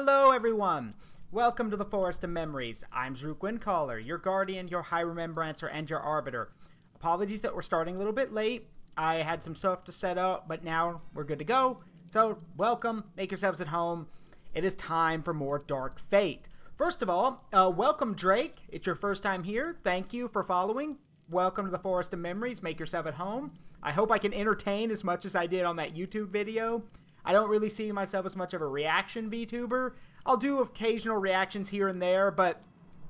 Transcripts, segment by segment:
Hello everyone! Welcome to the Forest of Memories. I'm Zaruk Caller, your guardian, your high remembrancer, and your arbiter. Apologies that we're starting a little bit late. I had some stuff to set up, but now we're good to go. So, welcome, make yourselves at home. It is time for more Dark Fate. First of all, welcome Drake. It's your first time here. Thank you for following. Welcome to the Forest of Memories. Make yourself at home. I hope I can entertain as much as I did on that YouTube video. I don't really see myself as much of a reaction VTuber. I'll do occasional reactions here and there, but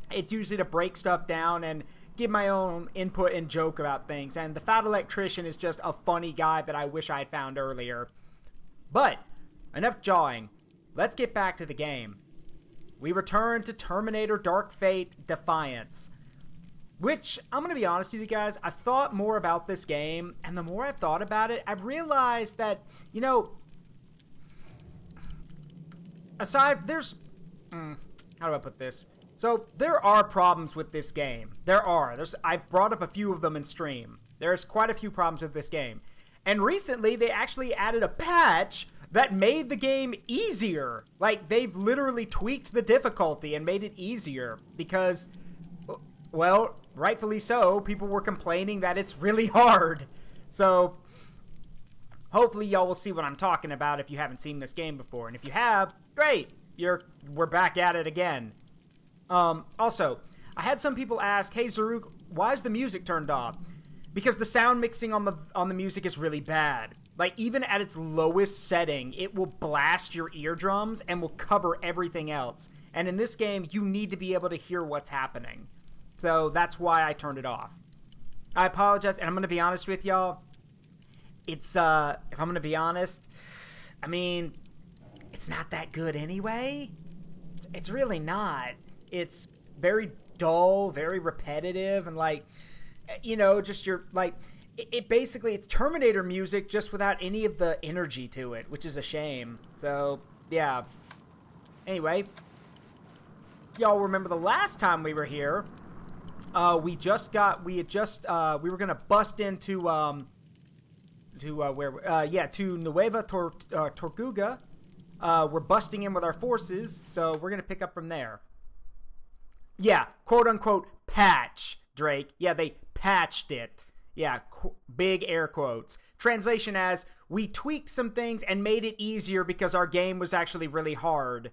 it's usually to break stuff down and give my own input and joke about things. And the Fat Electrician is just a funny guy that I wish I had found earlier. But, enough jawing. Let's get back to the game. We return to Terminator Dark Fate Defiance. Which, I'm going to be honest with you guys, I thought more about this game, and the more I've thought about it, I've realized that, you know, aside, how do I put this? So, there are problems with this game. I've brought up a few of them in stream. There's quite a few problems with this game. And recently, they actually added a patch that made the game easier. Like, they've literally tweaked the difficulty and made it easier. Because, well, rightfully so, people were complaining that it's really hard. So, hopefully y'all will see what I'm talking about if you haven't seen this game before. And if you have, great! We're back at it again. Also, I had some people ask, hey Zaruk, why is the music turned off? Because the sound mixing on the music is really bad. Like, even at its lowest setting, it will blast your eardrums and will cover everything else. And in this game, you need to be able to hear what's happening. So that's why I turned it off. I apologize, and I'm going to be honest with y'all. It's, if I'm going to be honest, I mean, it's not that good anyway. It's really not. It's very dull, very repetitive, and like, you know, just basically, it's Terminator music just without any of the energy to it, which is a shame. So, yeah. Anyway, y'all remember the last time we were here, we were gonna bust into, to Nueva Tortuga. We're busting in with our forces, so we're gonna pick up from there. Yeah, quote-unquote patch, Drake. Yeah, they patched it. Yeah, big air quotes. Translation as, we tweaked some things and made it easier because our game was actually really hard.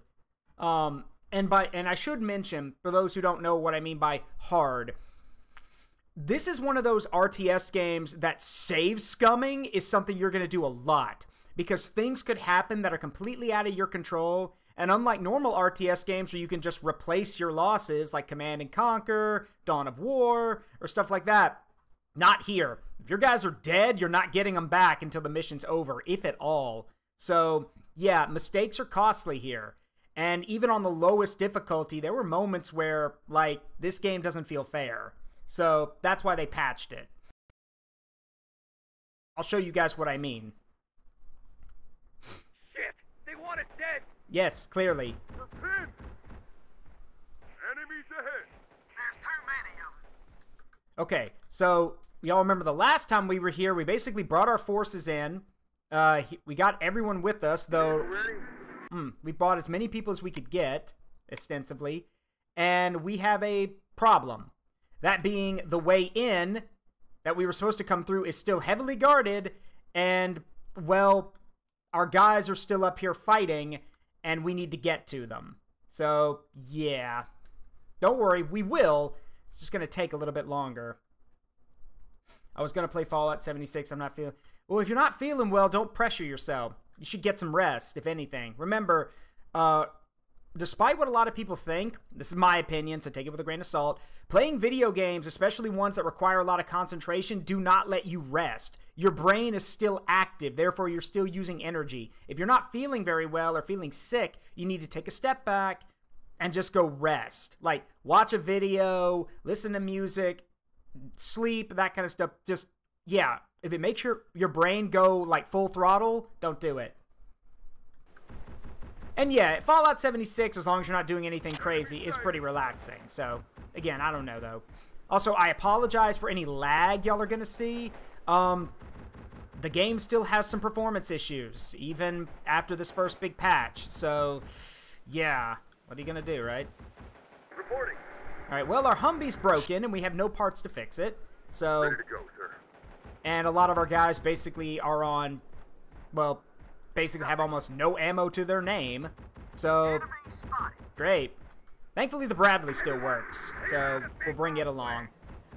And I should mention, for those who don't know what I mean by hard, this is one of those RTS games that save scumming is something you're going to do a lot. Because things could happen that are completely out of your control. And unlike normal RTS games where you can just replace your losses, like Command & Conquer, Dawn of War, or stuff like that, not here. If your guys are dead, you're not getting them back until the mission's over, if at all. So, yeah, mistakes are costly here. And even on the lowest difficulty, there were moments where, like, this game doesn't feel fair. So, that's why they patched it. I'll show you guys what I mean. Shit! They want us dead! Yes, clearly. Repent! Enemies ahead! There's too many of them. Okay, so y'all remember the last time we were here, we basically brought our forces in. We got everyone with us, though. We brought as many people as we could get, ostensibly. And we have a problem. That being the way in that we were supposed to come through is still heavily guarded. And, well, our guys are still up here fighting, and we need to get to them. So, yeah. Don't worry, we will. It's just going to take a little bit longer. I was going to play Fallout 76. I'm not feeling... Well, if you're not feeling well, don't pressure yourself. You should get some rest, if anything. Remember, despite what a lot of people think, this is my opinion, so take it with a grain of salt, playing video games, especially ones that require a lot of concentration, do not let you rest. Your brain is still active, therefore you're still using energy. If you're not feeling very well or feeling sick, you need to take a step back and just go rest. Like, watch a video, listen to music, sleep, that kind of stuff. Just, yeah, if it makes your brain go, like, full throttle, don't do it. And yeah, Fallout 76, as long as you're not doing anything crazy, is pretty relaxing. So, again, I don't know, though. Also, I apologize for any lag y'all are going to see. The game still has some performance issues, even after this first big patch. So, Yeah. What are you gonna do, right? Reporting. Alright, well, our Humvee's broken, and we have no parts to fix it. So... Ready to go, sir. And a lot of our guys basically are on... Well, basically have almost no ammo to their name. So... Enemy spotted. Great. Thankfully, the Bradley still works, so we'll bring it along.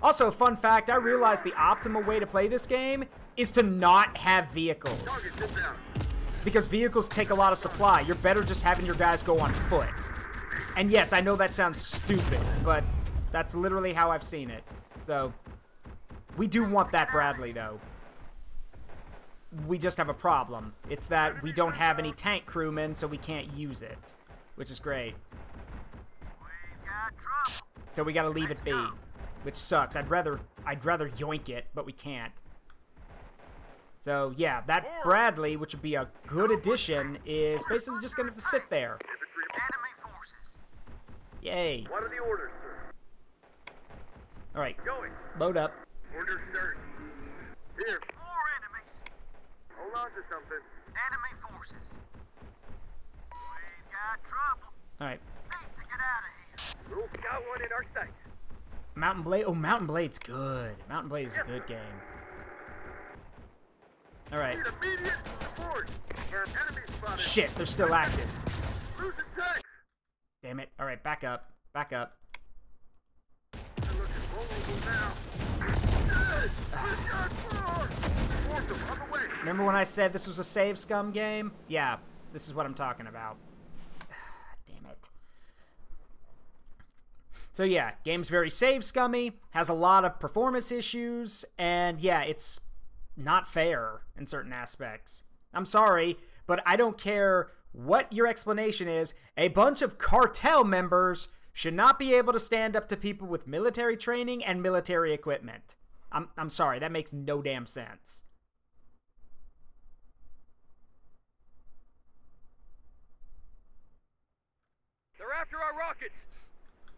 Also, fun fact, I realized the optimal way to play this game is to not have vehicles. Target, sit down. Because vehicles take a lot of supply. You're better just having your guys go on foot. And yes, I know that sounds stupid, but that's literally how I've seen it. So, we do want that Bradley, though. We just have a problem. It's that we don't have any tank crewmen, so we can't use it. Which is great. We've got trouble. So we gotta leave it be. Which sucks. I'd rather yoink it, but we can't. So, yeah, that Bradley, which would be a good addition, is basically just gonna have to sit there. Enemy forces. Yay. What are the orders, sir? Alright, Going. load up. Orders, sir. Here. More enemies. Hold on to something. Enemy forces. We've got trouble. Alright. Need to get out of here. We've got one in our sight. Mountain Blade. Oh, Mountain Blade's good. Mountain Blade is a good game. Alright. Need immediate support. Enemy spotted. Shit, they're still active. Losing tanks. Damn it. Alright, back up. Back up. They're looking vulnerable now. Dead. We've got more. Force them on the way. Remember when I said this was a save scum game? Yeah, this is what I'm talking about. Damn it. So yeah, game's very save scummy, has a lot of performance issues, and yeah, it's not fair in certain aspects. I'm sorry, but I don't care what your explanation is. A bunch of cartel members should not be able to stand up to people with military training and military equipment. I'm sorry, that makes no damn sense. They're after our rockets.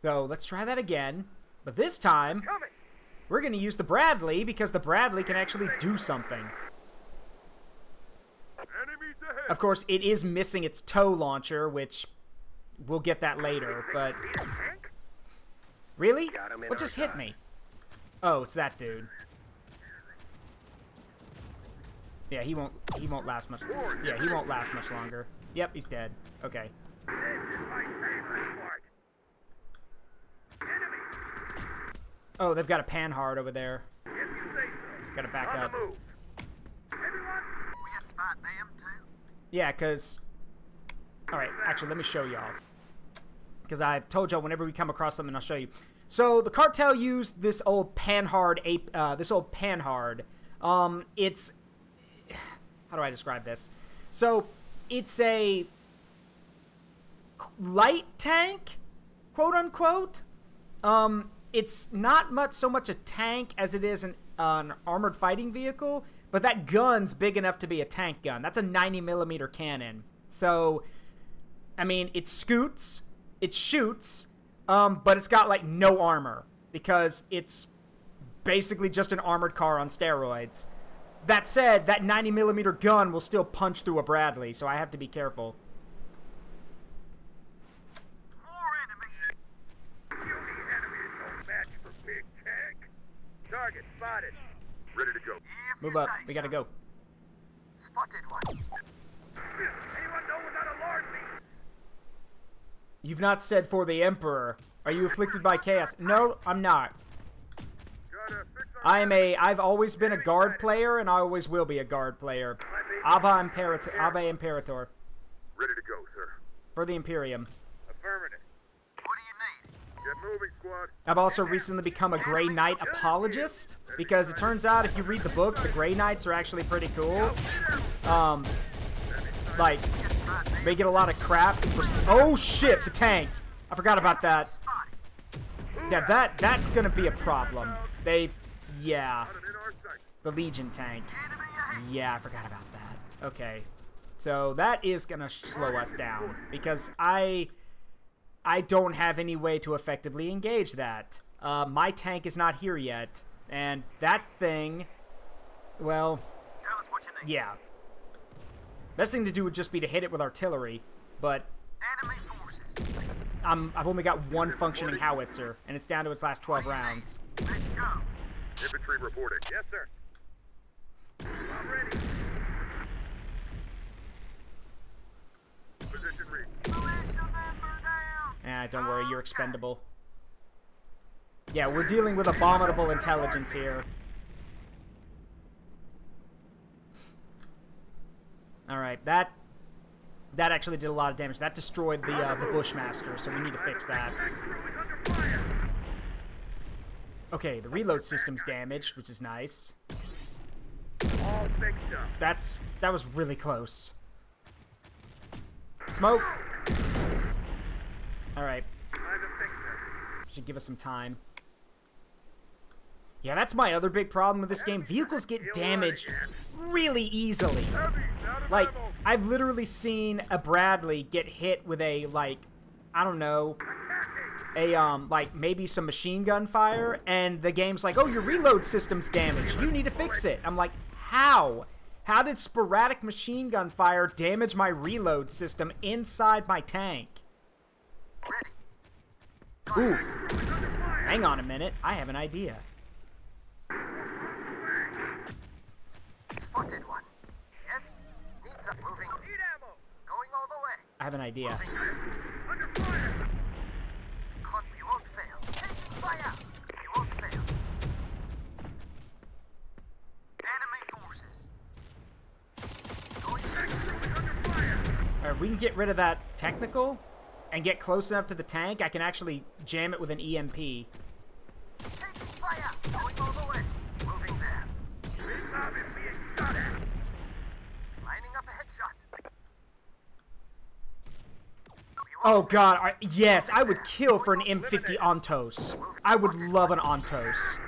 So let's try that again. But this time, Coming. we're going to use the Bradley because the Bradley can actually do something. Enemies ahead. Of course, it is missing its tow launcher, which we'll get that later, but... Really? What just hit me? Oh, it's that dude. Yeah, he won't last much. Yeah, he won't last much longer. Yep, he's dead. Okay. This is my favorite part. Enemy. Oh, they've got a panhard over there. If you say so. Gotta back On up. the move. Everyone. We have to fight them too. Yeah, because... Alright, actually, let me show y'all. Because I've told y'all whenever we come across something, I'll show you. So, the cartel used this old panhard it's... How do I describe this? So, it's a... light tank, quote unquote. It's not so much a tank as it is an armored fighting vehicle, but that gun's big enough to be a tank gun. That's a 90mm cannon. So, I mean, it scoots, it shoots, but it's got like no armor because it's basically just an armored car on steroids. That said, that 90mm gun will still punch through a Bradley, so I have to be careful. More enemies. Puny enemy is no match for big tank. Target spotted. Ready to go. Move up, we gotta go. Spotted one. Anyone know what that alarm means? You've not said for the Emperor. Are you afflicted by chaos? No, I'm not. Gotta fix our I've always been a guard player, and I always will be a guard player. Ava Imperator. Ready to go, sir. For the Imperium. Affirmative. What do you need? Get moving, squad. I've also recently become a Grey Knight apologist, because it turns out if you read the books, the Grey Knights are actually pretty cool. Like, they get a lot of crap. Oh shit, the tank! I forgot about that. Yeah, that's gonna be a problem. Yeah. The Legion tank. Yeah, I forgot about that. Okay. So that is gonna slow us down, because I don't have any way to effectively engage that. My tank is not here yet, and that thing, well, Tell us what you need. yeah. Best thing to do would just be to hit it with artillery, but Enemy forces. I've only got one functioning howitzer, and it's down to its last 12 rounds. Let's go. Infantry reporting. Yes, sir. I'm ready. Position read. Militia member down. Don't worry, you're expendable. Yeah, we're dealing with abominable intelligence here. Alright, that actually did a lot of damage. That destroyed the Bushmaster, so we need to fix that. Okay, the reload system's damaged, which is nice. All fixed up. That was really close. Smoke! Alright. Should give us some time. Yeah, that's my other big problem with this game. Vehicles get damaged really easily. Like, I've literally seen a Bradley get hit with a, like, I don't know, like, maybe some machine gun fire, and the game's like, oh, your reload system's damaged. You need to fix it. I'm like, how? How did sporadic machine gun fire damage my reload system inside my tank? Ooh. Hang on a minute. I have an idea. Spotted one. Yes. Needs a moving. Need ammo. Going all the way. I have an idea. Under fire. You won't fail. Taking fire. You won't fail. Enemy forces. Going back. Under fire. Alright, we can get rid of that technical and get close enough to the tank. I can actually jam it with an EMP. Taking fire. Going all the way. Moving there. Big mob is being shot at. Lining up a headshot. Oh god, yes, I would kill for an M50 Ontos. I would love an Ontos.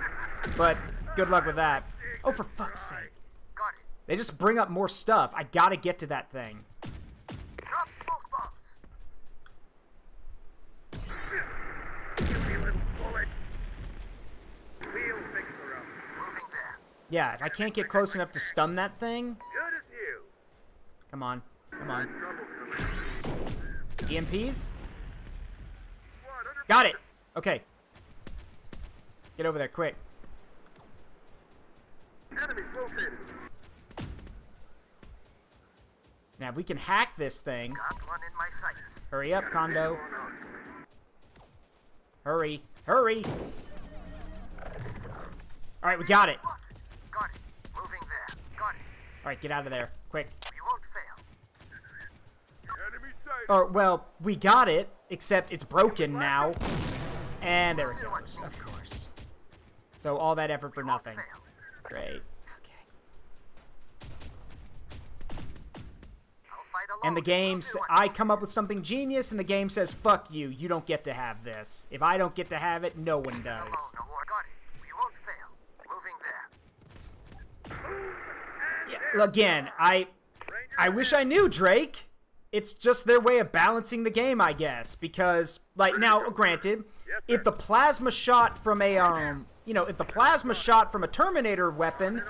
But, good luck with that. Oh, for fuck's sake. Got it. They just bring up more stuff. I gotta get to that thing. Drop smoke bombs. Give me a little bullet. Wheel fixer up. Moving there. Yeah, if I can't get close enough to stun that thing... Good as you. Come on. Come on. Trouble coming. EMPs? Squad under Got it! Okay. Get over there, quick. enemy rotated. Now, if we can hack this thing... Got one in my sights. Hurry up, Kondo. Hurry. Hurry! Alright, we got it. Got it. Moving there. Got it. Alright, get out of there. Quick. We won't fail. Enemy sight. Or, well, we got it, except it's broken now. And there it goes, of course. So all that effort for nothing. Great. Okay. I'll fight alone. And the game's... I come up with something genius, and the game says, fuck you, you don't get to have this. If I don't get to have it, no one does. No more. Got it. We won't fail. Moving there. Yeah, again, I wish I knew, Drake. It's just their way of balancing the game, I guess. Because, like, now, granted, if the plasma shot from a, you know, if the plasma shot from a Terminator weapon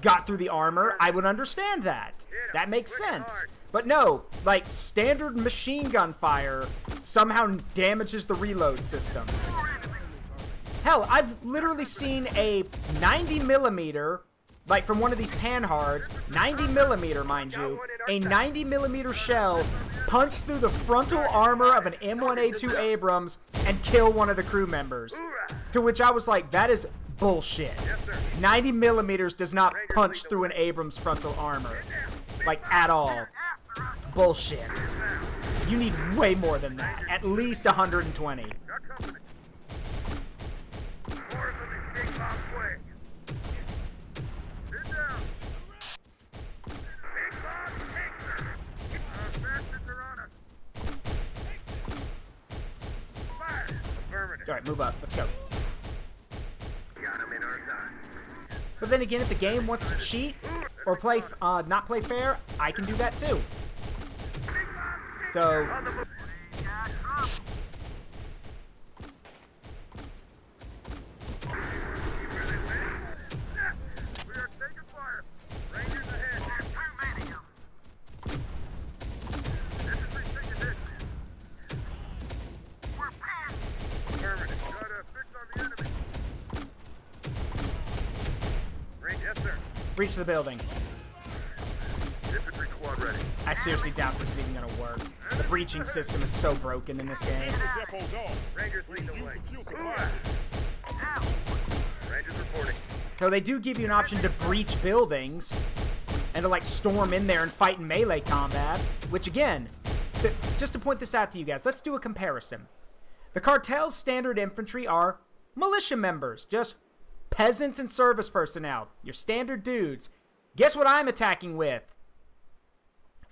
got through the armor, I would understand that. That makes sense. But no, like, standard machine gun fire somehow damages the reload system. Hell, I've literally seen a 90mm, like from one of these panhards, 90mm, mind you, a 90mm shell punch through the frontal armor of an M1A2 Abrams and kill one of the crew members. To which I was like, that is bullshit. 90mm does not punch through an Abrams frontal armor. Like, at all. Bullshit. You need way more than that. At least 120. Alright, move up. Let's go. But then again, if the game wants to cheat or play, not play fair, I can do that too. So... Breach the building. Infantry squad ready. I seriously doubt this is even gonna work. The breaching system is so broken in this game. Rangers lead the way. Rangers reporting. So they do give you an option to breach buildings and to like storm in there and fight in melee combat, which again, just to point this out to you guys, let's do a comparison. The cartel's standard infantry are militia members, just peasants and service personnel, your standard dudes. Guess what I'm attacking with?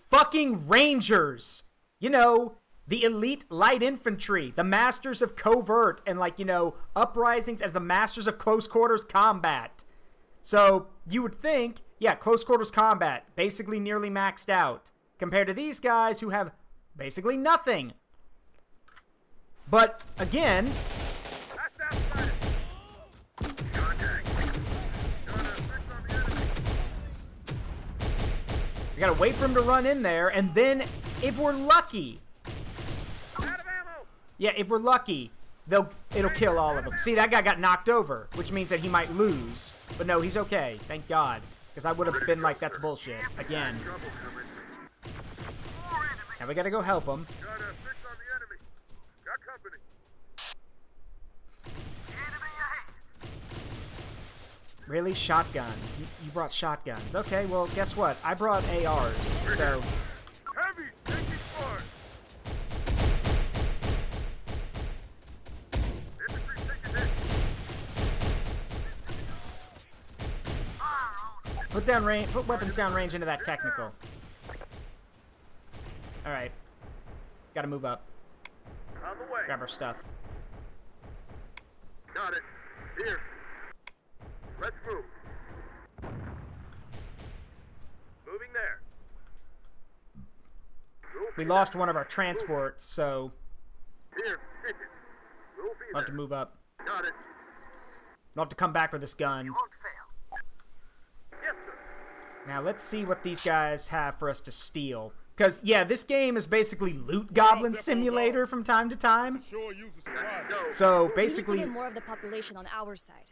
Fucking rangers! You know, the elite light infantry, the masters of covert and, like, you know, uprisings as the masters of close quarters combat. So, you would think, yeah, close quarters combat, basically nearly maxed out, compared to these guys who have basically nothing. But, again, we gotta wait for him to run in there, and then, if we're lucky, yeah, if we're lucky, it'll kill all of them. See, that guy got knocked over, which means that he might lose. But no, he's okay, thank God. Because I would have been like, that's bullshit, again. Now we gotta go help him. Really? Shotguns? You brought shotguns. Okay, well, guess what? I brought ARs, so... Heavy, taking fire. Infantry taking hit. Put weapons down range into that technical. Alright. Gotta move up. On the way. Grab our stuff. Got it. Here. Let's move. Moving there. We lost one of our transports, so Here. We'll be we'll have to there. move up. Got it. We'll have to come back with this gun. Won't fail. Yes, sir. Now, let's see what these guys have for us to steal. Because, yeah, this game is basically Loot Goblin Simulator from time to time. So, We basically, need to get more of the population on our side.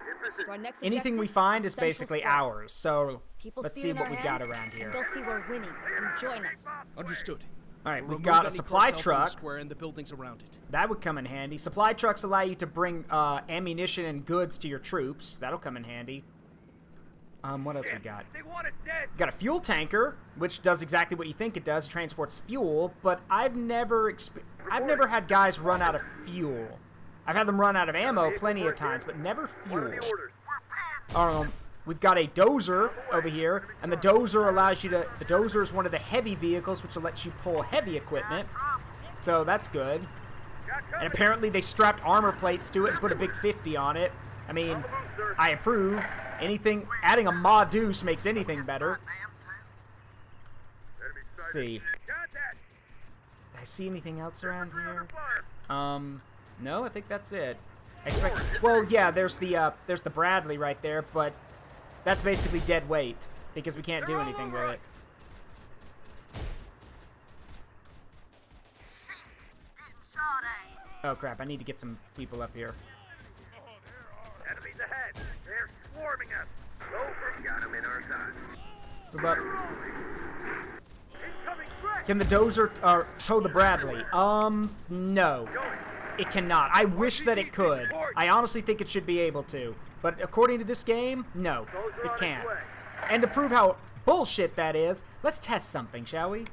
So our next anything we objective find is Central basically Square. ours. So, People let's see see in what our we've got hands, around and here. they'll see we're winning and join us. Understood. Alright, we've Remove got a any supply cartel from the truck. square and the buildings around it. That would come in handy. Supply trucks allow you to bring ammunition and goods to your troops. That'll come in handy. What else we got? They want it dead. We got a fuel tanker, which does exactly what you think it does. It transports fuel, but I've never had guys run out of fuel. I've had them run out of ammo plenty of times, but never What are fuel. the orders? We've got a dozer over here, and the dozer allows you to... The dozer is one of the heavy vehicles, which lets you pull heavy equipment. So that's good. And apparently they strapped armor plates to it and put a big 50 on it. I mean, I approve. Anything... Adding a Ma Deuce makes anything better. Enemy Let's sighted. see. Contact. Did I see anything else around here? Fire. No, I think that's it. Well, yeah, there's the Bradley right there, but that's basically dead weight because we can't do anything with it. Oh crap! I need to get some people up here. Enemies ahead. They're swarming us. Go for got them in our side. Move up. Incoming threat. Can the dozer tow the Bradley? No. It cannot. I wish that it could. I honestly think it should be able to. But according to this game, no, it can't. And to prove how bullshit that is, let's test something, shall we?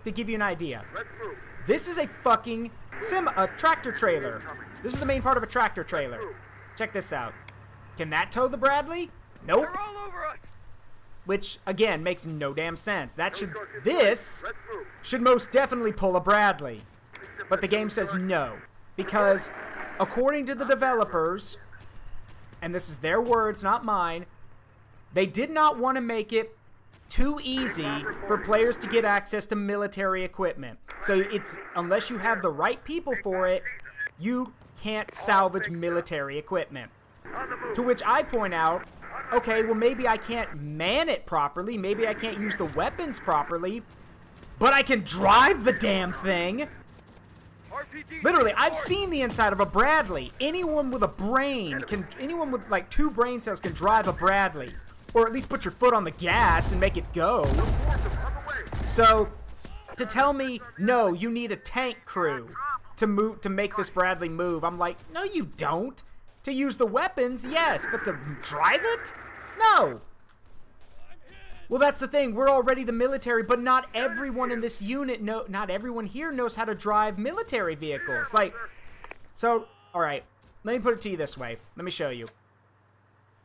To give you an idea. Let's move. This is a fucking a tractor trailer. This is the main part of a tractor trailer. Check this out. Can that tow the Bradley? Nope. They're all over us. Which, again, makes no damn sense. This Let's move. should most definitely pull a Bradley. But the game says no. Because, according to the developers, and this is their words, not mine, they did not want to make it too easy for players to get access to military equipment. So it's, unless you have the right people for it, you can't salvage military equipment. On the move. To which I point out, okay, well maybe I can't man it properly, maybe I can't use the weapons properly, but I can drive the damn thing! RPG. Literally, I've seen the inside of a Bradley. Anyone with a brain anyone with like 2 brain cells can drive a Bradley. Or at least put your foot on the gas and make it go. So, to tell me, no, you need a tank crew to make this Bradley move, I'm like, no, you don't. To use the weapons, yes, but to drive it? No. Well, that's the thing. We're already the military, but not everyone in this unit not everyone here knows how to drive military vehicles. Like, so, all right, let me put it to you this way. Let me show you.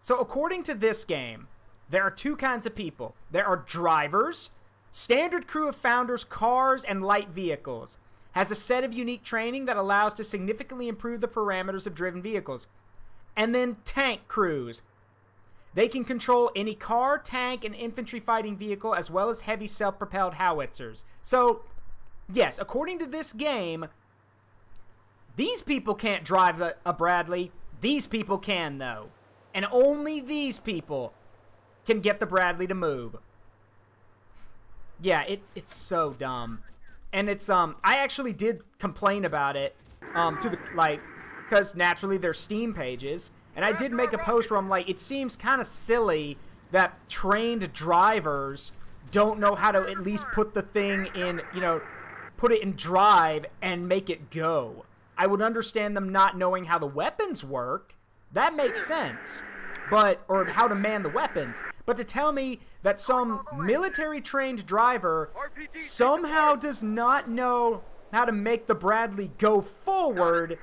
So, according to this game, there are two kinds of people. There are drivers, standard crew of founders, cars, and light vehicles. Has a set of unique training that allows to significantly improve the parameters of driven vehicles. And then tank crews. They can control any car, tank, and infantry fighting vehicle, as well as heavy self-propelled howitzers. So, yes, according to this game, these people can't drive a Bradley. These people can, though. And only these people can get the Bradley to move. Yeah, it's so dumb. And it's, I actually did complain about it, to the, like, because naturally there's Steam pages, and I did make a post where I'm like, it seems kind of silly that trained drivers don't know how to at least put the thing in, you know, put it in drive and make it go. I would understand them not knowing how the weapons work. That makes sense. But, or how to man the weapons. But to tell me that some military-trained driver somehow does not know how to make the Bradley go forward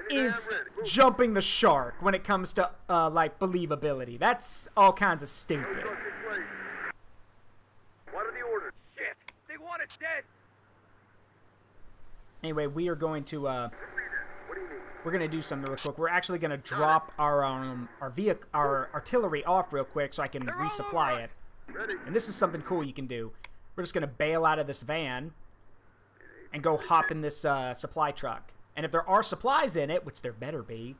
is jumping the shark when it comes to, like, believability. That's all kinds of stupid. What are the orders? Shit! They want us dead! Anyway, we are going to, we're going to do something real quick. We're actually going to drop our artillery off real quick so I can resupply it. And this is something cool you can do. We're just going to bail out of this van and go hop in this supply truck. And if there are supplies in it, which there better be.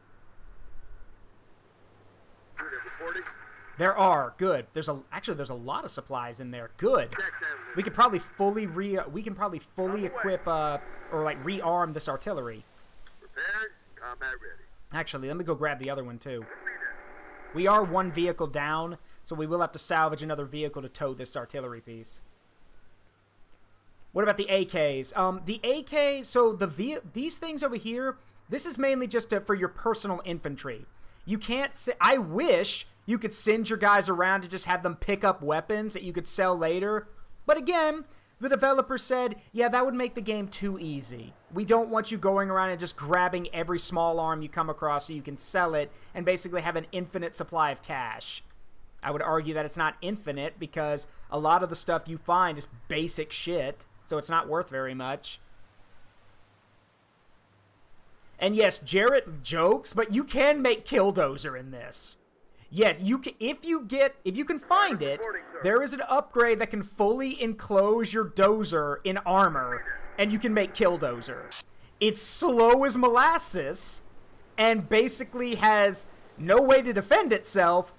There are. Good. Actually there's a lot of supplies in there. Good. We could probably fully equip or like rearm this artillery. Prepared, combat ready. Actually, let me go grab the other one too. We are one vehicle down, so we will have to salvage another vehicle to tow this artillery piece. What about the AKs? The AK, so these things over here, this is mainly just for your personal infantry. You can't I wish you could send your guys around to just have them pick up weapons that you could sell later. But again, the developer said, yeah, that would make the game too easy. We don't want you going around and just grabbing every small arm you come across so you can sell it and basically have an infinite supply of cash. I would argue that it's not infinite because a lot of the stuff you find is basic shit, so it's not worth very much. And yes, Jarrett jokes, but you can make Killdozer in this. Yes, you can, if you can find it, there is an upgrade that can fully enclose your dozer in armor, and you can make Killdozer. It's slow as molasses, and basically has no way to defend itself,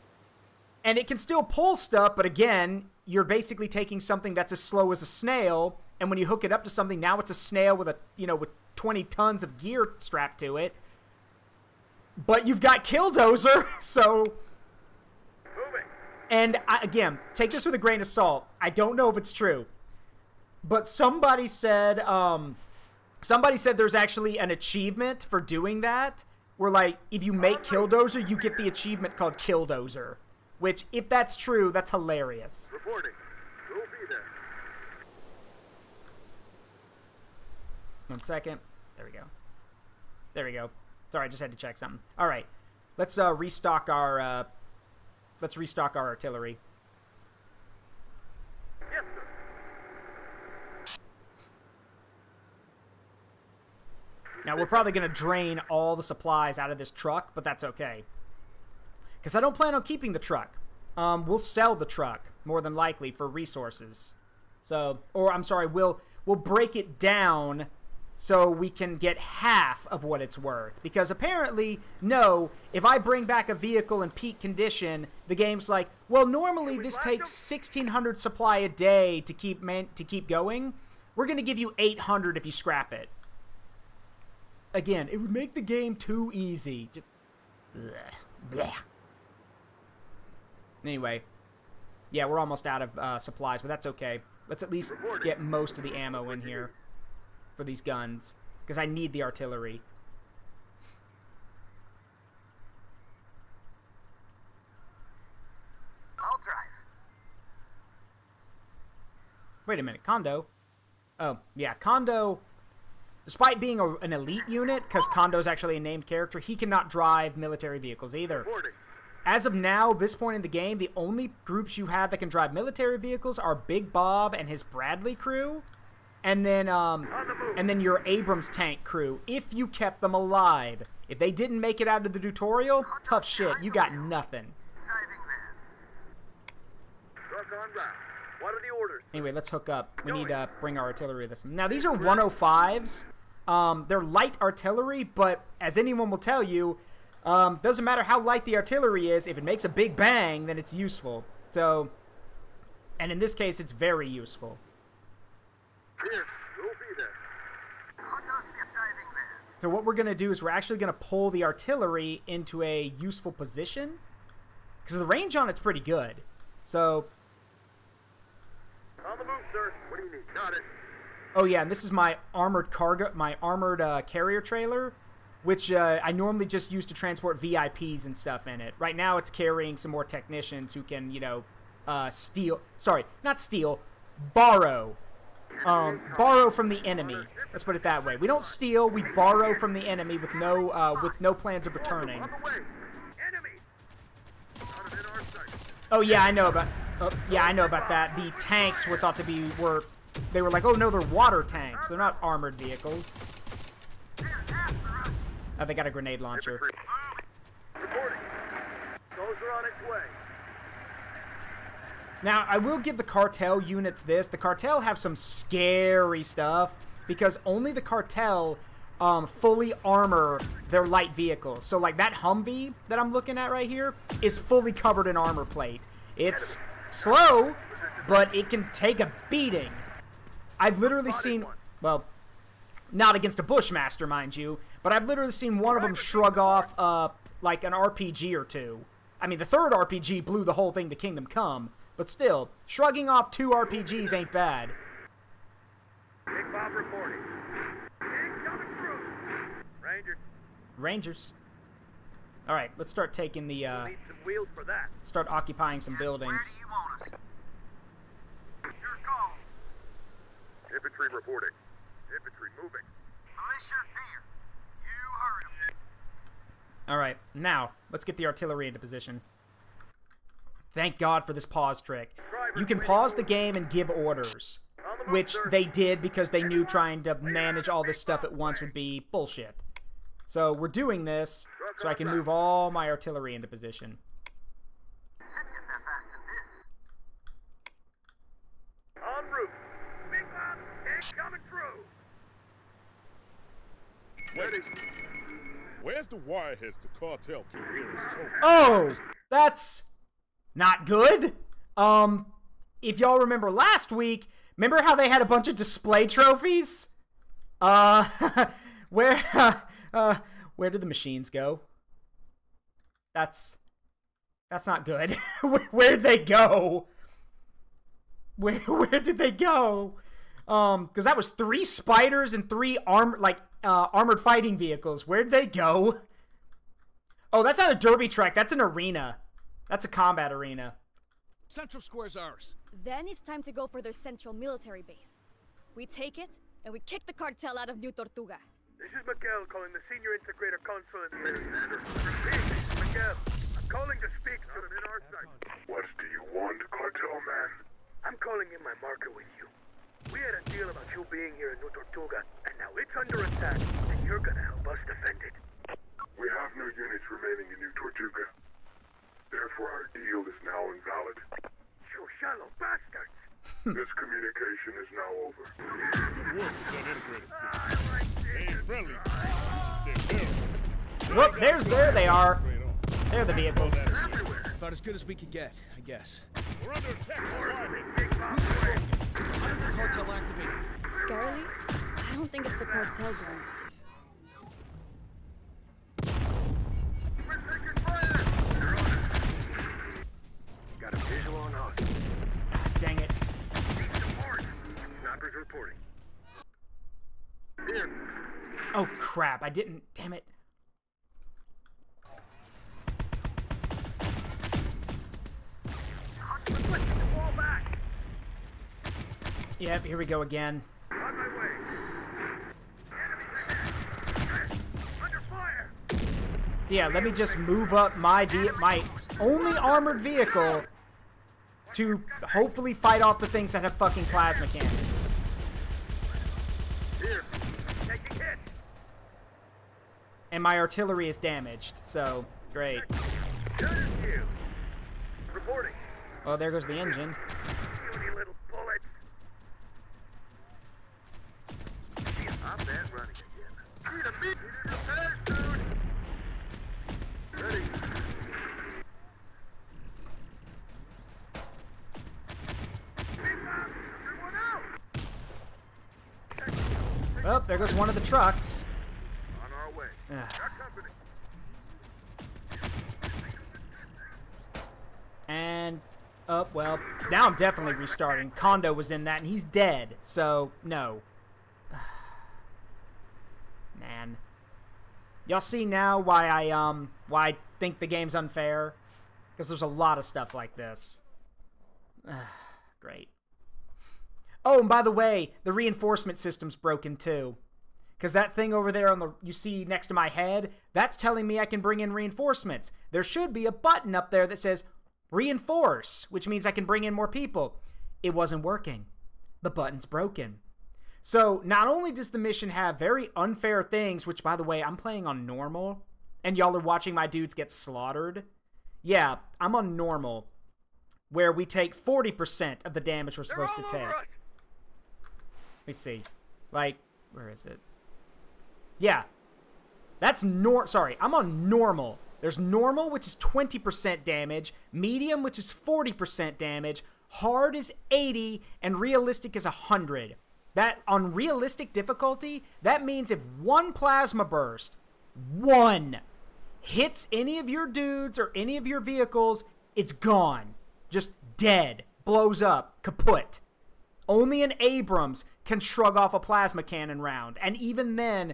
and it can still pull stuff, but again, you're basically taking something that's as slow as a snail, and when you hook it up to something, now it's a snail with a, you know, with 20 tons of gear strapped to it. But you've got Killdozer, so... And, again, take this with a grain of salt. I don't know if it's true. But somebody said there's actually an achievement for doing that. Where, like, if you make Killdozer, you get the achievement called Killdozer. Which, if that's true, that's hilarious. Reporting. We'll be there. 1 second. There we go. There we go. Sorry, I just had to check something. All right. Let's restock our... Let's restock our artillery. Yes, sir. Now, we're probably going to drain all the supplies out of this truck, but that's okay. Because I don't plan on keeping the truck. We'll sell the truck, more than likely, for resources. So, or, I'm sorry, we'll break it down so we can get half of what it's worth. Because apparently, no, if I bring back a vehicle in peak condition, the game's like, well, normally this takes 1,600 supply a day to keep going. We're going to give you 800 if you scrap it. Again, it would make the game too easy. Just... Bleh. Bleh. Anyway, Yeah, we're almost out of supplies, but that's okay. Let's at least get most of the ammo in here for these guns, because I need the artillery. I'll drive. Wait a minute, Kondo. Oh, yeah, Kondo, despite being an elite unit, because Kondo's actually a named character, he cannot drive military vehicles either. Reporting. As of now, this point in the game, the only groups you have that can drive military vehicles are Big Bob and his Bradley crew, and then your Abrams tank crew, if you kept them alive. If they didn't make it out of the tutorial, tough shit, you got nothing. Driving there. Truck on route. What are the orders? Anyway, let's hook up. We need to bring our artillery with us. Now, these are 105s. They're light artillery, but as anyone will tell you, doesn't matter how light the artillery is, if it makes a big bang, then it's useful. So, and in this case, it's very useful. Here, we'll be there. Driving there. So what we're going to do is we're actually going to pull the artillery into a useful position, because the range on it's pretty good. So, On the move, sir. What do you need? Got it. oh yeah, and this is my armored carrier trailer, which I normally just use to transport VIPs and stuff in it. Right now it's carrying some more technicians who can, you know, borrow. Borrow from the enemy. Let's put it that way. We don't steal, we borrow from the enemy with no plans of returning. On the way. Enemy. Out of our sight. Oh yeah, I know about that. The tanks were thought to be they were like, "Oh no, they're water tanks. They're not armored vehicles." Oh, they got a grenade launcher. Reporting. Those are on its way. Now, I will give the cartel units this. The cartel have some scary stuff, because only the cartel fully armor their light vehicles. So, like, that Humvee that I'm looking at right here is fully covered in armor plate. It's slow, but it can take a beating. I've literally seen, well, not against a Bushmaster, mind you, but I've literally seen one of them shrug off, like, an RPG or two. I mean, the third RPG blew the whole thing to Kingdom Come, but still, shrugging off 2 RPGs ain't bad. Big Bob reporting. Coming through. Rangers. Rangers. Alright, let's start taking the, Need some wheels for that. start occupying some buildings. Where do you want us? Your call. Infantry reporting. Infantry moving. Militia here. You heard him. Alright, now, let's get the artillery into position. Thank God for this pause trick. You can pause the game and give orders, which they did because they knew trying to manage all this stuff at once would be bullshit. So we're doing this so I can move all my artillery into position. Should get there fast in this. En route. Big Bob, tank coming through. Wait. Where's the wireheads the cartel keep hearing so? Oh, that's not good. If y'all remember last week, remember how they had a bunch of display trophies? Where did the machines go? That's not good. Where'd they go? Where did they go? Because that was 3 spiders and 3 armored fighting vehicles. Where'd they go? Oh, that's not a derby track. That's an arena. That's a combat arena. Central Square's ours. Then it's time to go for their central military base. We take it, and we kick the cartel out of New Tortuga. This is Miguel calling the senior integrator consul in the Commander. Miguel, I'm calling to speak to him in our sight. What do you want, cartel man? I'm calling in my marker with you. We had a deal about you being here in New Tortuga, and now it's under attack, and you're gonna help us defend it. We have no units remaining in New Tortuga. Therefore, our deal is now invalid. You shallow bastards! This communication is now over. Good work with that integrated system. They ain't friendly. Just their bill. Whoop, there they are. They're the vehicles. About as good as we could get, I guess. We're under attack by wireheads. How did the cartel activate them? Scarily? I don't think it's the cartel doing this. Got a visual on us. reporting. Here. Oh, crap. I didn't... Damn it. Fall back. Yep, here we go again. On my way. Enemies ahead. Under fire. Yeah, let me just move up my only armored vehicle to hopefully fight off the things that have fucking plasma cannons. Here. Taking hit. And my artillery is damaged, so great. Gunner's view. Reporting. Well, there goes the engine. Puny little bullets. I'm that running again. Need a beat. Repairs soon. Ready. Everyone out. Oh, there goes one of the trucks. On our way. Ugh. Our company. And, oh, well, now I'm definitely restarting. Kondo was in that, and he's dead, so, no. Man. Y'all see now why I think the game's unfair? Because there's a lot of stuff like this. Great. Oh, and by the way, the reinforcement system's broken, too. Because that thing over there on the you see next to my head, that's telling me I can bring in reinforcements. There should be a button up there that says reinforce, which means I can bring in more people. It wasn't working. The button's broken. So not only does the mission have very unfair things, which by the way, I'm playing on normal, and y'all are watching my dudes get slaughtered. Yeah, I'm on normal, where we take 40% of the damage we're supposed to take. Let me see. Like, where is it? Yeah. That's sorry, I'm on normal. There's normal, which is 20% damage, medium, which is 40% damage, hard is 80, and realistic is 100. That, on realistic difficulty, that means if one plasma burst, one, hits any of your dudes or any of your vehicles, it's gone. Just dead. Blows up. Kaput. Only an Abrams can shrug off a plasma cannon round, and even then,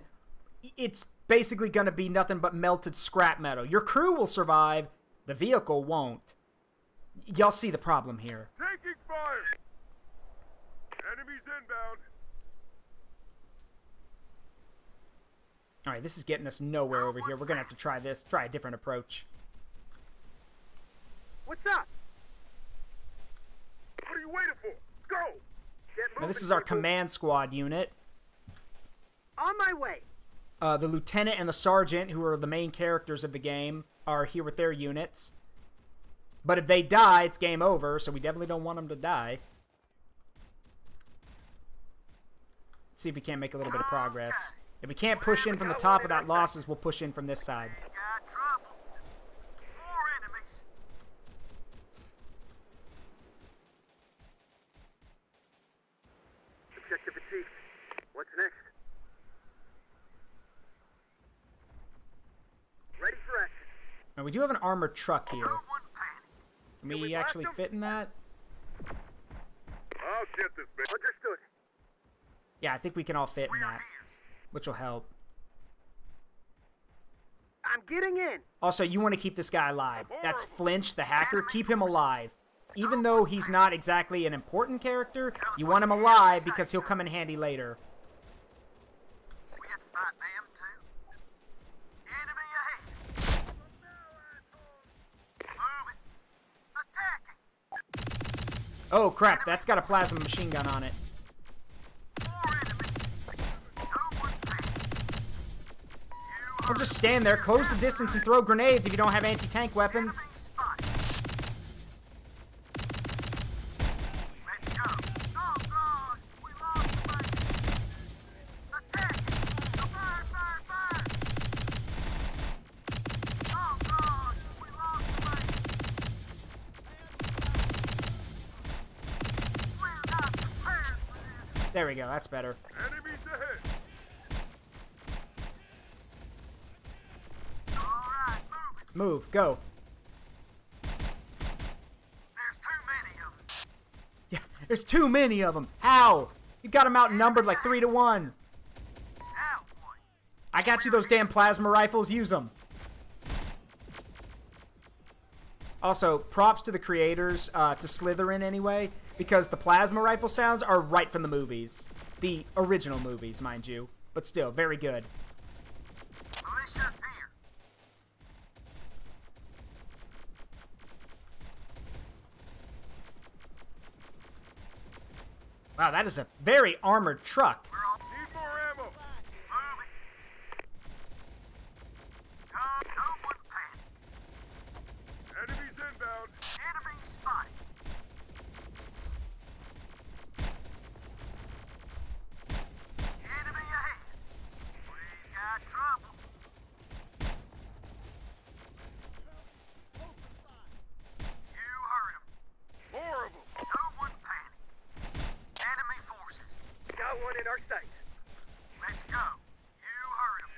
it's basically going to be nothing but melted scrap metal. Your crew will survive, the vehicle won't. Y'all see the problem here. Taking fire. Enemies inbound. Alright, this is getting us nowhere over here. We're going to have to try this. Try a different approach. What's up? What are you waiting for? Go. Get Now, this moving, is our people. command squad unit. On my way. The lieutenant and the sergeant, who are the main characters of the game, are here with their units. But if they die, it's game over, so we definitely don't want them to die. Let's see if we can't make a little bit of progress. If we can't push in from the top without losses, we'll push in from this side. Got trouble. 4 enemies. Objective achieved. What's next? Ready for action. Now, we do have an armored truck here. No one panic. Can we actually fit in that? I'll get this bit. Understood. Yeah, I think we can all fit in that, which will help. I'm getting in. Also, you want to keep this guy alive. That's Flinch, the hacker. Keep him alive. Even though he's not exactly an important character, you want him alive because he'll come in handy later. We have to fight them too. Enemy ahead. Move it. Attacking. Oh, crap. That's got a plasma machine gun on it. 4 enemies. No one panic. Don't just stand there, close the distance, and throw grenades if you don't have anti-tank weapons. Let's go. Oh God, we lost the base. Attack! Fire, fire, fire! Oh God, we lost the base. We're not prepared for this. There we go. That's better. Enemies ahead. All right, move it. Move. Go. There's too many of them. Yeah, there's too many of them. How? You got them outnumbered like 3-1. I got you those damn plasma rifles. Use them. Also, props to the creators, to Slytherin anyway, because the plasma rifle sounds are right from the movies. The original movies, mind you. But still, very good. Wow, that is a very armored truck. Need more ammo. Enemies inbound. Enemy spotted. Enemy ahead. We got trouble. You heard him. Horrible. No one panic. Enemy forces. Got one in our sights. Let's go. You heard him.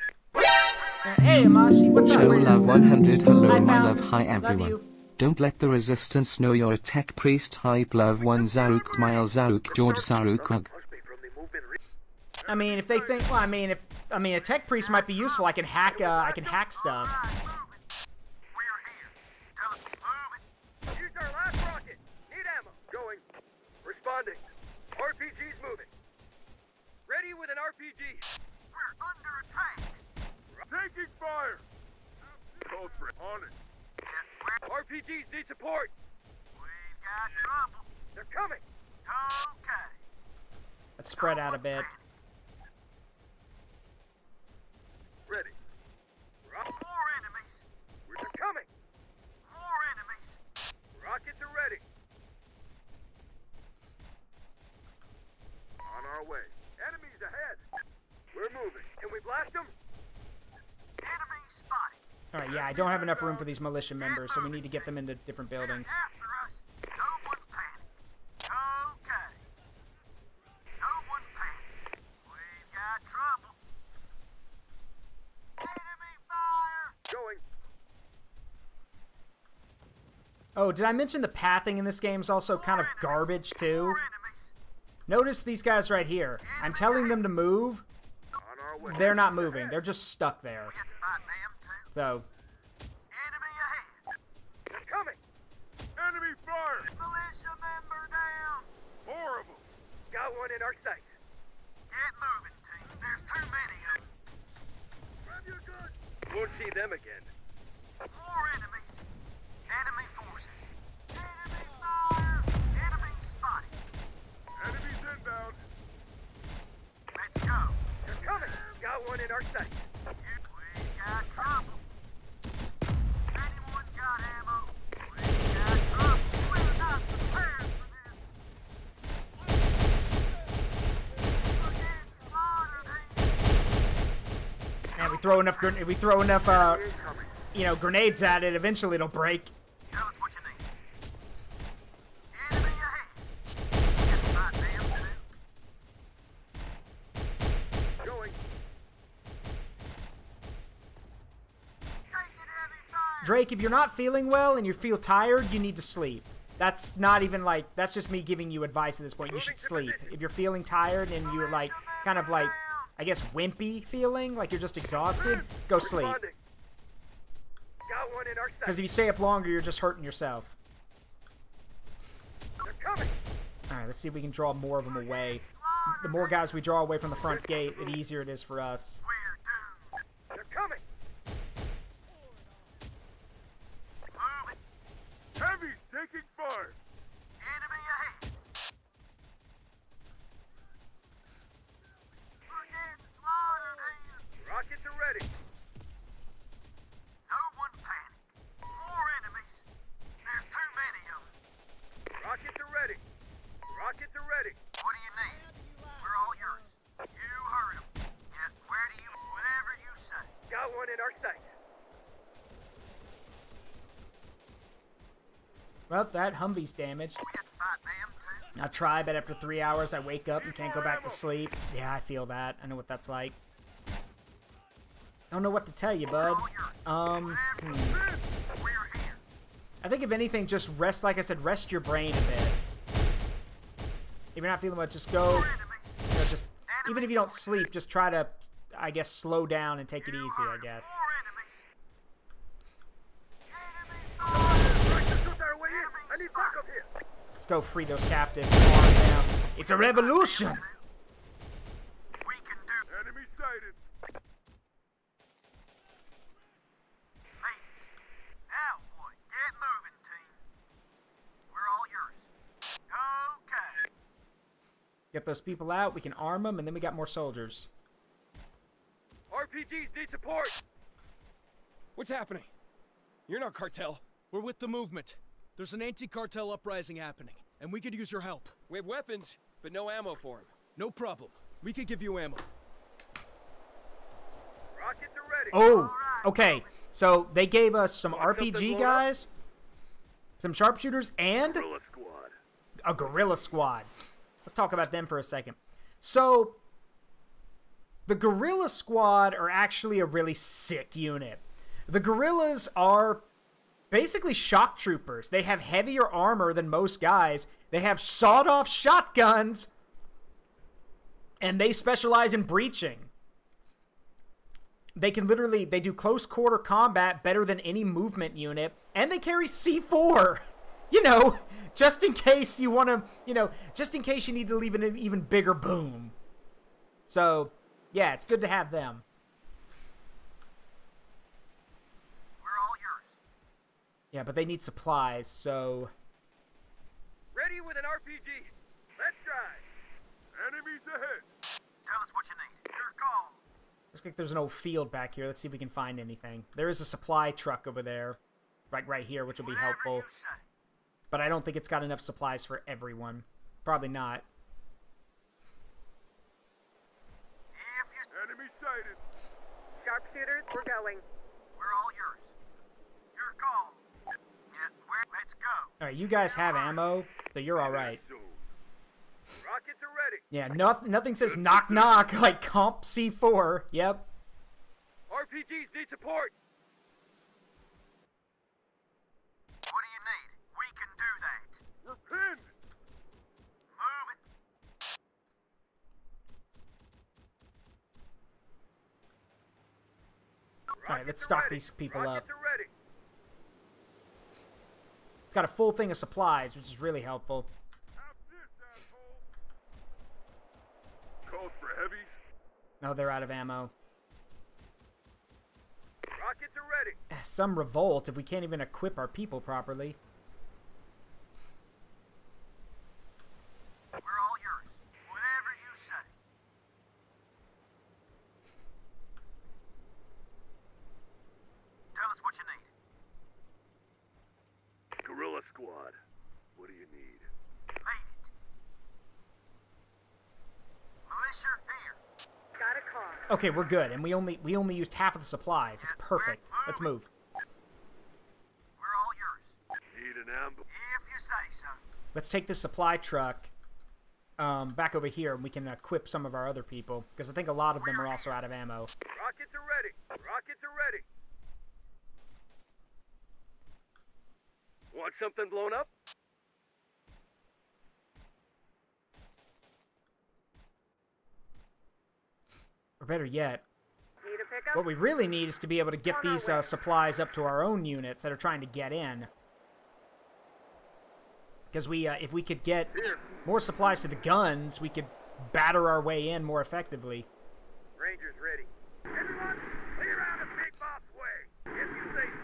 Hey, Amashi, what's up? Show love 100. Hello, Hi, my fam. love. Hi, Love everyone. you. Don't let the resistance know you're a tech priest. Hype love 1 Zaruk, Miles Zaruk, George Zaruk, Hug. I mean, if they think, well, I mean, a tech priest might be useful. I can hack stuff. We're here. Tell us to move it. Use our last rocket. Need ammo. Going. Responding. RPG's moving. Ready with an RPG. We're under attack. Taking fire. Code for it. On it. RPGs need support. We've got trouble. They're coming. Okay. Let's spread out a bit. Ready. More enemies. They're coming. More enemies. Rockets are ready. On our way. Enemies ahead. We're moving. Can we blast them? Enemy spotted. Alright, yeah, I don't have enough room for these militia members, so we need to get them into different buildings. After us. No one panic. Okay. No one panic. We've got trouble. Enemy fire. Going. Oh, did I mention the pathing in this game is also kind of garbage, too? More enemies. Notice these guys right here. I'm telling them to move. On our way. They're not moving. They're just stuck there. We have to fight them too. So, Enemy ahead. They're coming. Enemy fire. Militia member down. Horrible. Got one in our sights. Get moving, team. There's too many of them. Grab your gun. Won't see them again. More enemies. Enemy forces. Enemy fire. Enemy spotted. Enemies inbound. Let's go. They're coming. Got one in our sights. We got trouble. Anyone got ammo? We got trouble. We're not prepared for this. We're getting slaughtered here. man, if we throw enough, you know, grenades at it, eventually it'll break. Tell us what you need. Enemy ahead. We have to fight them too. Going. Taking heavy fire. Drake, if you're not feeling well and you feel tired, you need to sleep. That's not even like, that's just me giving you advice at this point. You should sleep. If you're feeling tired and you're like, kind of like, I guess, wimpy feeling, like you're just exhausted, go sleep. Responding. Got one in our Because sights. if you stay up longer, you're just hurting yourself. They're coming. Alright, let's see if we can draw more of them away. The more guys we draw away from the front gate, the easier it is for us. We're doomed. They're coming. Moving. Heavy's taking fire. Enemy ahead. We're getting slaughtered here. Rockets are ready. No one panic. More enemies. There's too many of them. Rockets are ready. Rockets are ready. What do you need? We're all yours. You heard them. Yeah, where do you... Whatever you say. Got one in our sights. Well, that Humvee's damaged. We have to fight them too. I try, but after 3 hours, I wake up and can't go back to sleep. Yeah, I feel that. I know what that's like. I don't know what to tell you, bud. We're here. I think if anything, just rest, like I said, rest your brain a bit. If you're not feeling well, just go, know, just even if you don't sleep, just try to, I guess, slow down and take it easy, I guess. Let's go free those captives. Arm them. It's a revolution! We can do. Enemy sighted. Hey, now, boy, get moving, team. We're all yours. Okay. Get those people out, we can arm them, and then we got more soldiers. RPGs need support. What's happening? You're not cartel. We're with the movement. There's an anti-cartel uprising happening, and we could use your help. We have weapons, but no ammo for them. No problem. We could give you ammo. Rockets are ready. Oh, okay. So they gave us some RPG guys, some sharpshooters, and Guerrilla squad. a guerrilla squad. Let's talk about them for a second. So the guerrilla squad are actually a really sick unit. The guerrillas are basically shock troopers. They have heavier armor than most guys. They have sawed-off shotguns, and they specialize in breaching. They can literally, they do close-quarter combat better than any movement unit, and they carry C4. You know, just in case you want to, you know, just in case you need to leave an even bigger boom. So, yeah, it's good to have them. Yeah, but they need supplies, so... Ready with an RPG. Let's drive. Enemies ahead. Tell us what you need. Your call. Looks like there's an old field back here. Let's see if we can find anything. There is a supply truck over there. Right here, which will be helpful. But I don't think it's got enough supplies for everyone. Probably not. Enemy sighted. Sharpshooters, we're going. We're all yours. Your call. Let's go. Alright, you guys have ammo, so you're alright. Rockets are ready. Yeah, nothing says knock knock like comp C4. Yep. RPGs need support. What do you need? We can do that. We're pinned. Move it. Alright, let's stock these people up. Rockets are ready. It's got a full thing of supplies, which is really helpful. How's this, asshole? Calls for heavies. No, they're out of ammo. Rockets are ready. Some revolt if we can't even equip our people properly. We're all yours. Whatever you say. Tell us what you need. Guerrilla squad. What do you need? Made it. Militia here. Got a car. Okay, we're good, and we only used half of the supplies. It's perfect. Let's move. We're all yours. Need an ambush? If you say so. Let's take this supply truck back over here, and we can equip some of our other people, because I think a lot of them are also out of ammo. Rockets are ready. Rockets are ready. Want something blown up? Or better yet, Need a pickup? what we really need is to be able to get these supplies up to our own units that are trying to get in. Because if we could get more supplies to the guns, we could batter our way in more effectively. Rangers ready. Everyone, clear out of Big Bob's way. If you say so.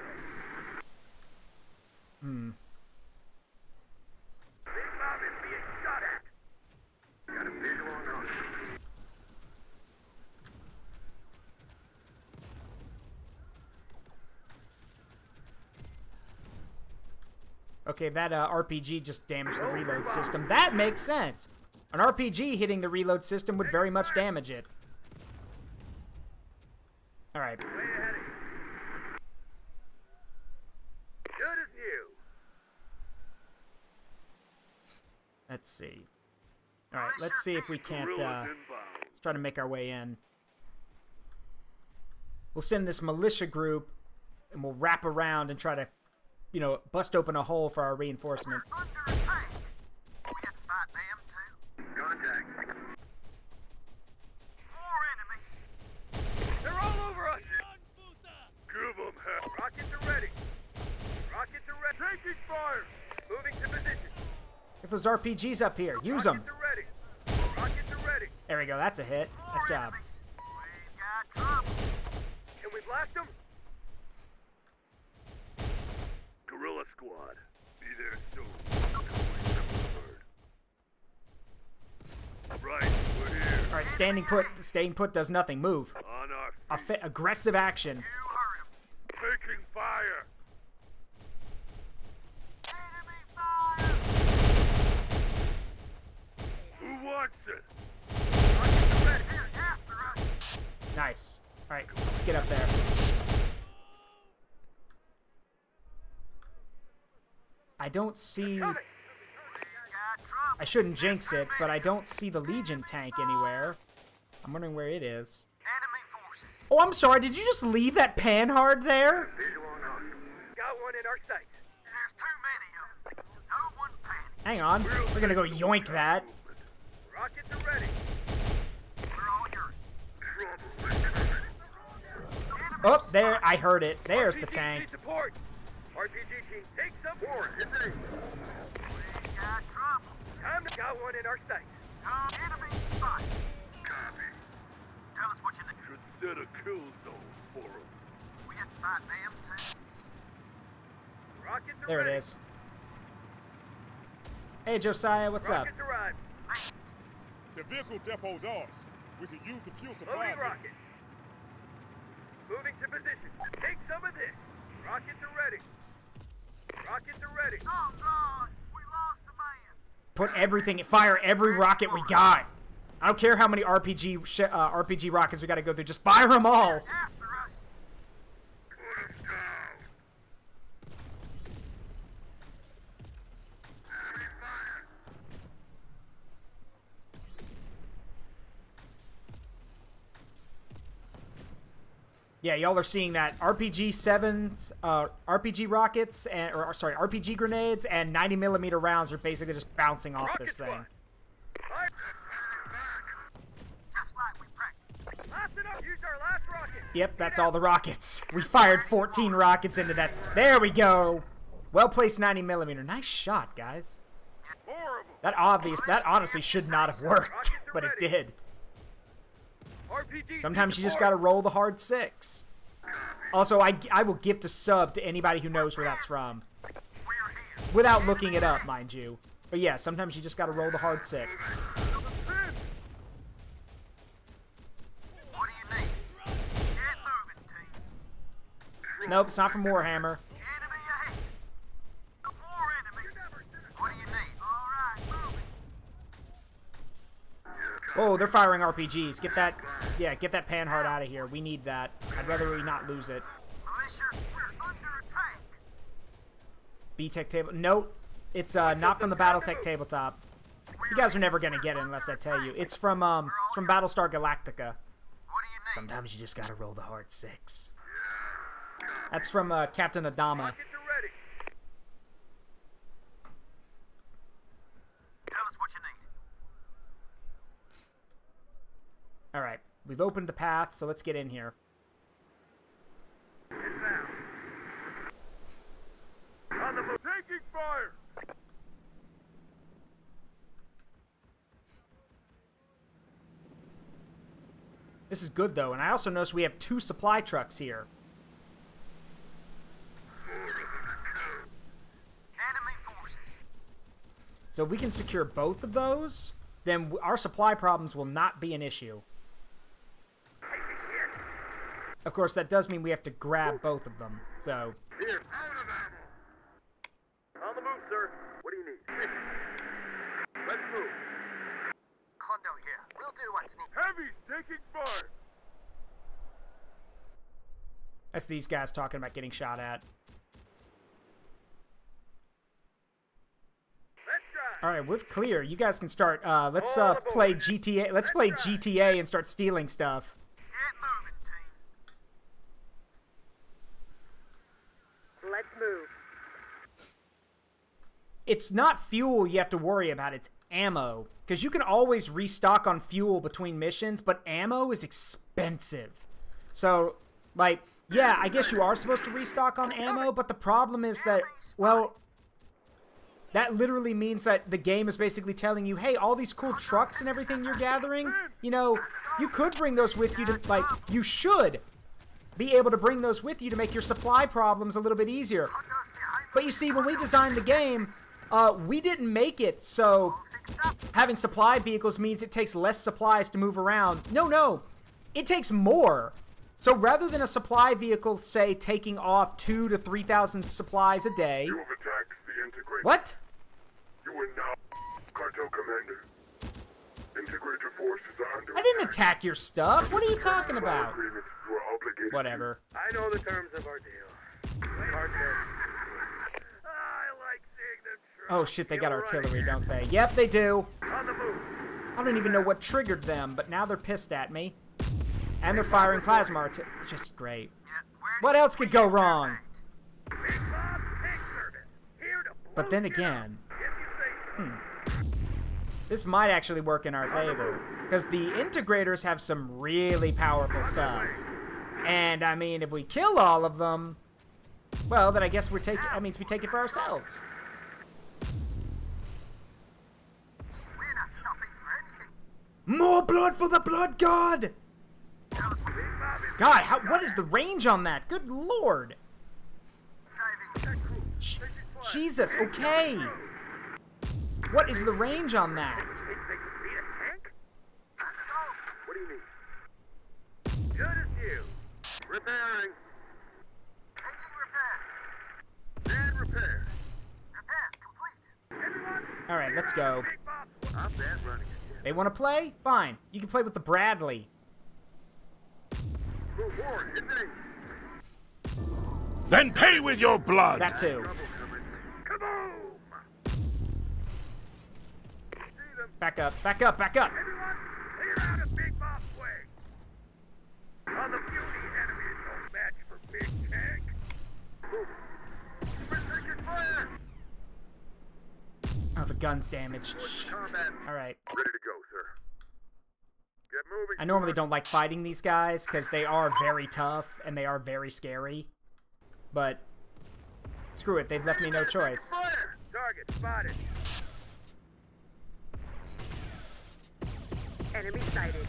Big Bob is being shot at. Got a visual on us. Okay, that RPG just damaged the reload system. That makes sense. An RPG hitting the reload system would very much damage it. Alright. Way ahead of you. Good as new. Let's see. Alright, let's see if we can't, let's try to make our way in. We'll send this militia group, and we'll wrap around and try to, you know, bust open a hole for our reinforcements. Under attack. We have to fight them too. Contact. those RPGs up here. Use them. Rockets are ready. Rockets are ready. There we go. That's a hit. Nice job. We've got trouble. Can we blast them? Guerrilla squad. Be there soon. Right, we're here. All right, standing put. Staying put does nothing. Move. On our feet. Aggressive action. You heard him. Taking fire. Enemy fire. Who wants it? Rockets are ready. Here, after us. Nice. All right, let's get up there. I don't see... I shouldn't jinx it, but I don't see the Legion tank anywhere. I'm wondering where it is. Oh, I'm sorry. Did you just leave that Panhard there? Got one in our sights. There's too many of them. No one panic. Hang on. We're gonna go yoink that. Rockets are ready. We're all yours. Oh, there. I heard it. There's the tank. RPG support. RPG team, take some forward. We got trouble. Time to got one in our sights. Enemy spot. Copy. Tell us what you think. Should set a kill zone for them. We have to find them too. Rockets are There ready. it is. Hey, Josiah, what's up? Rockets arrived. The vehicle depot's ours. We can use the fuel Loading supplies here. rockets. Moving to position. Take some of this. Rockets are ready. Rockets are ready. Oh God, we lost a man. Put everything, fire every rocket we got. I don't care how many RPG rockets we got to go through. Just fire them all. After us. Put us down. Yeah, y'all are seeing that RPG 7s, RPG rockets, and sorry, RPG grenades and 90mm rounds are basically just bouncing off this thing. Just like we practiced. Last enough. Use our last rocket. Yep, that's all the rockets. We fired 14 rockets into that. There we go. Well placed 90mm. Nice shot, guys. Horrible. That honestly should not have worked, but it did. RPG Sometimes you just gotta roll the hard 6. Also, I will gift a sub to anybody who knows where that's from. Without looking it up, mind you. But yeah, sometimes you just gotta roll the hard 6. What do you need? Get moving, team. Nope, it's not from Warhammer. Enemy ahead. More enemies. What do you need? All right, moving. Oh, they're firing RPGs. Get that, yeah, get that Panhard out of here. We need that. I'd rather we not lose it. Militia, we're under attack. B-Tech table. Nope, it's not from the BattleTech tabletop. You guys are never gonna get it unless I tell you. It's from Battlestar Galactica. What do you need? Sometimes you just gotta roll the hard 6. That's from Captain Adama. Rockets are ready. Tell us what you need. All right, we've opened the path, so let's get in here. On the move. Taking fire. This is good, though, and I also noticed we have 2 supply trucks here. Enemy forces. So if we can secure both of those, then our supply problems will not be an issue. Of course, that does mean we have to grab both of them, so... Here, out of ammo. On the move, sir. What do you need? Let's move. Condo here. We'll do what's needed. Heavy's taking fire. That's these guys talking about getting shot at. Let's drive. All right, we're clear. You guys can start. Let's play GTA. Let's play GTA and start stealing stuff. Get moving, team. Let's move. It's not fuel you have to worry about. It's ammo. Because you can always restock on fuel between missions, but ammo is expensive. So, like, yeah, I guess you are supposed to restock on ammo, but the problem is that, well, that literally means that the game is basically telling you, hey, all these cool trucks and everything you're gathering, you know, you could bring those with you to, like, you should be able to bring those with you to make your supply problems a little bit easier. But you see, when we designed the game, we didn't make it so having supply vehicles means it takes less supplies to move around. No, it takes more. So rather than a supply vehicle, say, taking off 2,000 to 3,000 supplies a day... You have attacked the Integrator. What? You are now Cartel Commander. Integrator forces are under I didn't attack your stuff. What are you talking about? agreement. You are obligated. Whatever. I know the terms of our deal. Cartel. I like seeing them try. Oh shit, they got artillery, don't they? Yep, they do. On the move. I don't even know what triggered them, but now they're pissed at me. And they're firing plasma artillery. Just great. What else could go wrong? Big Bob, tank service. Here to blow But then shit again, up. If you say so. this might actually work in our favor. Because the Integrators have some really powerful stuff. And, I mean, if we kill all of them, well, then I guess we're taking... That means we take it for ourselves. More blood for the Blood God! God, what is the range on that? Good lord! Jesus, okay! What is the range on that? What do you mean? Good as you. Repairing. Engine repair. And repair. Repair complete. Everyone. All right, let's go. I'm bad running again. They want to play? Fine. You can play with the Bradley. Move forward. Then pay with your blood! That too. Kaboom! Back up, back up, back up! Everyone, clear out of Big Bob's way. On the beauty, enemy is no match for Big Tank. Precision fire! Oh, the gun's damaged. Shit. Alright. Ready to go, sir. Get moving. I normally don't like fighting these guys, because they are very tough, and they are very scary. But, screw it, they've left me no choice. Fire! Target spotted. Enemy sighted.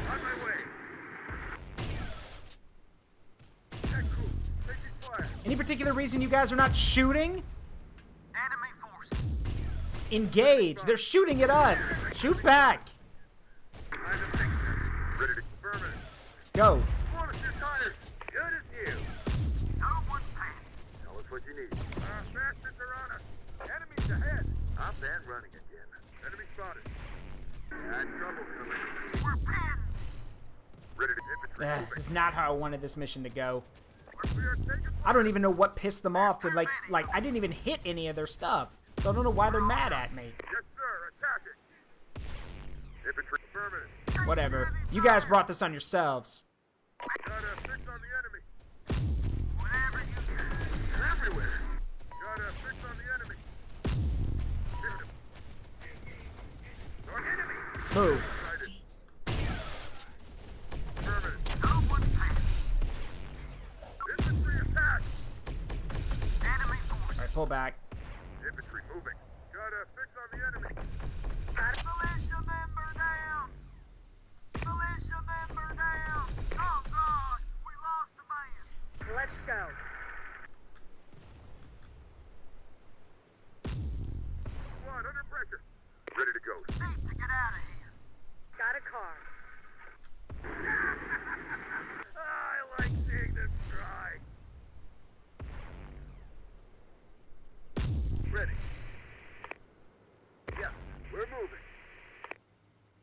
On my way. Any particular reason you guys are not shooting? Enemy force. Engage! They're shooting at us! Shoot back! Ready to confirm it. Go. Bonus your tires. Good as you. No one pass. Tell us what you need. Bastards are on us. Enemies ahead. I'm bad running again. Enemy spotted. Had trouble coming. We're pinned. Ready to infantry. This is not how I wanted this mission to go. We are taking I don't even know what pissed them off to, like, I didn't even hit any of their stuff. So I don't know why they're mad at me. Yes, sir. Attacking. Infantry affirmative. Whatever. You guys brought this on yourselves. Got a fix on the enemy. Whatever you got. Everywhere. Got a fix on the enemy. Shoot him. Our enemy. Move. Sighted. Affirmative. No one pass. Infantry attack. Enemy force. Alright, pull back. Infantry moving. Got a fix on the enemy. Got a militia member down. Militia member down. Oh God, we lost a man. Let's go. Squad under pressure. Ready to go. Need to get out of here. Got a car. I like seeing them try. Ready. Yeah, we're moving.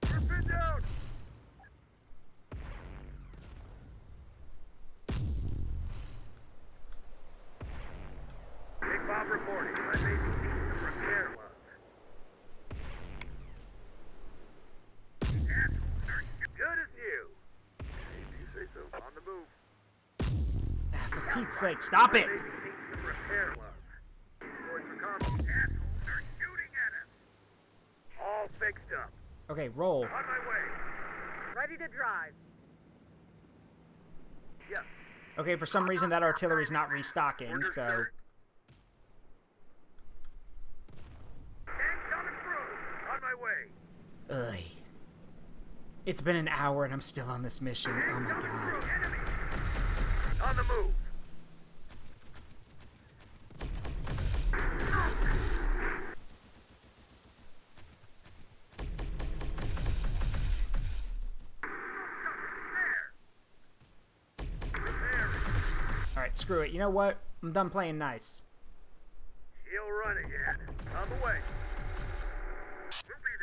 We're pinned down. Big Bob reporting. I may be seeing some repair work. Assholes are good as you. If you say so. On the move. For Pete's sake, stop it! Maybe seeing some repair work. Boys for combo. Assholes are shooting at us. All fixed up. Okay, roll. On my way. Ready to drive. Yes. Okay, for some reason that artillery's not restocking, so... Tank coming through. On my way. Ugh. It's been an hour and I'm still on this mission. Oh my god. Enemy. On the move. Alright, screw it. You know what? I'm done playing nice. He'll run again. On the way.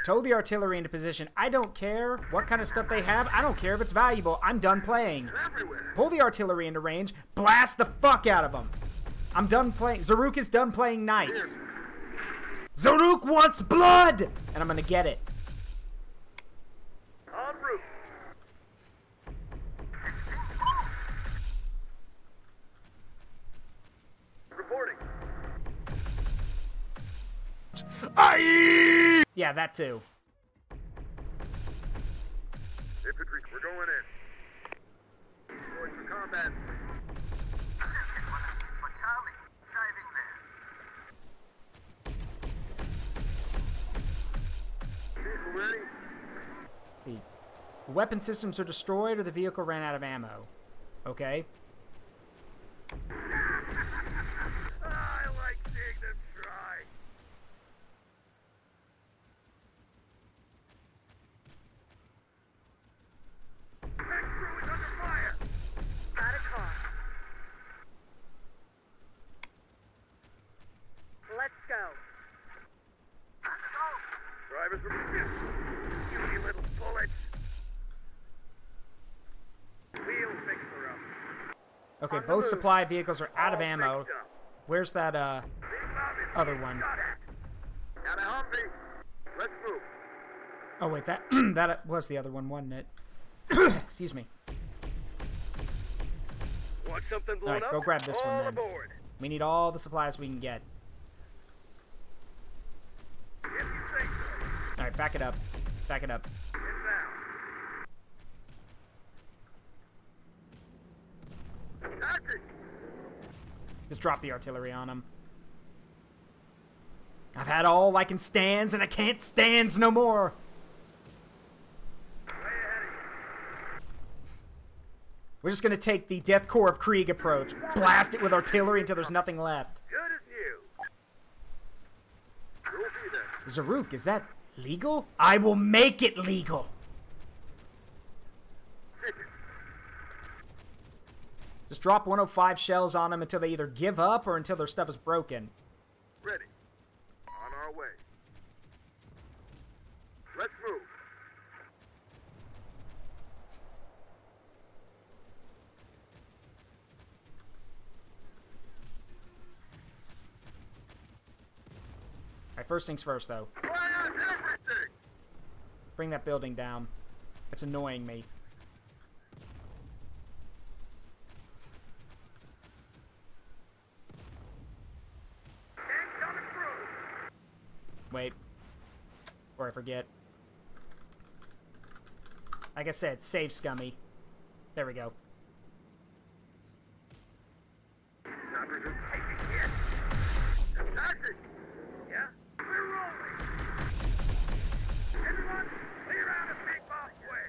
Tow the artillery into position. I don't care what kind of stuff they have. I don't care if it's valuable. I'm done playing. Pull the artillery into range. Blast the fuck out of them. I'm done playing. Zaruk is done playing nice. Zaruk wants blood! And I'm gonna get it. En route. Reporting. Yeah, that too. Infantry, we're going in. Going for combat. Vehicle ready? The weapon systems are destroyed or the vehicle ran out of ammo. Okay. I like seeing them try. Tank crew is under fire. Got a car. Let's go. Drivers report. You little bullets. Wheel fixer up. Okay, both supply vehicles are out of ammo. Where's that, other one? Got a Humvee. Let's move. Oh, wait, that, that was the other one, wasn't it? Excuse me. Want something blown Alright, up? go grab this one All then. aboard. We need all the supplies we can get. If you say so. Alright, back it up. Back it up. Inbound. Tactic. Just drop the artillery on them. I've had all I can stands, and I can't stands no more. Way ahead of you. We're just gonna take the Death Corps of Krieg approach. Blast it with artillery until there's nothing left. Good as new. You'll be there. Zaruk, is that legal? I will make it legal. Just drop 105 shells on them until they either give up or until their stuff is broken. Ready. On our way. Let's move. Alright, first things first, though. Fire everything! Bring that building down. It's annoying me. Tank coming through. Wait. Before I forget. Like I said, save Scummy. There we go. Choppers are taking hits. Tactic. Yeah? We're rolling. Everyone, clear out of Big Boss way.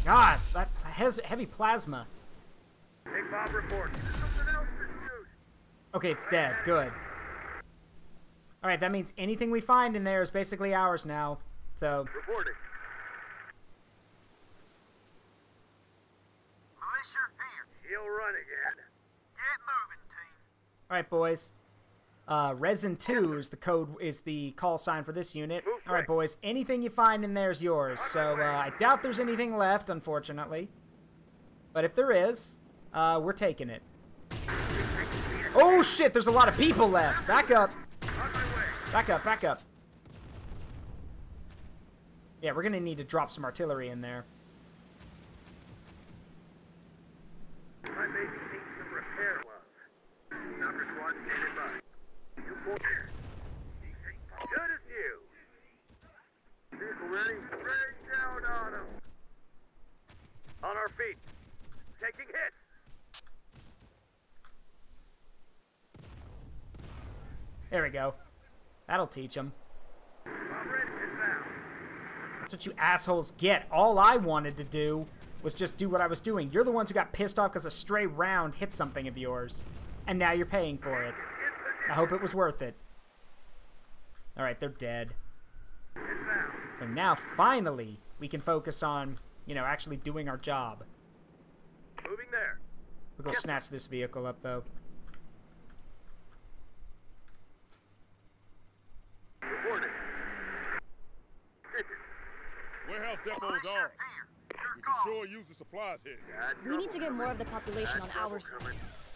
God, that has heavy plasma. Big Bob reporting. Something else to shoot. Okay, it's dead. Good. Alright, that means anything we find in there is basically ours now. So, Reporting. Militia here. He'll run again. Get moving, team. alright, boys. Resin 2 is the call sign for this unit. Alright, boys, anything you find in there is yours. So, I doubt there's anything left, unfortunately. But if there is, we're taking it. Oh, shit, there's a lot of people left. Back up. On my way. Back up, back up. Yeah, we're gonna need to drop some artillery in there. My baby needs some repair love. Number squad standing by. You boys. Good as new. Vehicle ready? Rain down on them. On our feet. taking hits. There we go. That'll teach them. Already inbound. That's what you assholes get. All I wanted to do was just do what I was doing. You're the ones who got pissed off because a stray round hit something of yours. And now you're paying for it. I hope it was worth it. Alright, they're dead. So now, finally, we can focus on, you know, actually doing our job. Moving there. We'll go snatch this vehicle up, though. Reporting. Warehouse depot is ours. We can sure use the supplies here. We need to get more of the population on our side.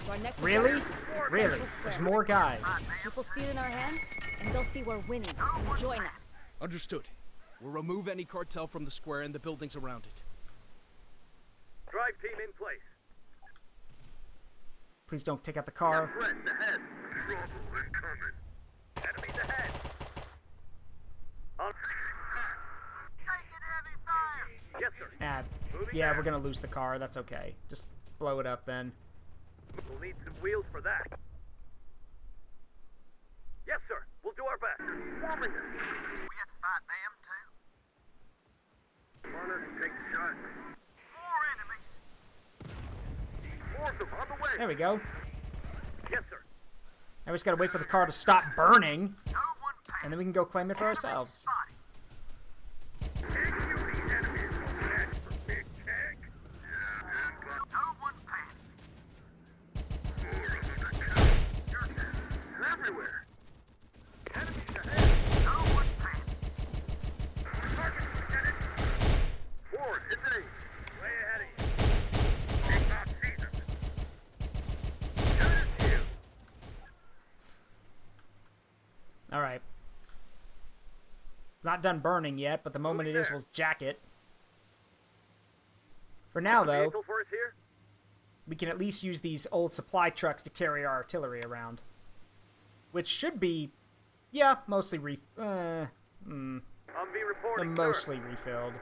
So our next Really? objective is Really? Central Square. There's more guys. People see it in our hands, and they'll see we're winning and join us. Understood. We'll remove any cartel from the square and the buildings around it. Drive team in place. Please don't take out the car. Threat ahead. Trouble incoming. Enemies ahead. On. Taking heavy fire. Yes, sir. Ah, Moving yeah, there. we're gonna lose the car. That's okay. Just blow it up then. We'll need some wheels for that. Yes, sir. We'll do our best. Swarming them. We have to fight them, too. Honor to take shots. More enemies. More of them on the way. There we go. Yes, sir. Now we just gotta wait for the car to stop burning, No one pass. and then we can go claim it for ourselves. Big beauty enemies will catch for big tank. No one pass. They're everywhere. Enemies ahead. No one pass. Target, Lieutenant. Forward, hit aim. Way ahead of you. Take off season. Shoot you. Alright. Not done burning yet, but the moment it is, we'll jack it. For now, though, Vehicle for us here? we can at least use these old supply trucks to carry our artillery around. Which should be, yeah, mostly On be they're reporting. mostly refilled.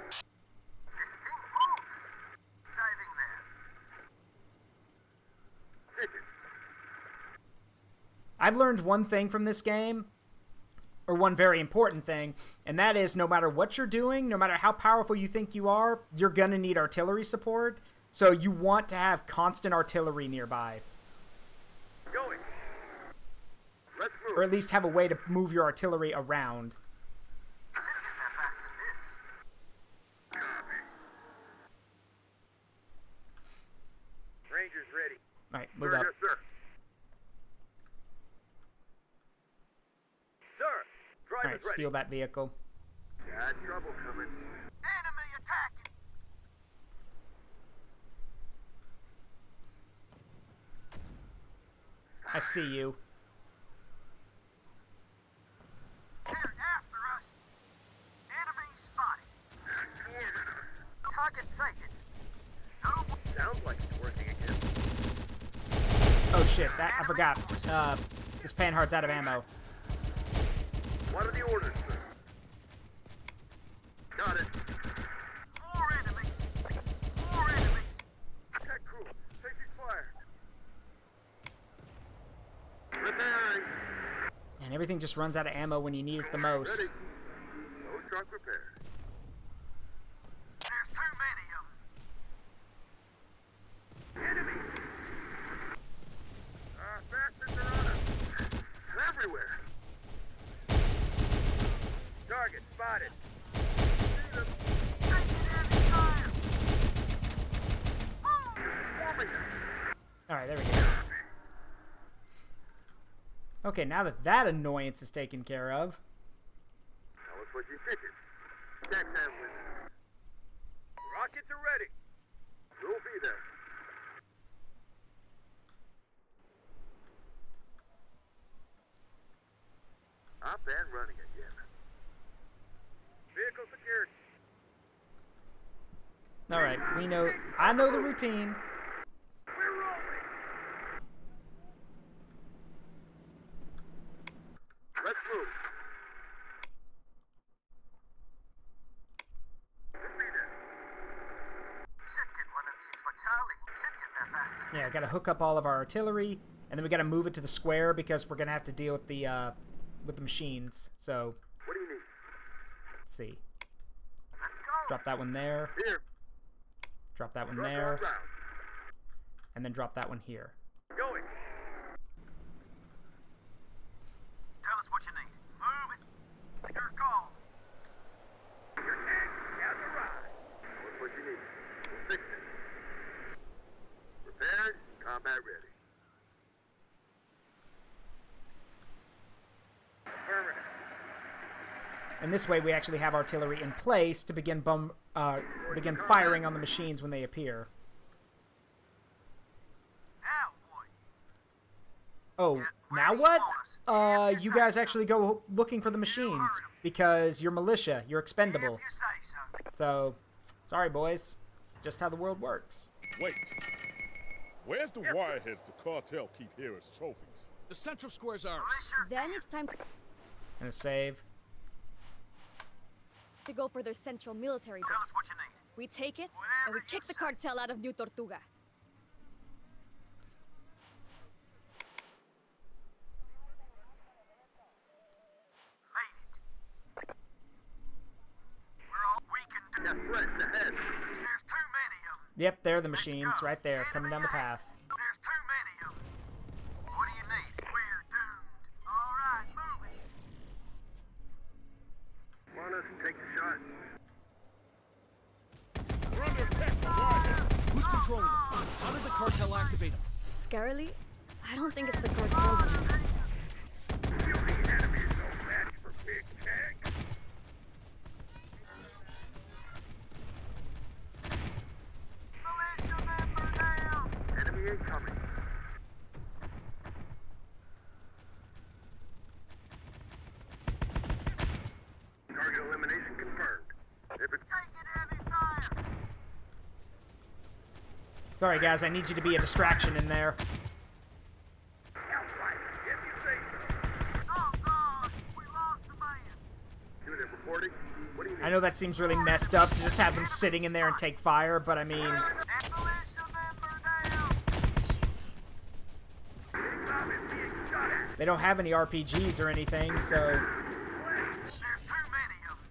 I've learned one thing from this game, or one very important thing, and that is no matter what you're doing, no matter how powerful you think you are, you're gonna need artillery support, so you want to have constant artillery nearby. Going. Let's move. Or at least have a way to move your artillery around. Rangers ready. Alright, move Sir, up. yes, sir. Sir, drive Alright, is ready. steal that vehicle. Got trouble coming. Enemy attacking. I see you. They're after us. Enemy spotted. Target sighted. No. Sounds like it's working again. Oh shit, that I forgot. This Panhard's out of ammo. What are the orders, sir? Got it. More enemies. More enemies. Attack crew, taking fire. Repairing. And everything just runs out of ammo when you need it the most. Ready. No truck repaired. There's too many of them. Enemies. Bastards are on us. They're everywhere. Target spotted. See them. Taking heavy fire. Swarming them. Alright, there we go. Okay, now that that annoyance is taken care of, Tell us what you fitted. Check that with you. Rockets are ready. We'll be there. Up and running again. Vehicle secured. alright, I know the routine. We're rolling. Let's move. Should get one of these for Charlie. Should Yeah, gotta hook up all of our artillery, and then we gotta move it to the square because we're gonna have to deal with the machines. So, What do you need? let's see. Drop that one there. Here. Drop that one Roger, there. on ground. And then drop that one here. Going. Tell us what you need. Move it. Your call. Your tank has arrived. What's what you need? We'll fix it. Prepared, combat ready. Affirmative. And this way we actually have artillery in place to begin firing on the machines when they appear. Now what? Oh, now what? You guys actually go looking for the machines because you're militia. You're expendable. If you say so. So, sorry boys. It's just how the world works. Wait. Where's the wireheads the cartel keep here as trophies? The central square's ours. Then it's time Gonna save. to go for their central military Tell us base. what you need. We take it, and we kick the cartel out of New Tortuga. Made it. We're all we can do. Got threats ahead. There's too many of them. Yep, they're the machines right there coming down the path. There's too many of them. What do you need? We're doomed. All right, move it. Want us to take the shot? We're under attack by wireheads. Who's controlling them? How did the cartel activate them? Scarily? I don't think it's the cartel doing this. You the enemy is no match for big tank. Militia member down. Enemy incoming. Target elimination confirmed. If it's taking heavy fire. Sorry guys, I need you to be a distraction in there. Outright, if you say so. Oh God, we lost the man. Unit reporting. What do you need? I know that seems really messed up to just have them sitting in there and take fire, but I mean, Militia member down. Big Bob is being shot at. they don't have any RPGs or anything, so There's too many of them.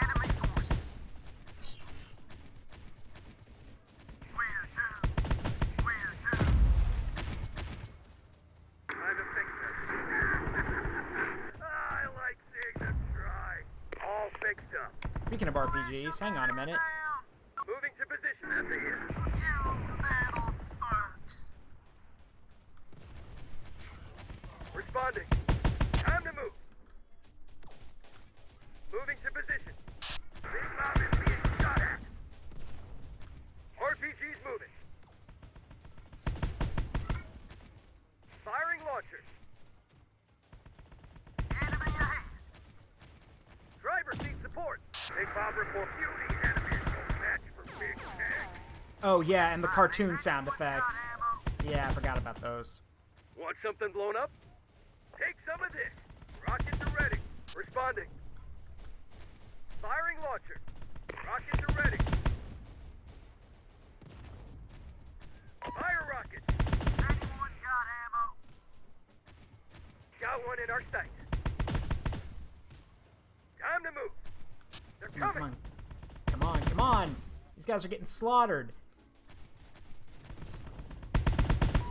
Enemy forces. We're doomed. We're doomed. Time to fix this. I like seeing them try. All fixed up. speaking of RPGs, hang on a minute. Moving to position. That's it. You little fucks. Responding. Time to move. Moving to position. Big Bob is being shot at. RPG's moving. Firing launcher. Enemy ahead. Driver seat support. Big Bob report. You the enemy is no match for big tank. Oh yeah, and the cartoon sound effects. Yeah, I forgot about those. Want something blown up? Take some of this. Rockets are ready. Responding. Firing launcher. Rockets are ready. Fire rockets. Anyone got ammo? Got one in our sights. Time to move. They're Come coming. on. Come on, come on! These guys are getting slaughtered.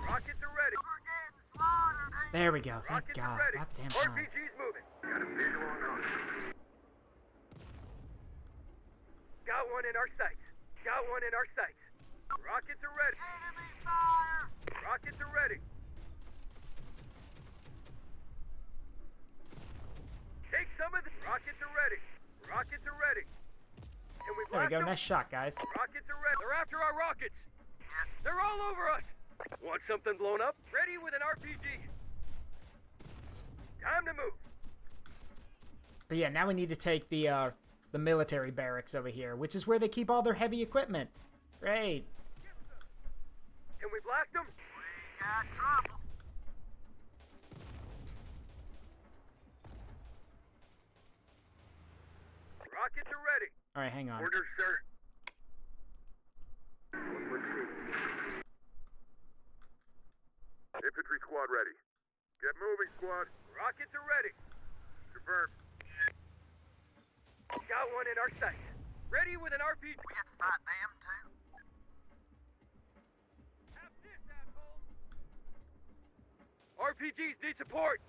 Rockets are ready. We're getting slaughtered. There we go, thank Rockets God. are ready. About damn time. RPG's moving. Got a visual on us. Got one in our sights. Got one in our sights. Rockets are ready. Enemy fire. Rockets are ready. Take some of the rockets are ready. Rockets are ready. Can we There we blast go, them? nice shot, guys. Rockets are ready. They're after our rockets. They're all over us. Want something blown up? Ready with an RPG. Time to move. But yeah, now we need to take the military barracks over here, which is where they keep all their heavy equipment. Great. Can we blast them? We got trouble. Rockets are ready. Alright, hang on. Orders, sir. 112. Get moving, squad. Rockets are ready. Confirmed. Got one in our sight. Ready with an RPG. We have to fight them too. Have this, asshole. RPGs need support.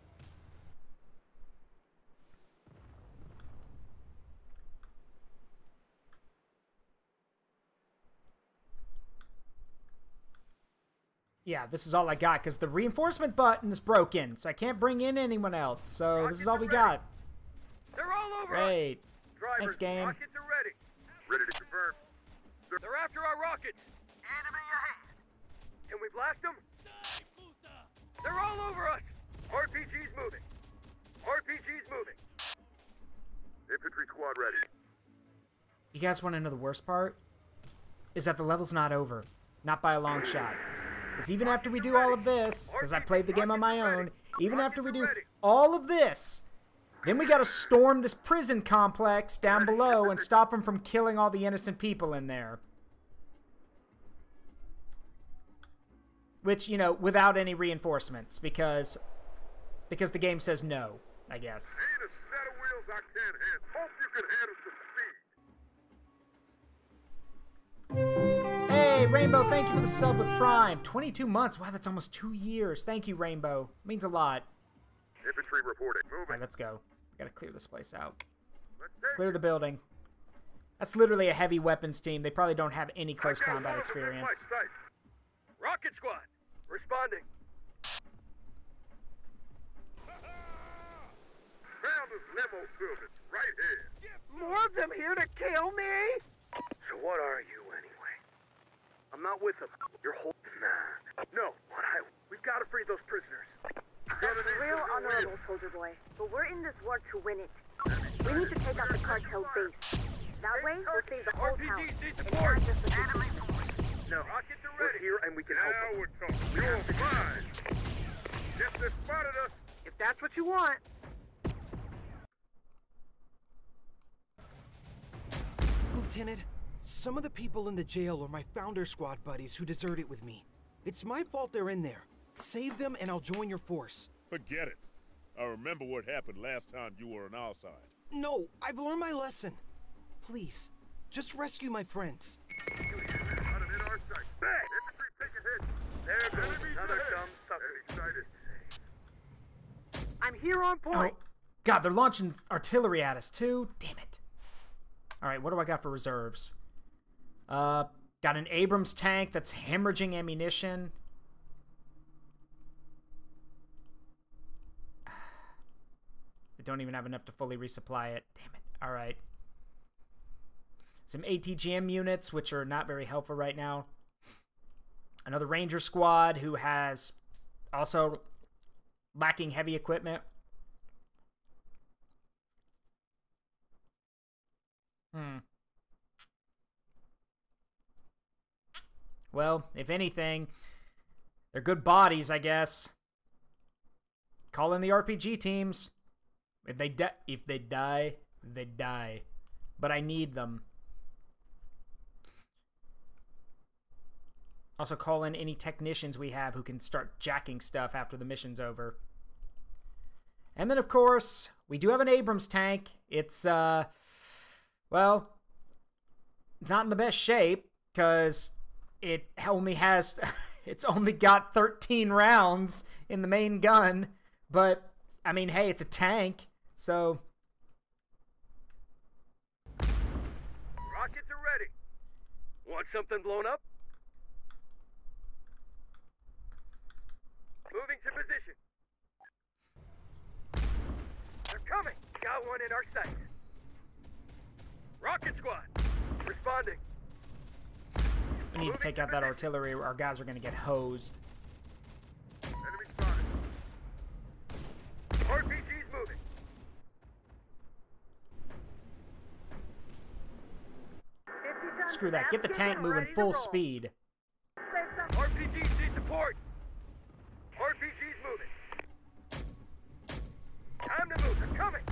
Yeah, this is all I got, because the reinforcement button is broken, so I can't bring in anyone else. So this is all we got. They're all over. Great. Drivers, Thanks, game. Rockets are ready. Ready to confirm. They're after our rockets. Enemy ahead. Can we blast them? They're all over us. RPG's moving. RPG's moving. Infantry squad ready. You guys want to know the worst part? Is that the level's not over. Not by a long shot. Because even after we do all of this, because I played the game on my own, even after we do all of this, then we gotta storm this prison complex down below and stop them from killing all the innocent people in there. Which, you know, without any reinforcements, because the game says no, I guess. Ain't a set of wheels I can't handle. Hope you can handle some speed. Hey, Rainbow, thank you for the sub with Prime. 22 months. Wow, that's almost 2 years. Thank you, Rainbow. Means a lot. Infantry reporting. Moving. Alright, let's go. We gotta clear this place out. Clear the building. That's literally a heavy weapons team. They probably don't have any close combat experience. Rocket squad, responding. Found this limo building right here. More of them here to kill me? So what are you anyway? I'm not with them. You're Nah. No. We've got to free those prisoners. That's real honorable, soldier boy. But we're in this war to win it. We need to take out the cartel base. That way, we'll save the whole town. And not just the enemy. No. Rockets are ready. We're here and we can help them. Now we're talking. You're fine. Yes, they spotted us. If that's what you want. Lieutenant, some of the people in the jail are my Founder Squad buddies who deserted with me. It's my fault they're in there. Save them and I'll join your force. Forget it. I remember what happened last time you were on our side. No, I've learned my lesson. Please, just rescue my friends. I'm here on point. Oh, God, they're launching artillery at us, too. Damn it. Alright, what do I got for reserves? Got an Abrams tank that's hemorrhaging ammunition. I don't even have enough to fully resupply it. Damn it. Alright. Some ATGM units, which are not very helpful right now. Another Ranger squad who has also lacking heavy equipment. Well, if anything, they're good bodies, I guess. Call in the RPG teams. If they die, they die. But I need them. Also call in any technicians we have who can start jacking stuff after the mission's over. And then, of course, we do have an Abrams tank. It's, well, it's not in the best shape, because it only has, it's only got 13 rounds in the main gun. But, I mean, hey, it's a tank, so... Rockets are ready. Want something blown up? Moving to position. They're coming. Got one in our sight. Rocket squad, responding. We need to take out that artillery or our guys are going to get hosed. Enemy spotted. RPG's moving. Screw that. Get the tank moving full speed. RPGs need support. RPG's moving. Time to move. They're coming.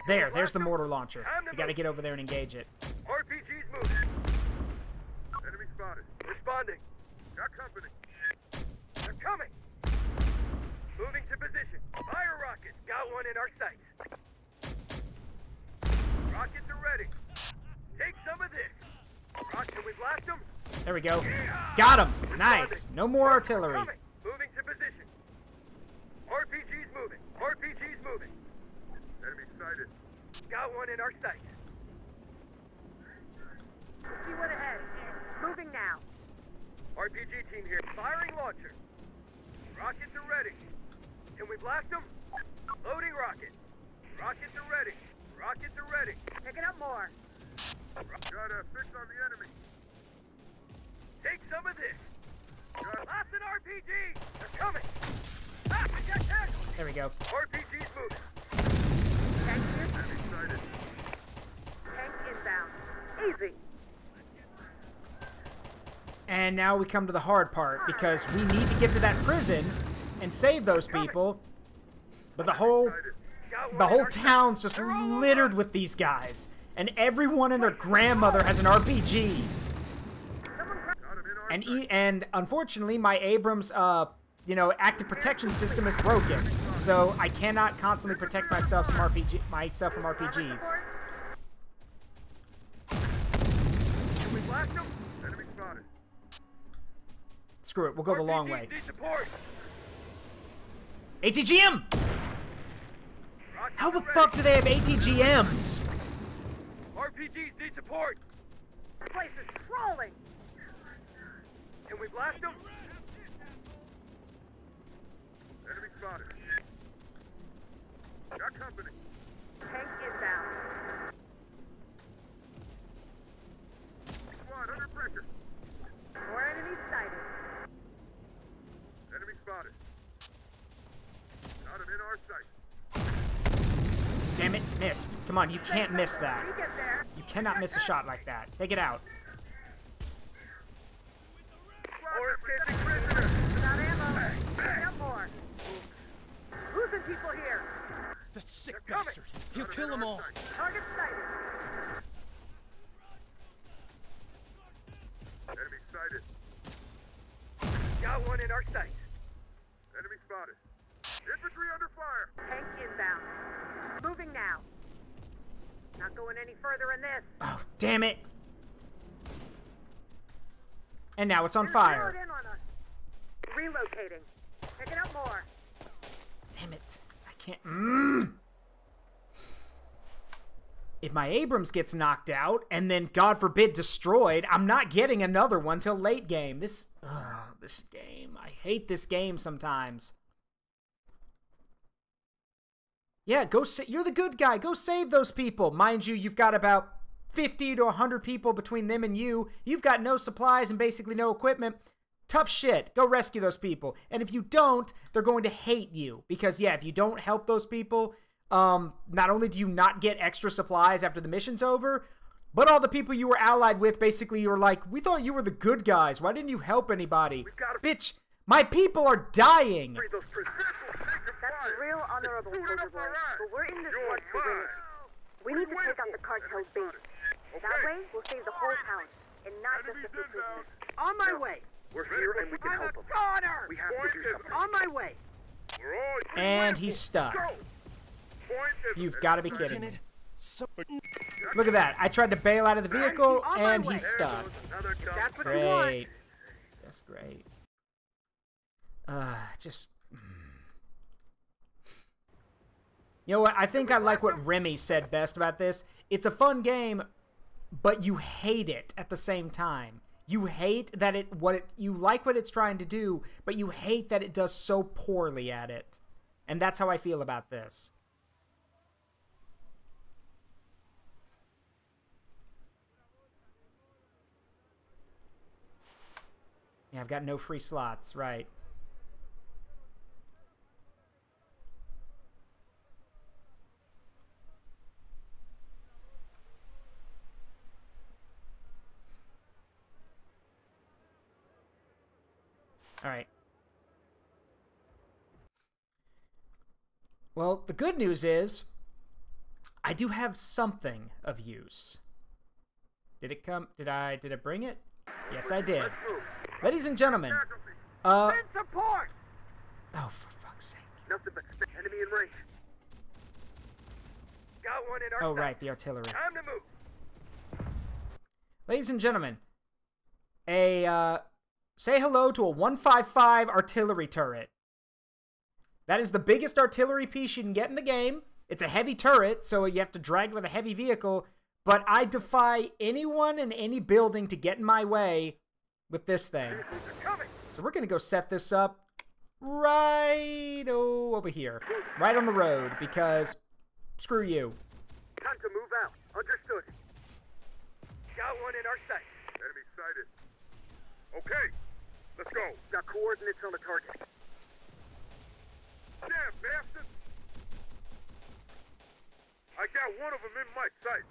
There's the mortar launcher. You got to get over there and engage it. RPG's moving. Enemy spotted. Responding. Got company. They're coming. There we go. Got him. Nice. No more artillery. Coming. Moving to position. RPG's moving. RPG's moving. Enemy sighted. Got one in our sight. See one ahead. Moving now. RPG team here. Firing launcher. Rockets are ready. Can we blast them? Loading rocket. Rockets are ready. Rockets are ready. Picking up more. Got a fix on the enemy. Take some of this. Blast an RPG. They're coming. Ah, we got tackled. There we go. RPG's moving. Tank here. Enemy sighted. Tank inbound. Easy. And now we come to the hard part, because we need to get to that prison and save those people. But the whole town's just littered with these guys. And everyone and their grandmother has an RPG. And unfortunately, my Abrams, active protection system is broken. Though I cannot constantly protect myself from RPGs. Can we blast them? Enemy spotted. Screw it, we'll go the long way. RPGs need support. ATGM! How the fuck do they have ATGMs? RPGs need support. The place is crawling. Can we blast them? Enemy spotted. Got company. Tank inbound. Squad under pressure. More enemies sighted. Enemy spotted. Got him in our sight. Damn it, missed. Come on, you can't miss that. We get there. You cannot miss a shot like that. Take it out. Or escaping prisoner. Without ammo. Picking up more. Losing people here. That sick bastard. He'll kill them all. Target sighted. Enemy sighted. Got one in our sight. Enemy spotted. Infantry under fire. Tank inbound. Moving now. Not going any further in this. Oh, damn it. And now it's on fire. Zeroed in on us. Relocating. Picking up more. Damn it. I can't. If my Abrams gets knocked out and then, God forbid, destroyed, I'm not getting another one till late game. This game. I hate this game sometimes. Yeah, you're the good guy. Go save those people. Mind you, you've got about 50 to 100 people between them and you. You've got no supplies and basically no equipment. Tough shit. Go rescue those people. And if you don't, they're going to hate you. Because, yeah, if you don't help those people, not only do you not get extra supplies after the mission's over, but all the people you were allied with, basically, you were like, we thought you were the good guys. Why didn't you help anybody? Bitch, my people are dying. Free those prisoners. That's real honorable, Soldier Boy. But we're in this war to win it. We need to take out the cartel's base. That way, we'll save the whole town, and not just a few prisoners. On my way. We're here and we can help them. We have to do something. On my way. And he's stuck. You've got to be kidding me. Look at that. I tried to bail out of the vehicle, and he's stuck. That's what you want. Great. That's great. Just... You know what? I think I like what Remy said best about this. It's a fun game, but you hate it at the same time. You hate that you like what it's trying to do, but you hate that it does so poorly at it. And that's how I feel about this. Yeah, I've got no free slots, right. Alright. Well, the good news is, I do have something of use. Did it come? Did I bring it? Yes, I did. Ladies and gentlemen, Send support! oh, for fuck's sake. Nothing but enemy in range. Got one in our Oh, sight. right, the artillery. Time to move. Ladies and gentlemen, say hello to a 155 artillery turret. That is the biggest artillery piece you can get in the game. It's a heavy turret, so you have to drag it with a heavy vehicle. But I defy anyone in any building to get in my way with this thing. So we're going to go set this up right over here. Right on the road, because screw you. Time to move out. Understood. Got one in our sight. Enemy sighted. Okay, let's go. Got coordinates on the target. Damn, bastard! I got one of them in my sight.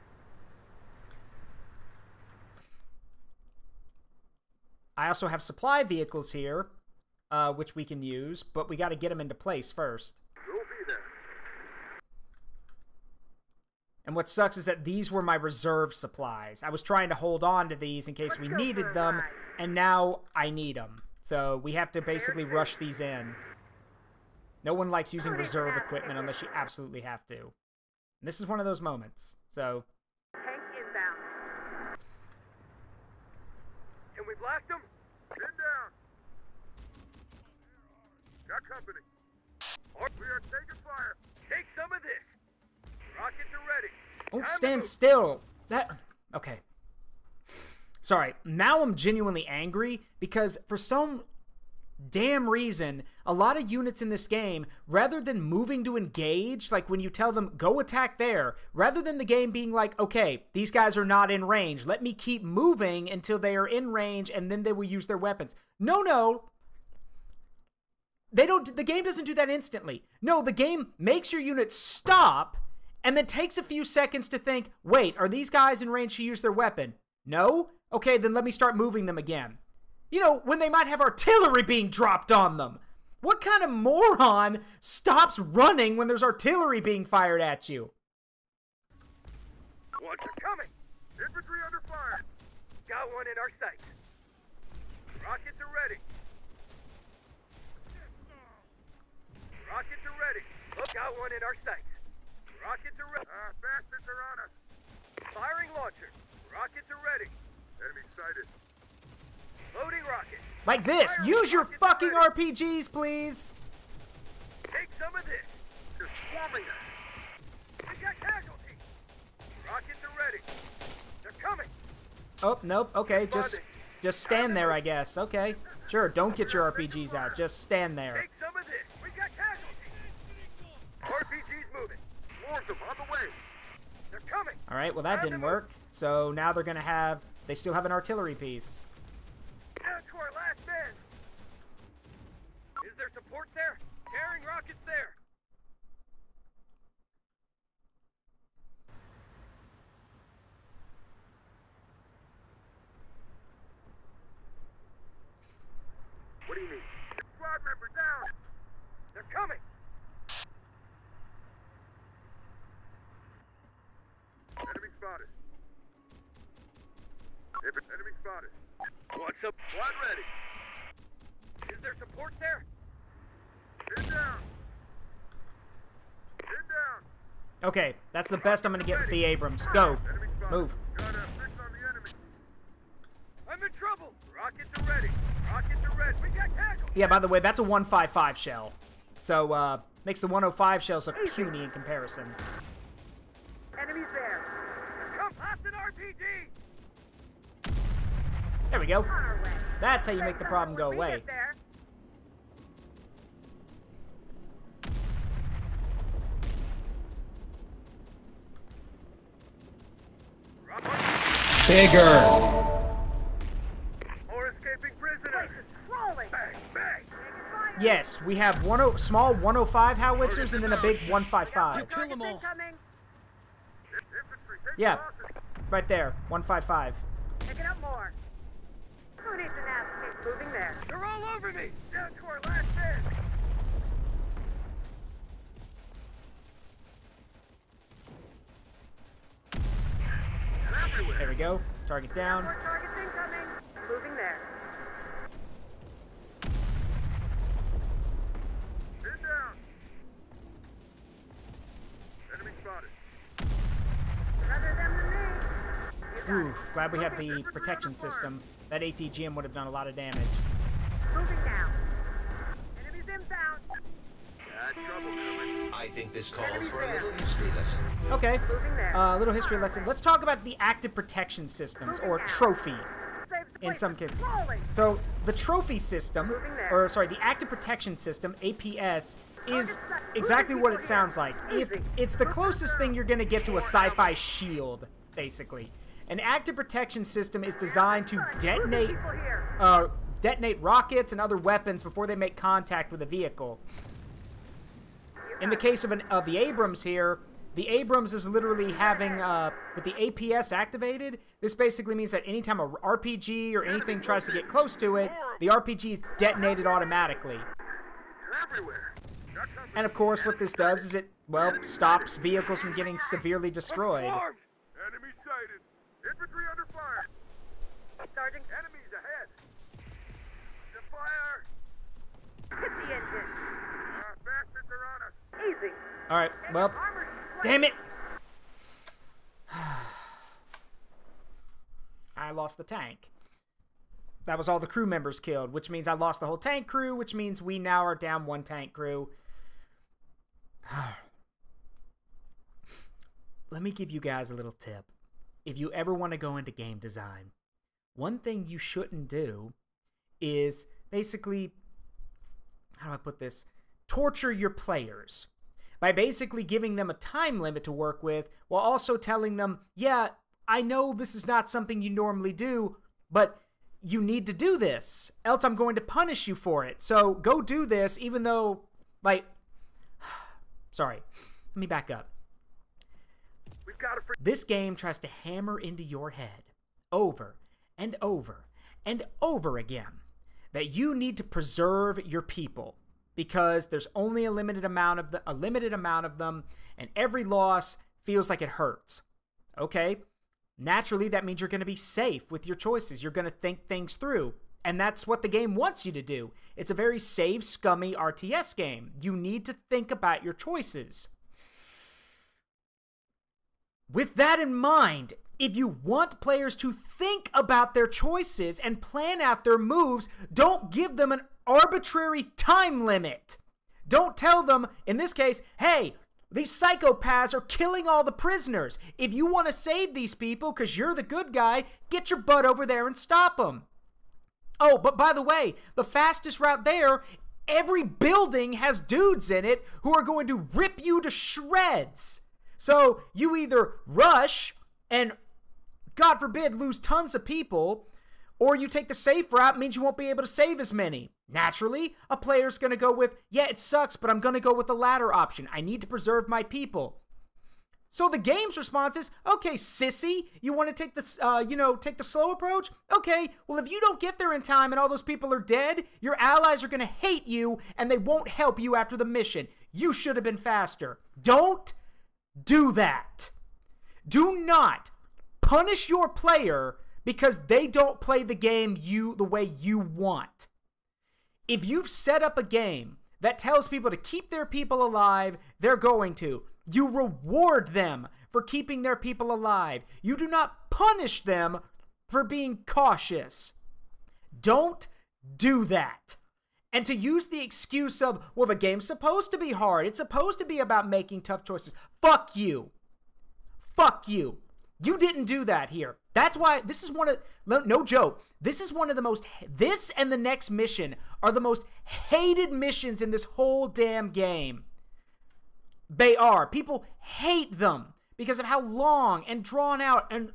I also have supply vehicles here, which we can use, but we got to get them into place first. We'll be there. And what sucks is that these were my reserve supplies. I was trying to hold on to these in case we needed them, and now I need them. So we have to basically rush these in. No one likes using reserve equipment unless you absolutely have to. And this is one of those moments. So Tank inbound. Can we blast them? Pin down. Got company. We are taking fire. Take some of this. Rockets are ready. don't stand still. Okay. Sorry. Now I'm genuinely angry because for some damn reason, a lot of units in this game, rather than moving to engage, like when you tell them, go attack there, rather than the game being like, okay, these guys are not in range, let me keep moving until they are in range and then they will use their weapons. No. The game doesn't do that instantly. No, the game makes your unit stop and then takes a few seconds to think, wait, are these guys in range to use their weapon? No? Okay, then let me start moving them again. You know, when they might have artillery being dropped on them. What kind of moron stops running when there's artillery being fired at you? What's coming? Infantry under fire. Got one in our sights. Rockets are ready. Rockets are ready. Oh, got one in our sights. Rockets are ready. Bastards are on us. Firing launcher. Rockets are ready. Enemy sighted. Loading rocket. Like this. Use your fucking RPGs, please. Take some of this. Just swarming us. We got casualties. Rockets are ready. They're coming. Oh, nope. Okay, just stand there, I guess. Okay. Sure, don't get your RPGs out. Just stand there. Take some of this. We got casualties. RPG's moving. Swarms them on the way. They're coming. All right, well, that didn't work. So now they're going to have... They still have an artillery piece. Down to our last man. Is there support there? Carrying rockets there. What do you need? Squad member down. They're coming. Enemy spotted. Enemy spotted. What's up? Squad ready. Is there support there? Pin down. Pin down. Okay, that's the best I'm going to get with the Abrams. Go. Enemy spotted. Move. Got a fix on the enemy. I'm in trouble. Rockets are ready. Rockets are ready. We got casualties. Yeah, by the way, that's a 155 shell. So, makes the 105 shells look puny in comparison. Enemies there. Come, pass an RPG. There we go. On our way. That's how you make the problem go We away. get there. Bigger. More escaping prisoners. Crawling. Bang, bang. Yes, we have small 105 howitzers and then a big 155. Kill them all. Coming. Infantry, take Yeah, losses. right there, 155. Picking up more. Who needs an ass kick moving there? They're all over me. Down to our last man. There we go. Target down. More targets incoming. Moving there. Pin down. Enemy spotted. Rather them than me. You got Ooh, glad we have the protection system. That ATGM would have done a lot of damage. Moving now. Enemies inbound. Trouble coming. I think this calls for a little history lesson. Okay, Moving there. a little history lesson. Let's talk about the active protection systems, or trophy, in some cases. So, the trophy system, or sorry, the active protection system, APS, is exactly what it sounds like. It's the closest thing you're going to get to a sci-fi shield, basically. An active protection system is designed to detonate rockets and other weapons before they make contact with a vehicle. In the case of the Abrams here, the Abrams is literally having, with the APS activated, this basically means that anytime a RPG or anything tries to get close to it, the RPG is detonated automatically. And of course, what this does is it, well, stops vehicles from getting severely destroyed. Enemy sighted. Infantry under fire. Sergeant, Enemies ahead. The fire. hit the engine. Bastards are on us. Easy. Alright, well, damn it! I lost the tank. That was all the crew members killed, which means I lost the whole tank crew, which means we now are down one tank crew. Let me give you guys a little tip. If you ever want to go into game design, one thing you shouldn't do is basically, how do I put this? Torture your players by basically giving them a time limit to work with while also telling them, yeah, I know this is not something you normally do, but you need to do this, else I'm going to punish you for it. So go do this, even though, like, sorry, let me back up. This game tries to hammer into your head over and over and over again that you need to preserve your people because there's only a limited amount of them, and every loss feels like it hurts. Okay? Naturally, that means you're going to be safe with your choices. You're going to think things through. And that's what the game wants you to do. It's a very save, scummy RTS game. You need to think about your choices. With that in mind, if you want players to think about their choices and plan out their moves, don't give them an arbitrary time limit. Don't tell them, in this case, hey, these psychopaths are killing all the prisoners. If you want to save these people because you're the good guy, get your butt over there and stop them. Oh, but by the way, the fastest route there, every building has dudes in it who are going to rip you to shreds. So you either rush and, God forbid, lose tons of people, or you take the safe route, means you won't be able to save as many. Naturally, a player's going to go with, yeah, it sucks, but I'm going to go with the latter option. I need to preserve my people. So the game's response is, okay, sissy, you want to take the, take the slow approach? Okay, well, if you don't get there in time and all those people are dead, your allies are going to hate you and they won't help you after the mission. You should have been faster. Don't do that. Do not punish your player because they don't play the game the way you want. If you've set up a game that tells people to keep their people alive, they're going to. You reward them for keeping their people alive. You do not punish them for being cautious. Don't do that. And to use the excuse of, well, the game's supposed to be hard. It's supposed to be about making tough choices. Fuck you. Fuck you. You didn't do that here. That's why this is one of, no joke, this is one of the most, this and the next mission are the most hated missions in this whole damn game. They are. People hate them because of how long and drawn out and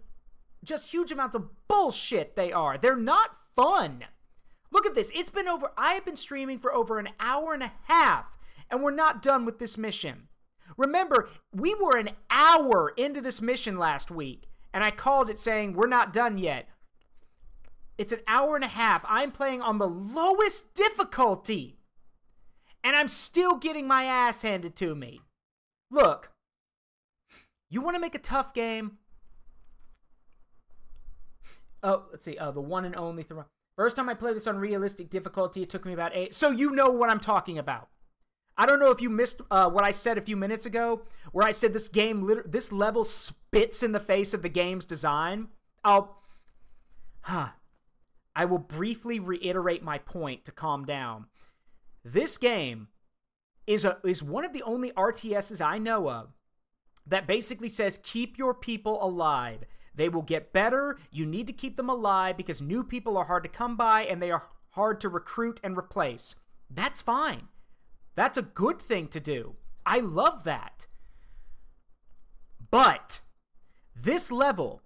just huge amounts of bullshit they are. They're not fun. Look at this. I have been streaming for over an hour and a half, and we're not done with this mission. Remember, we were an hour into this mission last week, and I called it saying we're not done yet. It's an hour and a half. I'm playing on the lowest difficulty, and I'm still getting my ass handed to me. Look, you want to make a tough game? Oh, let's see. The one and only throw. First time I played this on realistic difficulty, it took me about 8. So you know what I'm talking about. I don't know if you missed what I said a few minutes ago, where I said this level spits in the face of the game's design. I will briefly reiterate my point to calm down. This game is one of the only RTSs I know of that basically says keep your people alive. They will get better. You need to keep them alive because new people are hard to come by and they are hard to recruit and replace. That's fine. That's a good thing to do. I love that. But this level,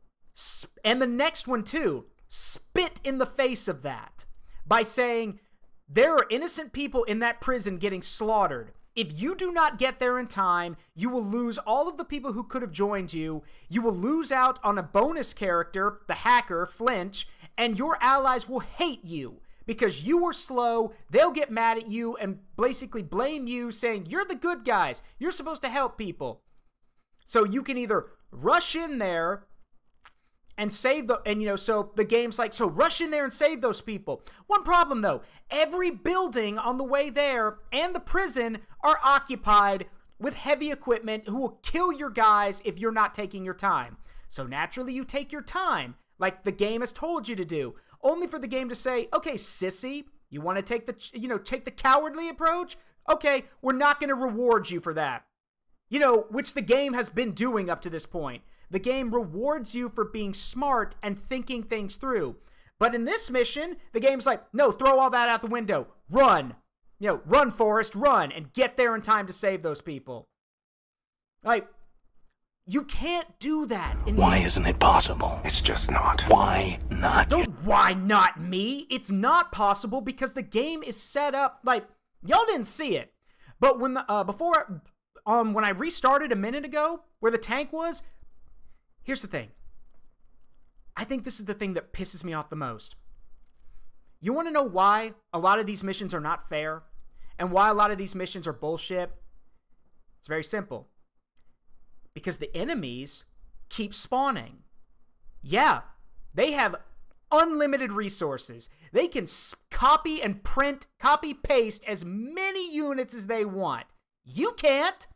and the next one too, spit in the face of that by saying there are innocent people in that prison getting slaughtered. If you do not get there in time, you will lose all of the people who could have joined you. You will lose out on a bonus character, the hacker, Flinch, and your allies will hate you because you were slow. They'll get mad at you and basically blame you, saying you're the good guys. You're supposed to help people. So you can either rush in there and save so the game's like, so rush in there and save those people. One problem though, every building on the way there and the prison are occupied with heavy equipment who will kill your guys if you're not taking your time. So naturally you take your time, like the game has told you to do, only for the game to say, okay, sissy, you want to take the cowardly approach? Okay, we're not going to reward you for that. Which the game has been doing up to this point. The game rewards you for being smart and thinking things through. But in this mission, the game's like, no, throw all that out the window. Run. Run, Forrest, run, and get there in time to save those people. Like, you can't do that. Why isn't it possible? It's just not. Why not? Why not me? It's not possible because the game is set up, like, y'all didn't see it. But when when I restarted a minute ago, where the tank was, here's the thing. I think this is the thing that pisses me off the most. You want to know why a lot of these missions are not fair? And why a lot of these missions are bullshit? It's very simple. Because the enemies keep spawning. Yeah, they have unlimited resources. They can copy paste as many units as they want. You can't,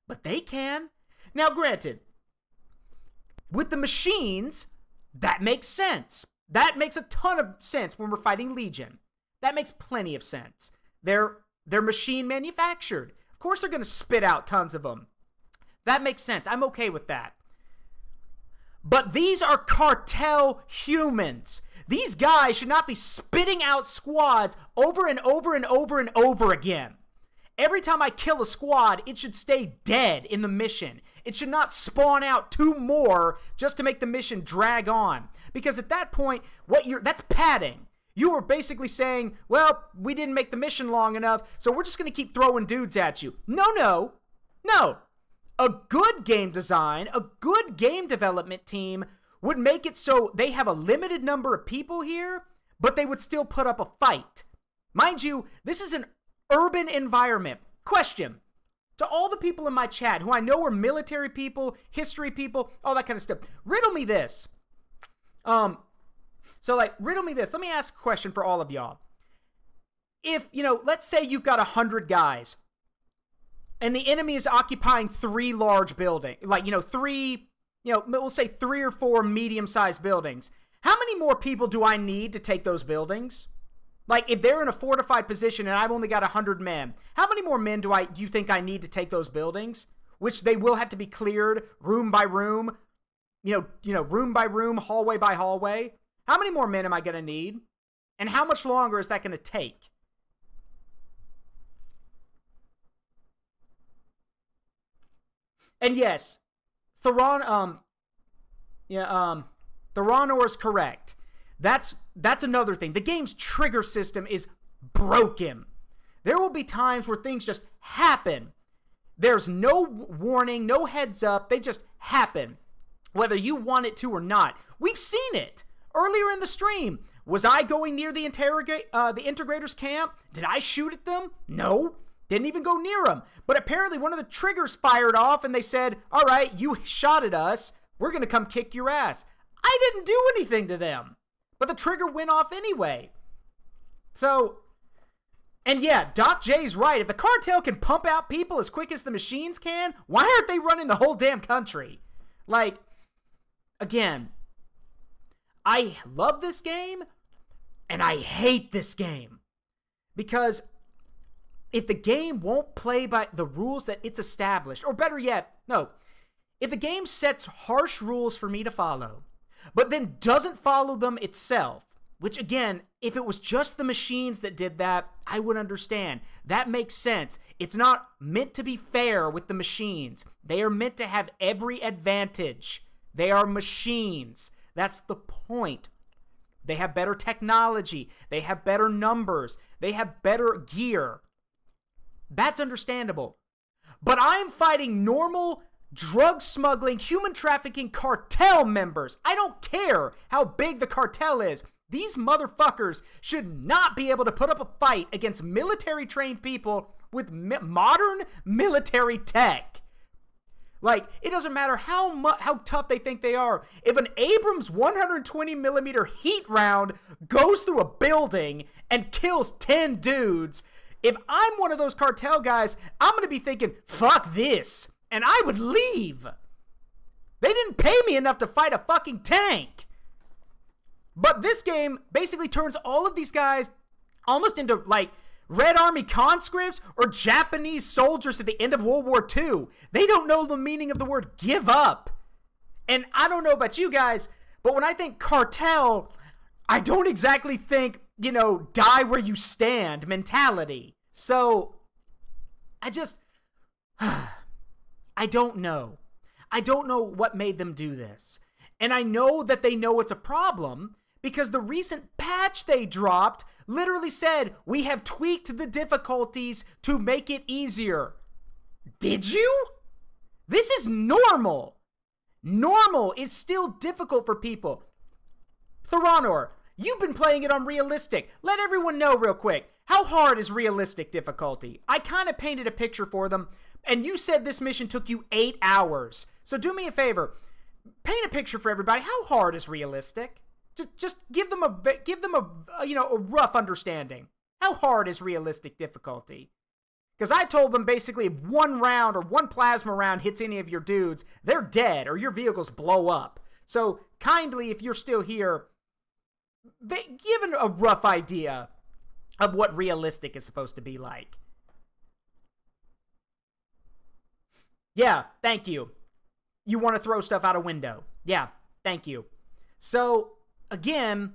but they can. Now, granted, with the machines, that makes sense. That makes a ton of sense when we're fighting Legion. That makes plenty of sense. They're machine manufactured. Of course they're going to spit out tons of them. That makes sense. I'm okay with that. But these are cartel humans. These guys should not be spitting out squads over and over and over and over again. Every time I kill a squad, it should stay dead in the mission. It should not spawn out 2 more just to make the mission drag on. Because at that point, that's padding. You were basically saying, well, we didn't make the mission long enough, so we're just going to keep throwing dudes at you. No. A good game design, a good game development team would make it so they have a limited number of people here, but they would still put up a fight. Mind you, this is an urban environment. Question. To all the people in my chat who I know are military people, history people, all that kind of stuff, riddle me this. Riddle me this. Let me ask a question for all of y'all. If, let's say you've got 100 guys, and the enemy is occupying 3 large buildings, we'll say 3 or 4 medium-sized buildings. How many more people do I need to take those buildings? Like, if they're in a fortified position and I've only got 100 men, how many more men do you think I need to take those buildings? Which they will have to be cleared room by room, room by room, hallway by hallway. How many more men am I going to need? And how much longer is that going to take? And yes, Theranor is correct. That's another thing. The game's trigger system is broken. There will be times where things just happen. There's no warning, no heads up. They just happen, whether you want it to or not. We've seen it earlier in the stream. Was I going near the Integrators camp? Did I shoot at them? No. Didn't even go near them. But apparently one of the triggers fired off and they said, all right, you shot at us. We're going to come kick your ass. I didn't do anything to them. But the trigger went off anyway. So, and yeah, Doc J's right. If the cartel can pump out people as quick as the machines can, why aren't they running the whole damn country? Like, again, I love this game. And I hate this game. Because if the game won't play by the rules that it's established, or better yet, no, if the game sets harsh rules for me to follow, but then doesn't follow them itself, which again, if it was just the machines that did that, I would understand. That makes sense. It's not meant to be fair with the machines. They are meant to have every advantage. They are machines. That's the point. They have better technology. They have better numbers. They have better gear. That's understandable. But I'm fighting normal drug smuggling, human trafficking cartel members. I don't care how big the cartel is. These motherfuckers should not be able to put up a fight against military-trained people with modern military tech. Like, it doesn't matter how tough they think they are. If an Abrams 120mm heat round goes through a building and kills 10 dudes, if I'm one of those cartel guys, I'm going to be thinking, fuck this, and I would leave. They didn't pay me enough to fight a fucking tank. But this game basically turns all of these guys almost into, like, Red Army conscripts or Japanese soldiers at the end of World War II. They don't know the meaning of the word give up. And I don't know about you guys, but when I think cartel, I don't exactly think, you know, die where you stand mentality. So, I don't know. I don't know what made them do this. And I know that they know it's a problem because the recent patch they dropped literally said, we have tweaked the difficulties to make it easier. Did you? This is normal. Normal is still difficult for people. Theranor, you've been playing it on realistic. Let everyone know real quick. How hard is realistic difficulty? I kind of painted a picture for them, and you said this mission took you 8 hours. So do me a favor. Paint a picture for everybody. How hard is realistic? Just give them a you know, a rough understanding. How hard is realistic difficulty? Because I told them basically if one round or one plasma round hits any of your dudes, they're dead or your vehicles blow up. So kindly, if you're still here, give a rough idea of what realistic is supposed to be like. Yeah, thank you. You want to throw stuff out a window. Yeah, thank you. So, again,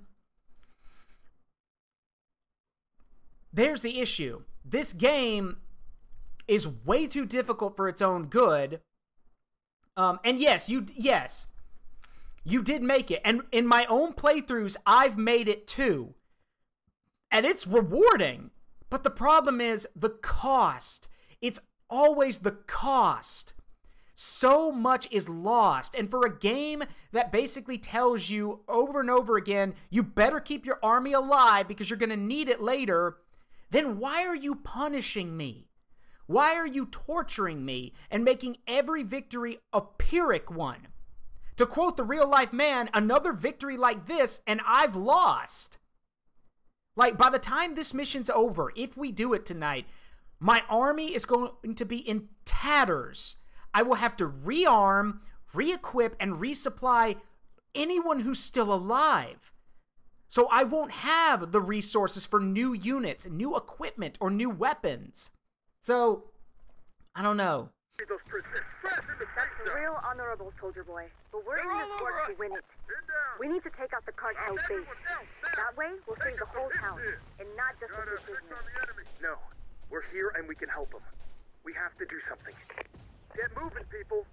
there's the issue. This game is way too difficult for its own good. And yes, you did make it. And in my own playthroughs, I've made it too. And it's rewarding. But the problem is the cost. It's always the cost. So much is lost. And for a game that basically tells you over and over again, you better keep your army alive because you're going to need it later, then why are you punishing me? Why are you torturing me and making every victory a Pyrrhic one? To quote the real-life man, another victory like this and I've lost. Like, by the time this mission's over, if we do it tonight, my army is going to be in tatters. I will have to rearm, re-equip, and resupply anyone who's still alive. So I won't have the resources for new units, new equipment, or new weapons. So, I don't know. That's real honorable, soldier boy. But we're in this war to win it. We need to take out the cartel base. That way, we'll save the whole town, and not just the prisoners. No, we're here and we can help them. We have to do something. Get moving, people.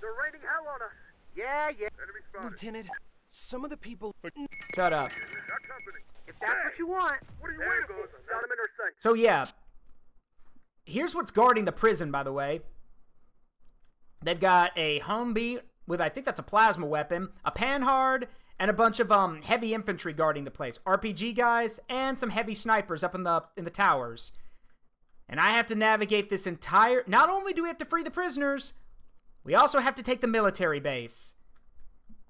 They're raining hell on us. Yeah. Enemy spotted. Lieutenant, some of the people... Shut up. If that's what you want, what are you waiting for? Got him in our sight. So yeah, here's what's guarding the prison, by the way. They've got a Humvee with, I think that's a plasma weapon, a Panhard, and a bunch of heavy infantry guarding the place. RPG guys, and some heavy snipers up in the towers. And I have to navigate this entire... Not only do we have to free the prisoners, we also have to take the military base.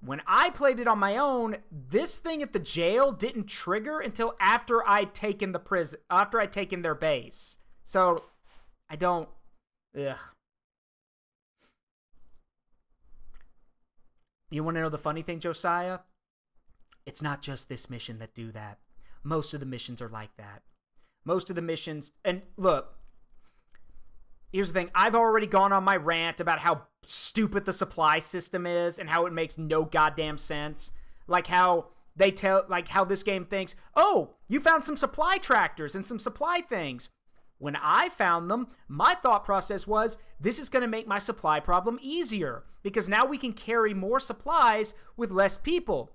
When I played it on my own, this thing at the jail didn't trigger until after I'd taken the prison... After I'd taken their base. So, I don't... Ugh. You want to know the funny thing, Josiah? It's not just this mission that do that. most of the missions are like that. Most of the missions, and look, here's the thing. I've already gone on my rant about how stupid the supply system is and how it makes no goddamn sense. Like how how this game thinks, oh, you found some supply tractors and some supply things. When I found them, my thought process was, this is going to make my supply problem easier because now we can carry more supplies with less people.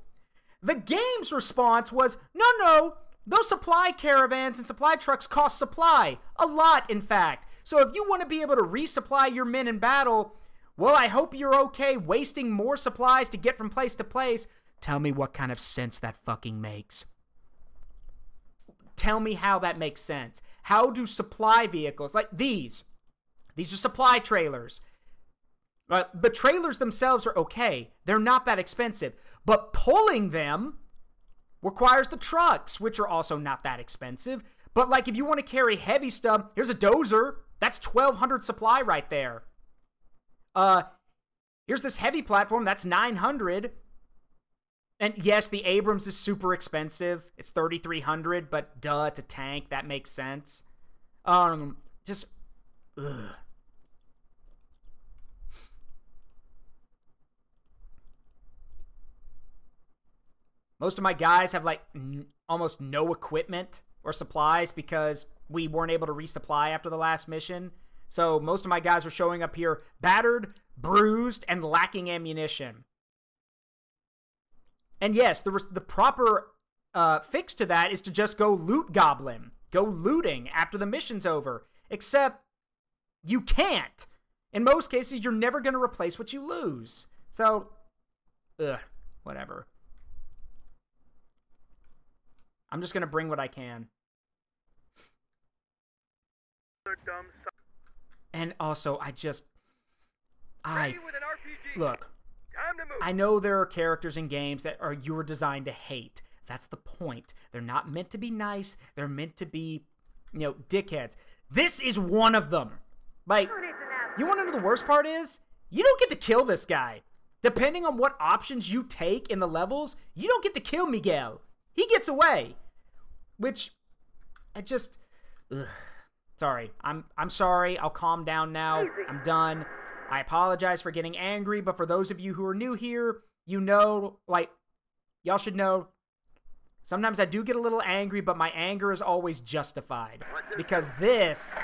The game's response was, no, those supply caravans and supply trucks cost supply. A lot, in fact. So if you want to be able to resupply your men in battle, well, I hope you're okay wasting more supplies to get from place to place. Tell me what kind of sense that fucking makes. Tell me how that makes sense. How do supply vehicles, like these are supply trailers. The trailers themselves are okay. They're not that expensive. But pulling them requires the trucks, which are also not that expensive. But like if you want to carry heavy stuff, here's a dozer. That's 1,200 supply right there. Here's this heavy platform. That's 900. And yes, the Abrams is super expensive. It's 3,300, but duh, it's a tank. That makes sense. Just, ugh. Most of my guys have like almost no equipment or supplies because we weren't able to resupply after the last mission. So most of my guys are showing up here battered, bruised, and lacking ammunition. And yes, the proper fix to that is to just go loot goblin. Go looting after the mission's over. Except, you can't. In most cases, you're never going to replace what you lose. So, whatever. I'm just going to bring what I can. And also, look, I know there are characters in games that you are designed to hate. That's the point. They're not meant to be nice. They're meant to be, dickheads. This is one of them. Like, you want to know the worst part is? You don't get to kill this guy. Depending on what options you take in the levels, you don't get to kill Miguel. He gets away. Which, sorry. I'm sorry. I'll calm down now. I'm done. I apologize for getting angry, but for those of you who are new here, y'all should know, sometimes I do get a little angry, but my anger is always justified. Because this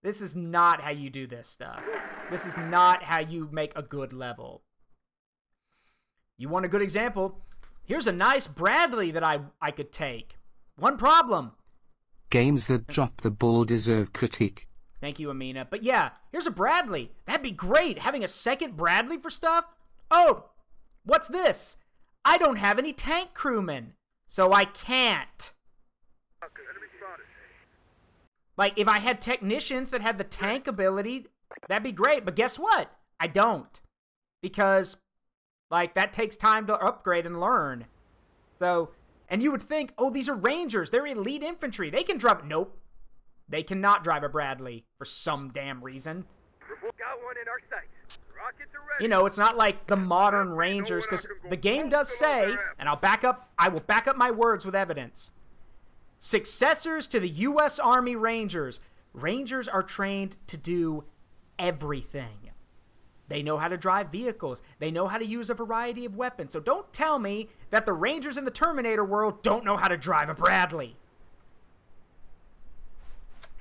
is not how you do this stuff. This is not how you make a good level. You want a good example? Here's a nice Bradley that I could take. One problem. Games that drop the ball deserve critique. Thank you, Amina. But yeah, here's a Bradley. That'd be great, having a second Bradley for stuff. Oh, what's this? I don't have any tank crewmen, so I can't. Like, if I had technicians that had the tank ability, that'd be great. But guess what? I don't. Because, that takes time to upgrade and learn. So, and you would think, oh, these are Rangers. They're elite infantry. They can drive. Nope. They cannot drive a Bradley for some damn reason. Got one in our sights. Rockets are ready. It's not like the modern Rangers, because the game does say, and I will back up my words with evidence. Successors to the U.S. Army Rangers. Rangers are trained to do everything. They know how to drive vehicles. They know how to use a variety of weapons. So don't tell me that the Rangers in the Terminator world don't know how to drive a Bradley.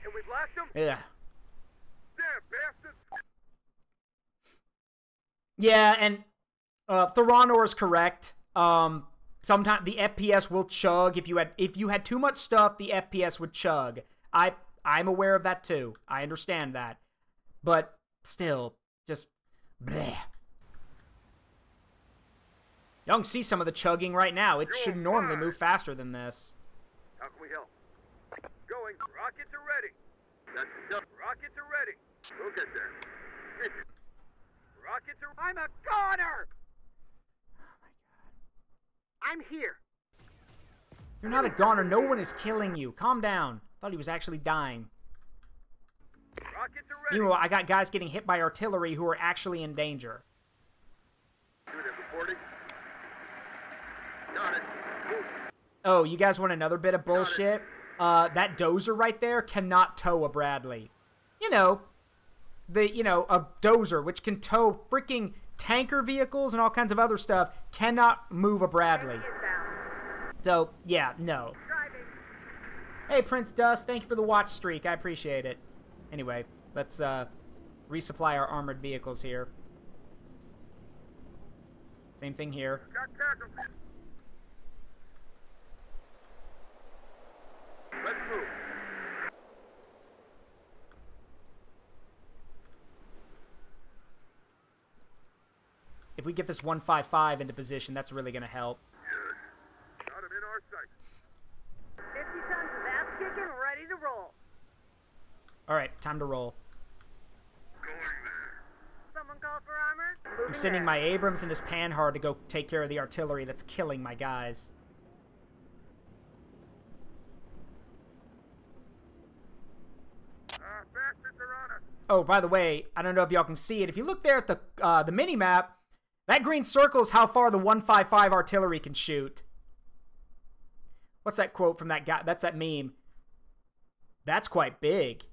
Can we blast them? Yeah. Damn bastards. Yeah, and Theranor is correct. Sometimes the FPS will chug. If you had too much stuff, the FPS would chug. I'm aware of that too. I understand that. But still, just bleh. You can see some of the chugging right now. It should normally move faster than this. How can we help? Going. Rockets are ready. Rockets are ready. We'll get there. Rockets are... I'm a goner! Oh my god. I'm here. You're not a goner. No one is killing you. Calm down. Thought he was actually dying. Rockets are ready. Meanwhile, I got guys getting hit by artillery who are actually in danger. Unit reporting. Got it. Oh, you guys want another bit of bullshit? That dozer right there cannot tow a Bradley. You know, a dozer, which can tow freaking tanker vehicles and all kinds of other stuff, cannot move a Bradley. So, yeah, no. Hey, Prince Dust, thank you for the watch streak. I appreciate it. Anyway, let's resupply our armored vehicles here. Same thing here. Let's move. If we get this 155 into position, that's really going to help. Got him in our sight. 50 tons of ass kicking, ready to roll. Alright, time to roll. Someone call for armor? I'm sending my Abrams and this Panhard to go take care of the artillery that's killing my guys. Bastards are on us. Oh, by the way, I don't know if y'all can see it. If you look there at the mini-map, that green circle is how far the 155 artillery can shoot. What's that quote from that guy? That's that meme. That's quite big.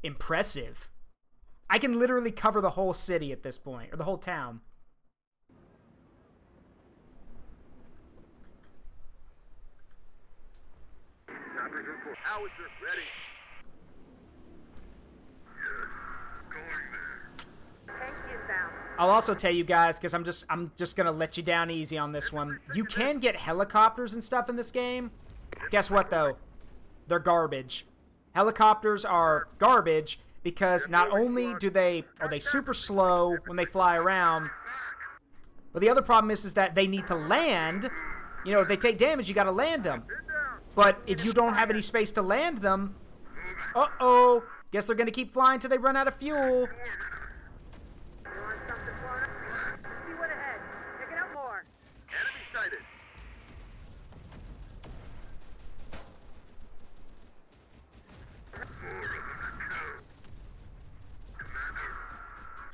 Impressive. I can literally cover the whole city at this point, or the whole town. Howitzer ready. I'll also tell you guys, because I'm just gonna let you down easy on this one. You can get helicopters and stuff in this game. Guess what though? They're garbage. Helicopters are garbage because not only are they super slow when they fly around, but the other problem is that they need to land. You know, if they take damage, you gotta land them. But if you don't have any space to land them, uh-oh, guess they're gonna keep flying till they run out of fuel.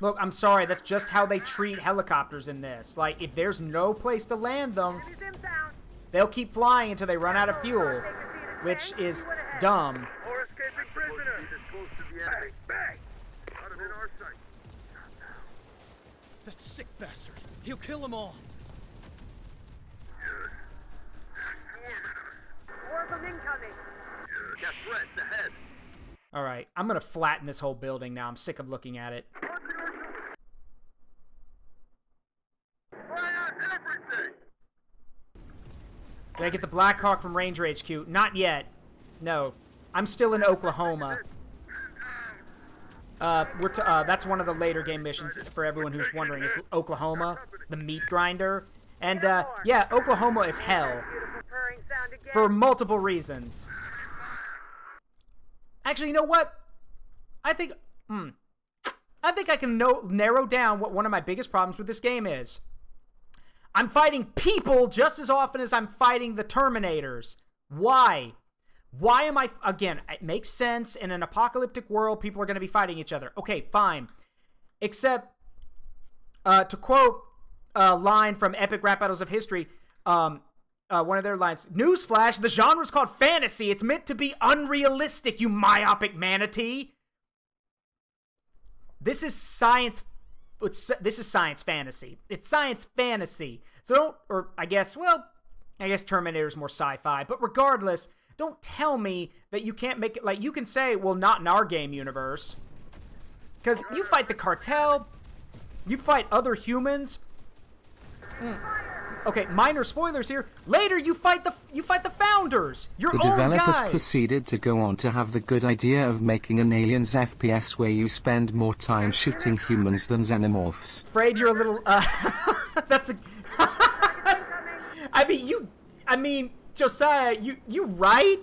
Look, I'm sorry, that's just how they treat helicopters in this. Like, if there's no place to land them, they'll keep flying until they run out of fuel, which is dumb. Or escaping prisoner. He's close to the enemy. Bang! Got him in our sight. That sick bastard. He'll kill them all. More of them incoming. Got threats ahead. Alright, I'm gonna flatten this whole building now. I'm sick of looking at it. Did I get the Black Hawk from Ranger HQ? Not yet. No. I'm still in Oklahoma. That's one of the later game missions for everyone who's wondering, is Oklahoma, the meat grinder. And, yeah, Oklahoma is hell. For multiple reasons. Actually, you know what? I think I can narrow down what one of my biggest problems with this game is. I'm fighting people just as often as I'm fighting the Terminators. Why? Why am I... Again, it makes sense. In an apocalyptic world, people are going to be fighting each other. Okay, fine. Except, to quote a line from Epic Rap Battles of History, one of their lines, "Newsflash, the genre's called fantasy. It's meant to be unrealistic, you myopic manatee." This is science... This is science fantasy. It's science fantasy. So I guess Terminator's more sci-fi. But regardless, don't tell me that you can't make it... Like, you can say, well, not in our game universe. Because you fight the cartel. You fight other humans. Okay, minor spoilers here. Later, you fight the founders. Your own guys. The developers proceeded to go on to have the good idea of making an aliens FPS where you spend more time shooting humans than xenomorphs. Afraid you're a little. That's a. I mean, Josiah, you right,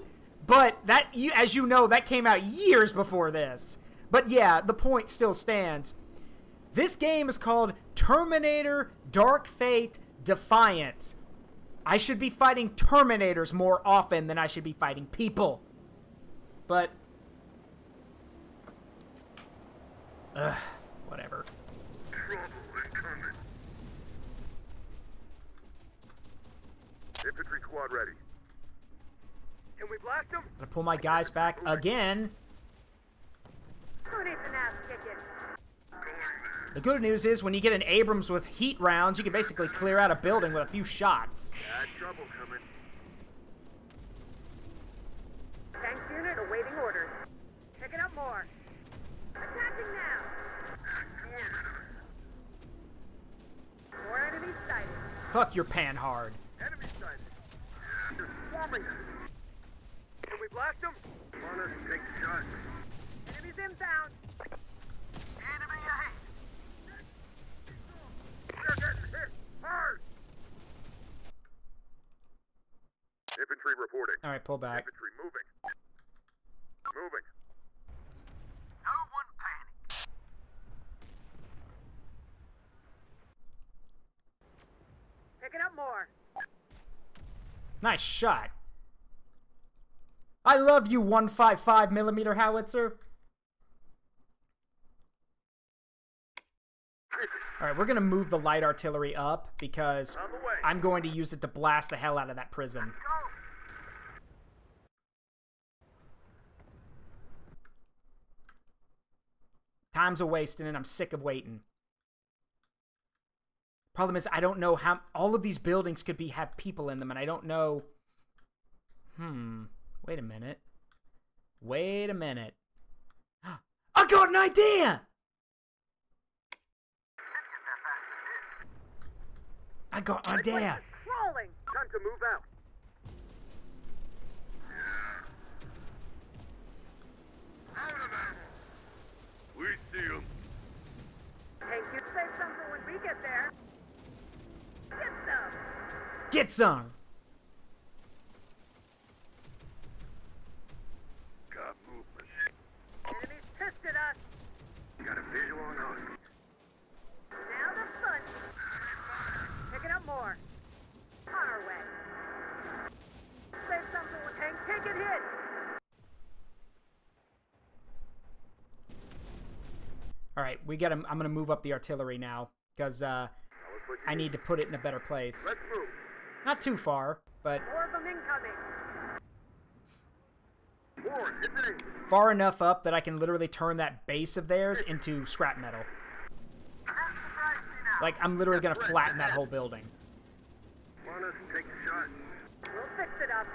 but as you know, that came out years before this. But yeah, the point still stands. This game is called Terminator: Dark Fate. Defiance. I should be fighting Terminators more often than I should be fighting people. But... whatever. Infantry squad ready. Can we blast them? Gonna pull my guys back again. Who needs an ass kicking? The good news is when you get an Abrams with heat rounds, you can basically clear out a building with a few shots. Bad trouble coming. Tank unit awaiting orders. Picking up more. Attacking now. More enemies sighted. Fuck your pan hard. Enemy sighted. They're swarming us. Can we blast them? Want us to take the shot? Enemies inbound. Enemy ahead. They're getting hit hard. Infantry reporting. All right, pull back. Infantry moving. Moving. No one panic. Picking up more. Nice shot. I love you, 155mm howitzer. All right, we're gonna move the light artillery up because I'm going to use it to blast the hell out of that prison. Time's a wasting and I'm sick of waiting. Problem is, I don't know how all of these buildings could have people in them, and I don't know. Wait a minute. Wait a minute. I got an idea! I got an idea. Crawling. Time to move out. We see them. Tank you say something when we get there. Get some. Get some. Got movement. Enemies pissed at us. Got a visual on us. Now the fun. Picking up more. On our way. Say something when tank take a hit. All right, we got. I'm gonna move up the artillery now because I need to put it in a better place. Let's move. Not too far, but More of them incoming. More, hit me. far enough up that I can literally turn that base of theirs into scrap metal. Like, I'm literally gonna flatten that whole building. Want us to take a shot? We'll fix it up.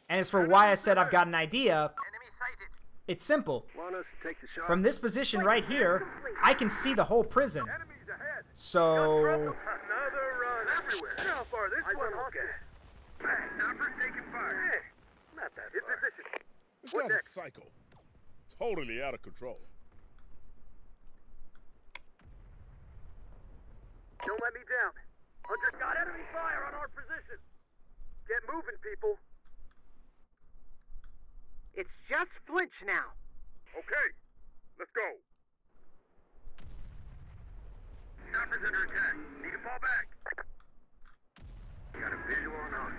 And as for why I said I've got an idea, Enemy sighted. it's simple. Want us to take the shot? From this position right here, I can see the whole prison. Enemies ahead. So, Another run everywhere. See how far this one will get. Bang, sniper's taking fire. Hey, not that In far. position. This What guy's a next? psycho. Totally out of control. Don't let me down. Hunter got enemy fire on our position. Get moving, people. It's just flinch now. Okay, let's go. Sniper's under attack. Need to fall back. Got a visual on us.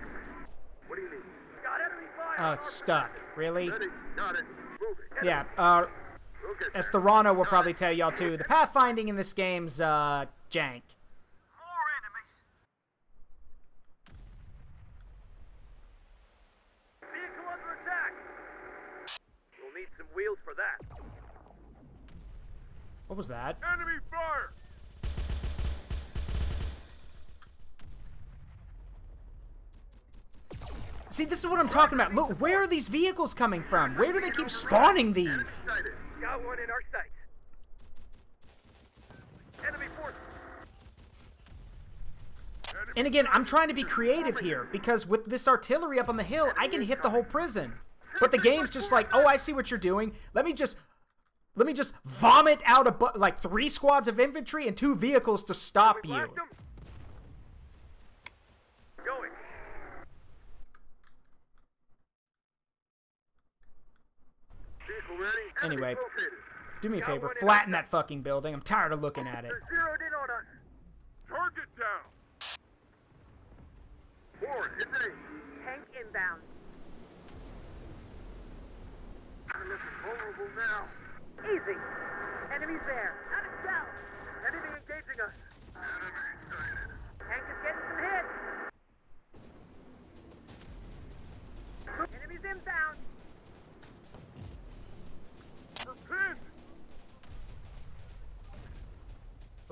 What do you need? Got enemy fire. oh, it's stuck. Really? Ready. Got it. Moving. Yeah, We'll get as there. Thorano will probably tell y'all too, the pathfinding in this game's, jank. More enemies. Vehicle under attack. We'll need some wheels for that. What was that? Enemy fire! See, this is what I'm talking about. Look, where are these vehicles coming from? Where do they keep spawning these? Sighted. Got one in our sights. Enemy force. And again, I'm trying to be creative here, because with this artillery up on the hill, I can hit the whole prison. But the game's just like, oh, I see what you're doing. Let me just vomit out like 3 squads of infantry and 2 vehicles to stop you. Blast 'em. Going. Vehicle ready. Anyway, Enemy located. do me a favor, flatten that fucking building. I'm tired of looking at it. They're zeroed in on us. Target down. More, hit me. Tank inbound. I'm looking vulnerable now. Easy. Enemies there. Out of cell. Enemy engaging us. Enemy sighted. Tank is getting some hits. inbound. We're pinned.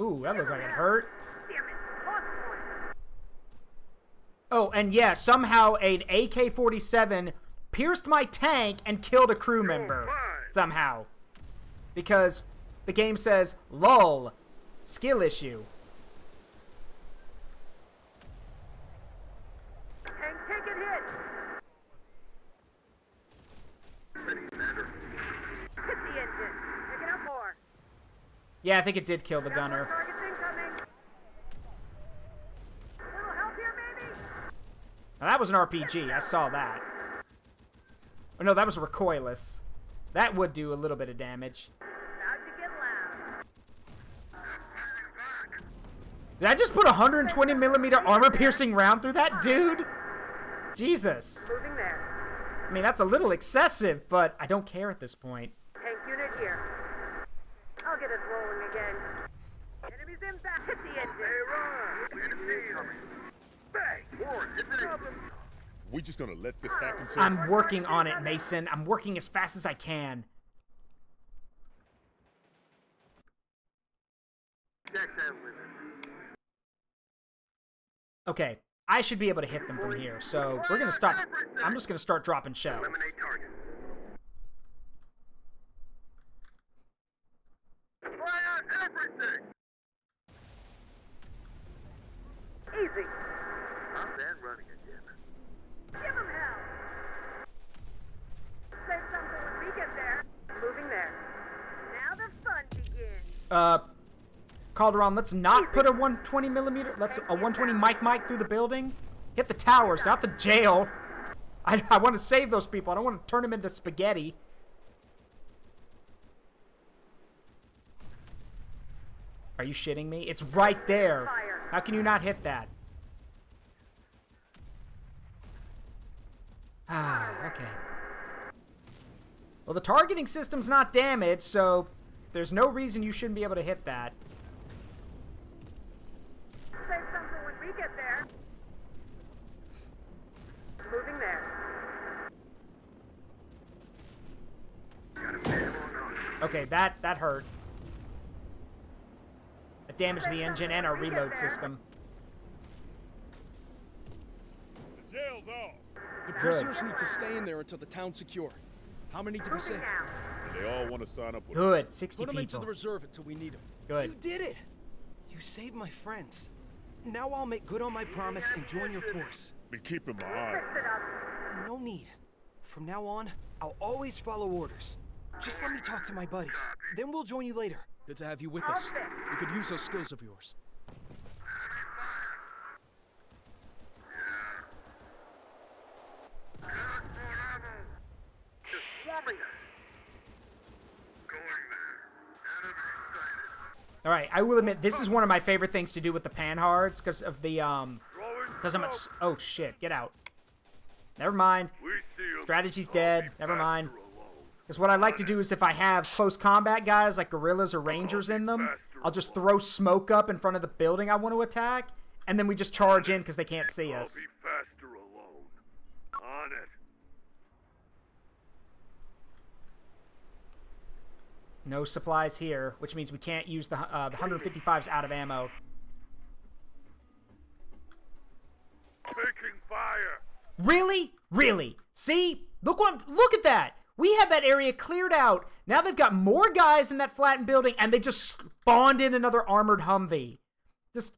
Ooh, that looked like it hurt. Damn it. Lost point. Oh, and yeah, somehow an AK-47 pierced my tank and killed a crew member. Somehow. Because the game says, LOL, skill issue. Tank taking hit. Hit the engine. Picking up more. Yeah, I think it did kill the gunner. Targets incoming. Little help here, maybe? Now, that was an RPG. I saw that. Oh, no, that was recoilless. That would do a little bit of damage. About to get loud. Did I just put a 120mm armor-piercing round through that dude? Jesus. Moving there. I mean, that's a little excessive, but I don't care at this point. Tank unit here. I'll get us rolling again. Enemies inbound. Hit the engine. Hey, run! Enemy coming. Bang! Warren, hit the engine. We just gonna let this happen, sir? I'm working on it, Mason. I'm working as fast as I can. Check that limit. Okay, I should be able to hit them from here, so we're gonna start. I'm just gonna start dropping shells. Eliminate target. Fire everything! Easy. I'm bad running again. Give him hell. Say something when we get there. Moving there. Now the fun begins. Calderon, let's not put a 120mm. Let's a 120 Mike through the building. Hit the towers, not the jail. I want to save those people. I don't want to turn them into spaghetti. Are you shitting me? It's right there. How can you not hit that? Ah, okay. Well, the targeting system's not damaged, so there's no reason you shouldn't be able to hit that. Say something when we get there. Moving there. Okay, that hurt. It damaged the engine and our reload system. The jail's off. The prisoners need to stay in there until the town's secure. How many to be saved? And they all want to sign up with Good, 60 Put them into people. the reserve until we need them. Good. You did it! You saved my friends. Now I'll make good on my promise and join your force. Be keeping my eye on you. No need. From now on, I'll always follow orders. Just let me talk to my buddies. Then we'll join you later. Good to have you with us. We could use those skills of yours. Alright, I will admit, this is one of my favorite things to do with the panhards, because of the, because I'm at, oh shit, get out. Never mind. Strategy's dead, never mind. Because what I like to do is if I have close combat guys, like gorillas or rangers in them, I'll just throw smoke up in front of the building I want to attack, and then we just charge in because they can't see us. I'll be faster alone. On it. No supplies here, which means we can't use the 155's out of ammo. Taking fire. Really? Really? See? Look at that! We had that area cleared out. Now they've got more guys in that flattened building, and they just spawned in another armored Humvee. Just...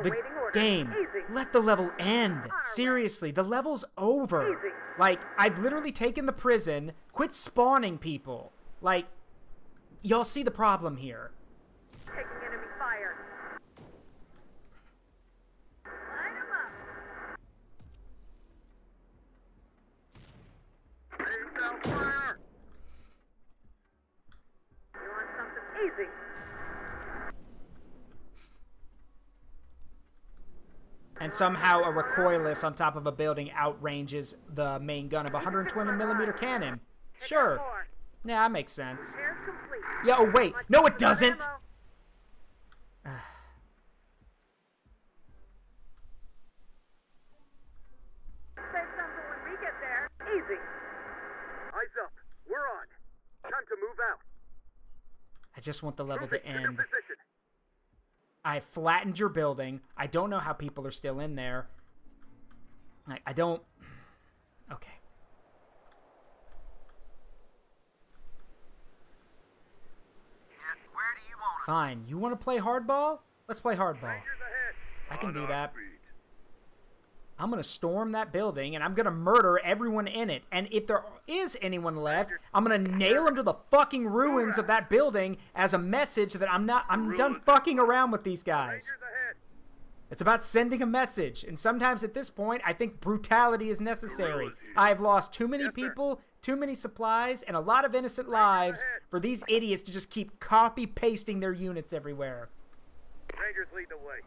The game. Let the level end. Seriously, the level's over. Like, I've literally taken the prison, quit spawning people. Like, y'all see the problem here. Taking enemy fire. Line 'em up. Fire! You want something easy? And somehow a recoilless on top of a building outranges the main gun of a 120mm cannon. Sure. Yeah, that makes sense. Yeah, oh wait. No, it doesn't! Say something when I just want the level to Moving to new end. position. I flattened your building. I don't know how people are still in there. I don't... Okay. Yes, where do you want Fine. You want to play hardball? Let's play hardball. Rangers ahead. I can do On that. our feet. I'm going to storm that building, and I'm going to murder everyone in it. And if there is anyone left, I'm going to nail them to the fucking ruins of that building as a message that I'm done fucking around with these guys. Rangers ahead. It's about sending a message. And sometimes at this point, I think brutality is necessary. I've lost too many people, too many supplies, and a lot of innocent lives for these idiots to just keep copy-pasting their units everywhere. Rangers lead the way.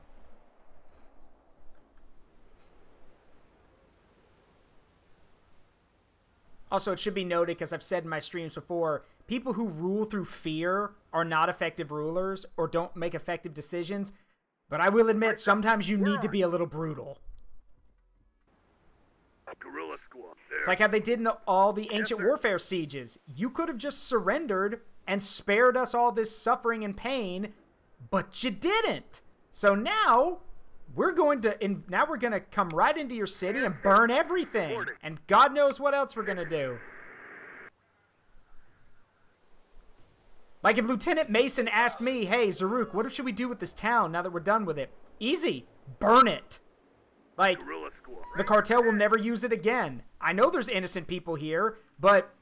Also, it should be noted, because I've said in my streams before, people who rule through fear are not effective rulers or don't make effective decisions. But I will admit, sometimes you need to be a little brutal. Guerrilla squad. It's like how they did in all the ancient warfare sieges. You could have just surrendered and spared us all this suffering and pain, but you didn't. So now we're going to come right into your city and burn everything. And God knows what else we're going to do. Like if Lieutenant Mason asked me, hey, Zaruk, what should we do with this town now that we're done with it? Easy. Burn it. Like, the cartel will never use it again. I know there's innocent people here, but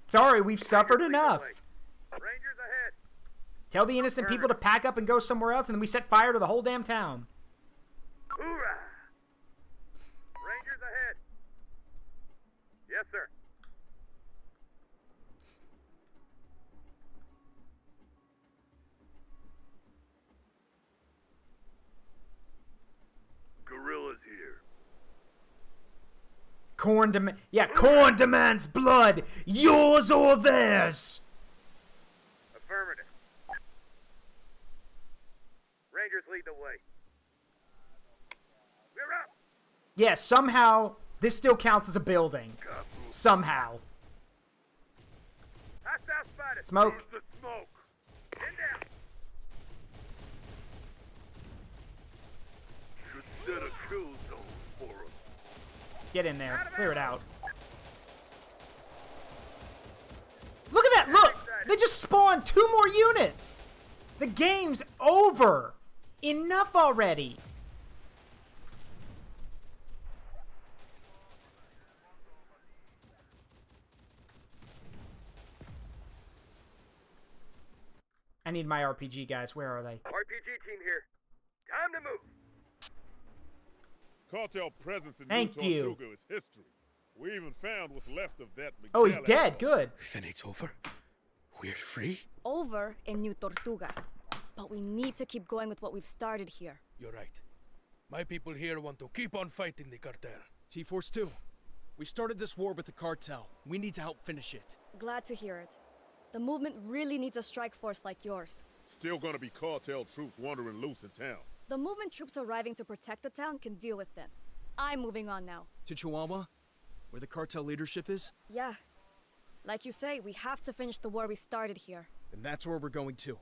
sorry, we've suffered enough. Rangers ahead. Tell the innocent people to pack up and go somewhere else, and then we set fire to the whole damn town. Hoorah! Rangers ahead. Yes, sir. Guerrillas here. Corn demands blood, yours or theirs. Affirmative. Rangers lead the way. We're up. Yeah, somehow this still counts as a building. Somehow. Hostile spotted. Smoke. The smoke. In down. Should set a kill zone for us. Get in there. Clear it out. Look at that! Look! They just spawned 2 more units! The game's over! Enough already! I need my RPG guys. Where are they? RPG team here. Time to move. Cartel presence in Thank New you. Tortuga is history. We even found what's left of that Miguel. Oh, he's dead. Good. Then it's over. We're free? Over in New Tortuga. But we need to keep going with what we've started here. You're right. My people here want to keep on fighting the cartel. T-Force 2. We started this war with the cartel. We need to help finish it. Glad to hear it. The movement really needs a strike force like yours. Still gonna be cartel troops wandering loose in town. The movement troops arriving to protect the town can deal with them. I'm moving on now. To Chihuahua? Where the cartel leadership is? Yeah. Like you say, we have to finish the war we started here. And that's where we're going to.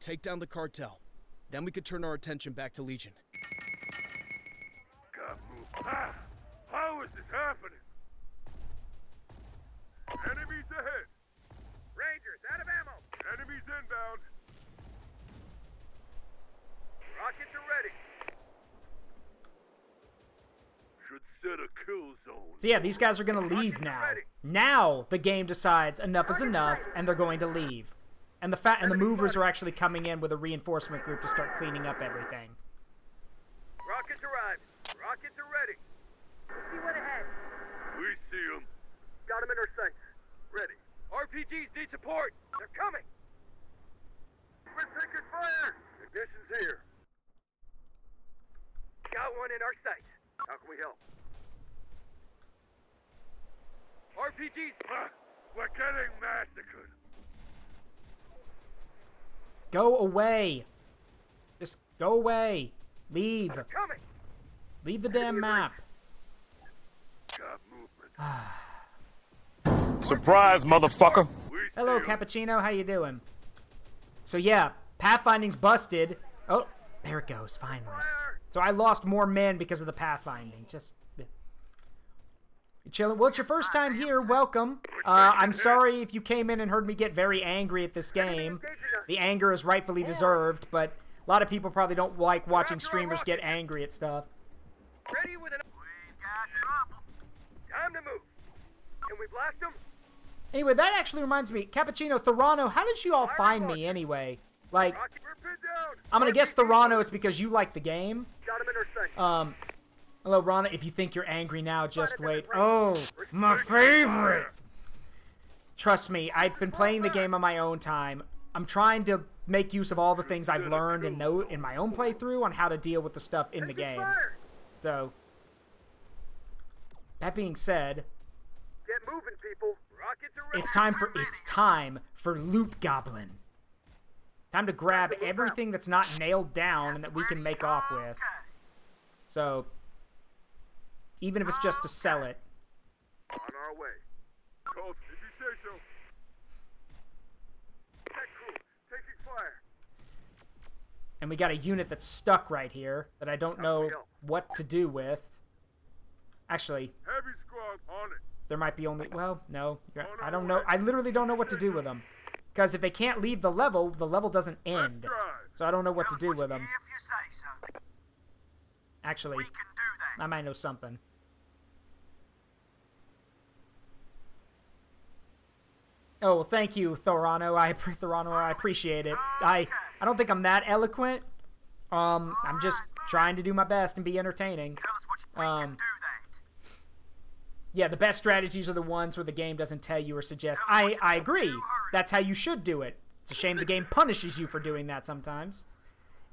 Take down the cartel. Then we could turn our attention back to Legion. God, move. Ah! How is this happening? Enemies ahead. Rangers out of ammo. Enemies inbound. Rockets are ready. Should set a kill zone. So yeah, these guys are going to leave now. Now the game decides enough is enough, and they're going to leave. And the movers are actually coming in with a reinforcement group to start cleaning up everything. Rockets arrived. Rockets are ready. See what ahead. We see them. Got them in our sights. Ready. RPGs need support. They're coming. We're taking fire. Ignition's here. Got one in our sights. How can we help? RPGs. We're getting massacred. Go away. Just go away. Leave. They're coming. Leave the damn map. Got movement. Surprise, motherfucker! Hello, Cappuccino. How you doing? So yeah, pathfinding's busted. Oh, there it goes, finally. So I lost more men because of the pathfinding. Just chilling. Well, it's your first time here. Welcome. I'm sorry if you came in and heard me get very angry at this game. The anger is rightfully deserved, but a lot of people probably don't like watching streamers get angry at stuff. Ready with an... We've got trouble. Time to move. Can we blast them? Anyway, that actually reminds me, Cappuccino, Thorano, how did you all find me anyway? Like, I'm gonna guess Thorano, it's because you like the game. Hello, Rana, if you think you're angry now, just wait. Oh, my favorite! Trust me, I've been playing the game on my own time. I'm trying to make use of all the things I've learned and know in my own playthrough on how to deal with the stuff in the game. So, that being said, get moving, people. Rockets are ready. it's time for Loot Goblin. Time to grab everything that's not nailed down and that we can make off with. So, even if it's just to sell it. On our way. Colt, if you say so. Tech crew, taking fire. And we got a unit that's stuck right here that I don't know what to do with. Actually, Heavy squad on it. There might be only... Well, no. I don't know. I literally don't know what to do with them. Because if they can't leave the level doesn't end. So I don't know what to do with them. Actually, I might know something. Oh, well, thank you, Thorano. I appreciate it. I don't think I'm that eloquent. I'm just trying to do my best and be entertaining. Yeah, the best strategies are the ones where the game doesn't tell you or suggest. I agree. That's how you should do it. It's a shame the game punishes you for doing that sometimes.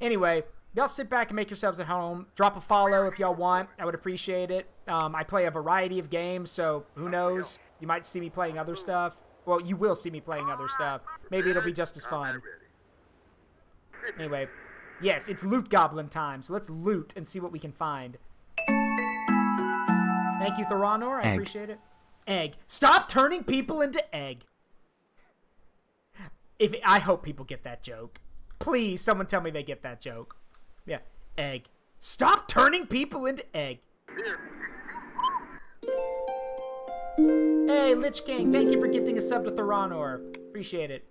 Anyway, y'all sit back and make yourselves at home. Drop a follow if y'all want. I would appreciate it. I play a variety of games, so who knows? You might see me playing other stuff. Well, you will see me playing other stuff. Maybe it'll be just as fun. Anyway, yes, it's Loot Goblin time, so let's loot and see what we can find. Thank you, Thoranor. I appreciate it. Egg. Stop turning people into egg. I hope people get that joke. Please, someone tell me they get that joke. Yeah. Egg. Stop turning people into egg. Hey, Lich King. Thank you for gifting a sub to Thoranor. Appreciate it.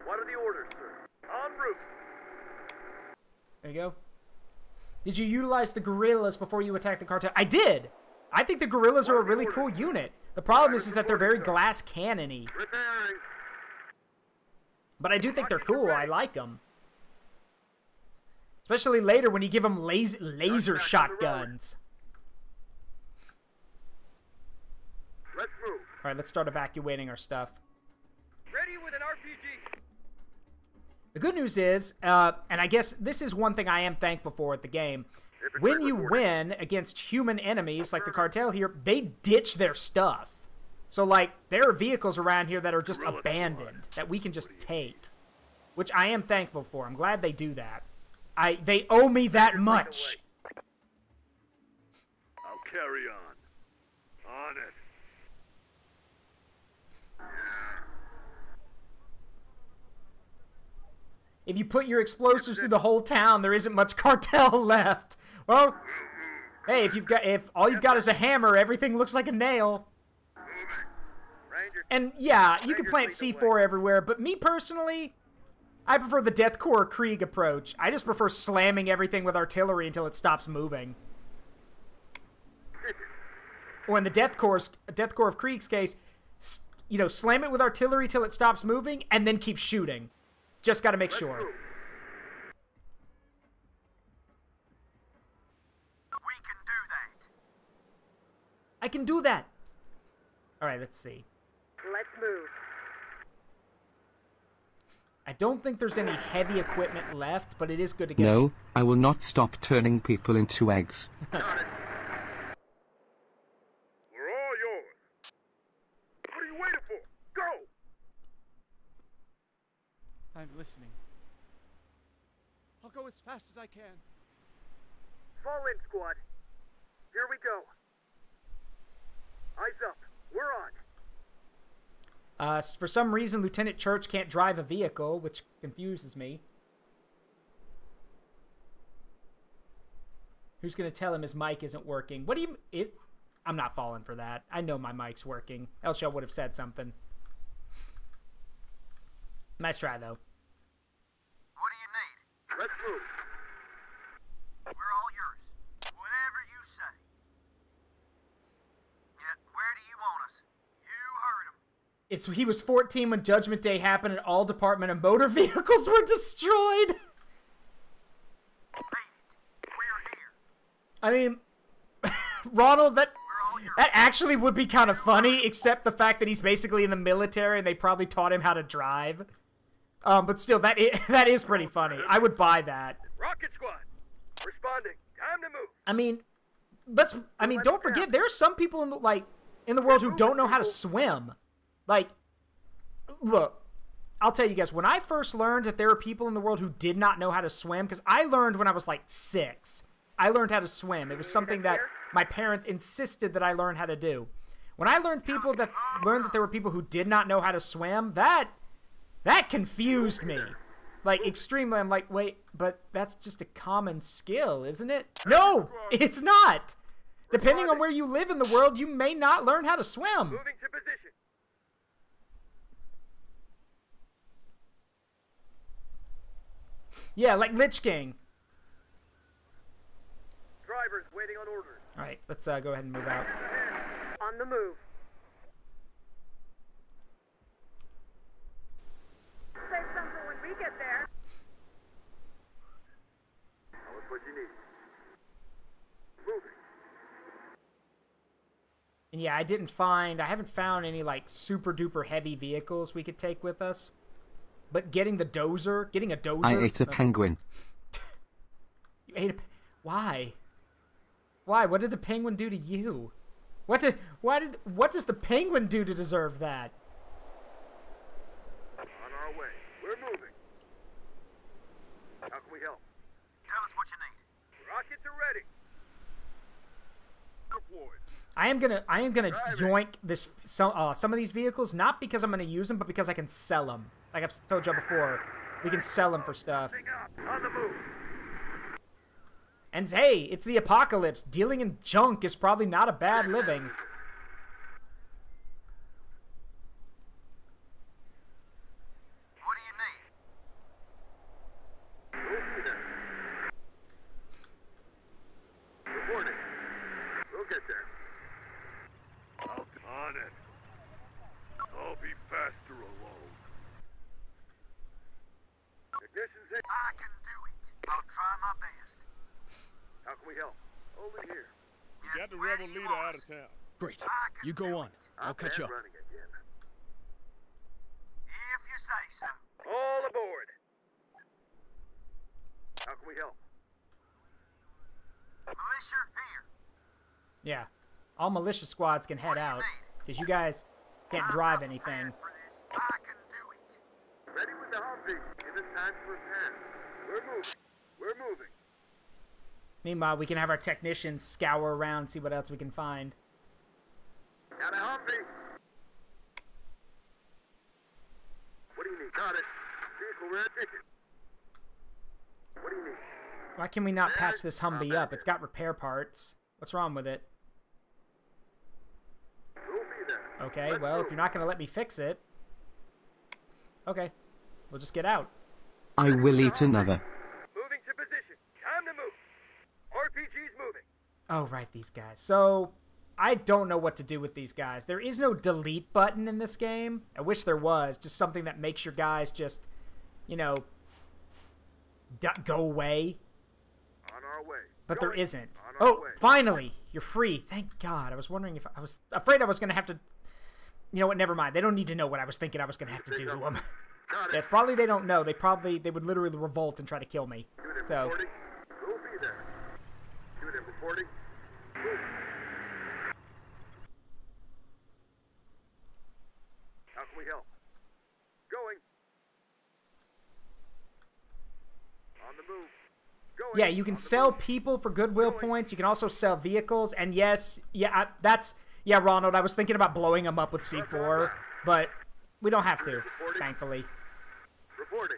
What are the orders, sir? En route. There you go. Did you utilize the gorillas before you attacked the cartel? I did. I think the gorillas are a really cool unit. The problem is that they're very glass cannon-y. But I do think they're cool. I like them. Especially later when you give them laser shotguns. Let's move. Alright, let's start evacuating our stuff. Ready with an RPG. The good news is, and I guess this is one thing I am thankful for at the game, when you win against human enemies, like the cartel here, they ditch their stuff. So, like, there are vehicles around here that are just abandoned, that we can just take. Which I am thankful for. I'm glad they do that. They owe me that much. I'll carry on. On it. If you put your explosives through the whole town, there isn't much cartel left. Well, hey, if all you've got is a hammer, everything looks like a nail. And yeah, you can plant C4 everywhere, but me personally, I prefer the Deathcore Krieg approach. I just prefer slamming everything with artillery until it stops moving. Or in the Deathcore of Krieg's case, you know, slam it with artillery till it stops moving, and then keep shooting. Just gotta make sure. We can do that. I can do that. Alright, let's see. Let's move. I don't think there's any heavy equipment left, but it is good to get. No, I will not stop turning people into eggs. Got it. We're all yours. What are you waiting for? Go! I'm listening. I'll go as fast as I can. Fall in, squad. Here we go. Eyes up. We're on. For some reason, Lieutenant Church can't drive a vehicle, which confuses me. Who's going to tell him his mic isn't working? What do you... I'm not falling for that. I know my mic's working. Else y'all would have said something. Nice try, though. What do you need? Let's move. We're all yours. Whatever you say. Yeah, where do you want us? You heard him. He was 14 when Judgment Day happened and all Department of Motor Vehicles were destroyed. I mean, Ronald, that actually would be kind of funny, except the fact that he's basically in the military and they probably taught him how to drive. But still, that is pretty funny. I would buy that. Rocket Squad, responding. Time to move. I mean, don't forget, there are some people in the world who don't know how to swim. Like, look, I'll tell you guys, when I first learned that there were people in the world who did not know how to swim, because I learned when I was like 6. I learned how to swim. It was something that my parents insisted that I learn how to do. When I learned that there were people who did not know how to swim, that confused me. Like, extremely. I'm like, wait, but that's just a common skill, isn't it? No, it's not. Depending on where you live in the world, you may not learn how to swim. Moving to position. Yeah, like Lich King. Drivers waiting on orders. All right, let's go ahead and move out. On the move. Say something when we get there. Tell us what you need. Moving. And yeah, I haven't found any like super duper heavy vehicles we could take with us. But getting a dozer. I ate a penguin. You ate a... Why? Why? What did the penguin do to you? What does the penguin do to deserve that? On our way. We're moving. How can we help? Tell us what you need. Rockets are ready. Deployed. I am gonna yoink this some of these vehicles, not because I'm gonna use them, but because I can sell them. Like I've told you before, we can sell them for stuff. On the move. And hey, it's the apocalypse. Dealing in junk is probably not a bad living. What do you need? We'll see that. Reporting. We'll get there. On it. I'll be faster alone. Technicians in. I can do it. I'll try my best. How can we help? Over here. We got the rebel leader out of town. Great. You go on. I'll catch up. Running again. If you say so. All aboard. How can we help? Militia here. Yeah. All militia squads can head out, because you guys can't drive anything. I can do it. Ready with the Humvee. Give us time to repair. We're moving. Meanwhile, we can have our technicians scour around and see what else we can find. Got a Humvee. What do you need? Got it. Vehicle rear ticket. What do you need? Why can we not patch this Humvee up? It's got repair parts. What's wrong with it? We'll be there. Okay, well, if you're not going to let me fix it... Okay, we'll just get out. I will eat another. Moving to position. Time to move. RPG's moving. Oh, right, these guys. So, I don't know what to do with these guys. There is no delete button in this game. I wish there was. Just something that makes your guys just, you know, go away. On our way. But there isn't. Oh, finally! You're free. Thank God. I was wondering if... I was afraid I was going to have to... You know what? Never mind. They don't need to know what I was thinking I was going to have to do to them. Yes, probably they don't know. They would literally revolt and try to kill me. So... We'll be there. Unit reporting. Move. How can we help? Going. On the move. Going. Yeah, you can sell people for goodwill points. You can also sell vehicles. And yes, yeah, yeah, Ronald, I was thinking about blowing them up with C4, but we don't have to, thankfully. Reporting.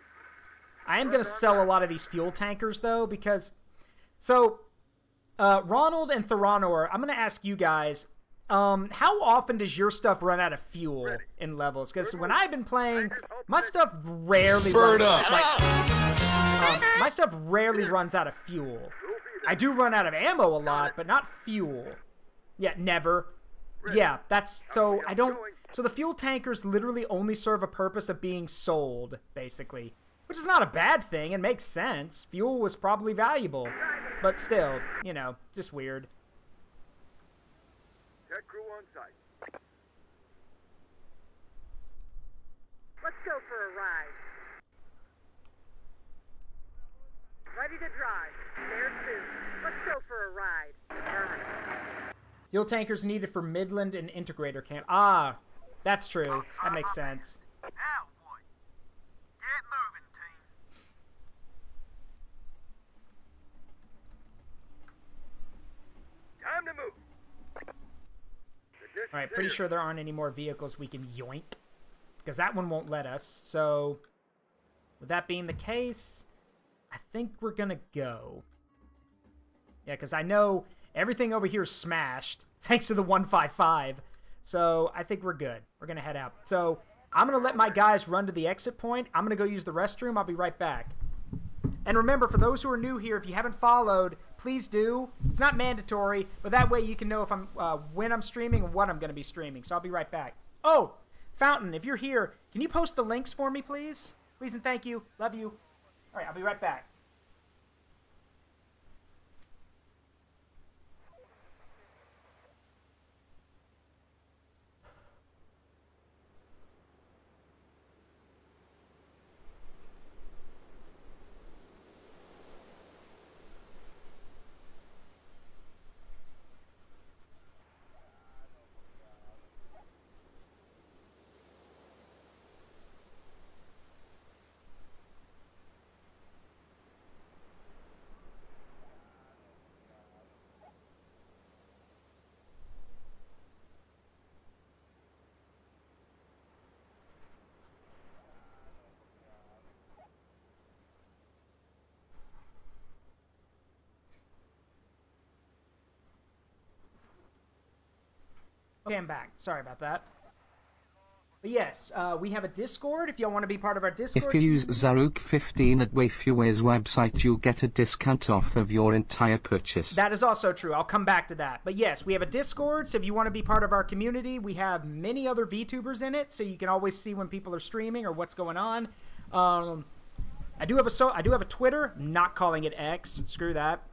I am going to sell a lot of these fuel tankers, though, because... So, Ronald and Theranor, I'm going to ask you guys, how often does your stuff run out of fuel in levels? Because when I've been playing, my stuff rarely runs my stuff rarely runs out of fuel. I do run out of ammo a lot, but not fuel. Yeah, never. Yeah, that's... So, I don't... So the fuel tankers literally only serve a purpose of being sold, basically. Which is not a bad thing, it makes sense. Fuel was probably valuable. But still, you know, just weird. Tech crew on site. Let's go for a ride. Ready to drive. There soon. Let's go for a ride. Perfect. Fuel tankers needed for Midland and Integrator Camp. Ah, that's true. That makes sense. Now what? Get moving, team. Time to move. Alright, pretty sure there aren't any more vehicles we can yoink. Because that one won't let us. So, with that being the case, I think we're gonna go. Yeah, because I know everything over here is smashed. Thanks to the 155. So, I think we're good. We're gonna head out. So, I'm gonna let my guys run to the exit point. I'm gonna go use the restroom. I'll be right back. And remember, for those who are new here, if you haven't followed, please do. It's not mandatory, but that way you can know if I'm when I'm streaming and what I'm going to be streaming. So I'll be right back. Oh, Fountain, if you're here, can you post the links for me, please? Please and thank you. Love you. All right, I'll be right back. Okay, I'm back. Sorry about that. But yes, we have a Discord if y'all want to be part of our Discord. If you use Zaruk15 at Wayfuer's website, you'll get a discount off of your entire purchase. That is also true. I'll come back to that. But yes, we have a Discord, so if you want to be part of our community, we have many other VTubers in it, so you can always see when people are streaming or what's going on. I do have a Twitter. I'm not calling it X. Screw that.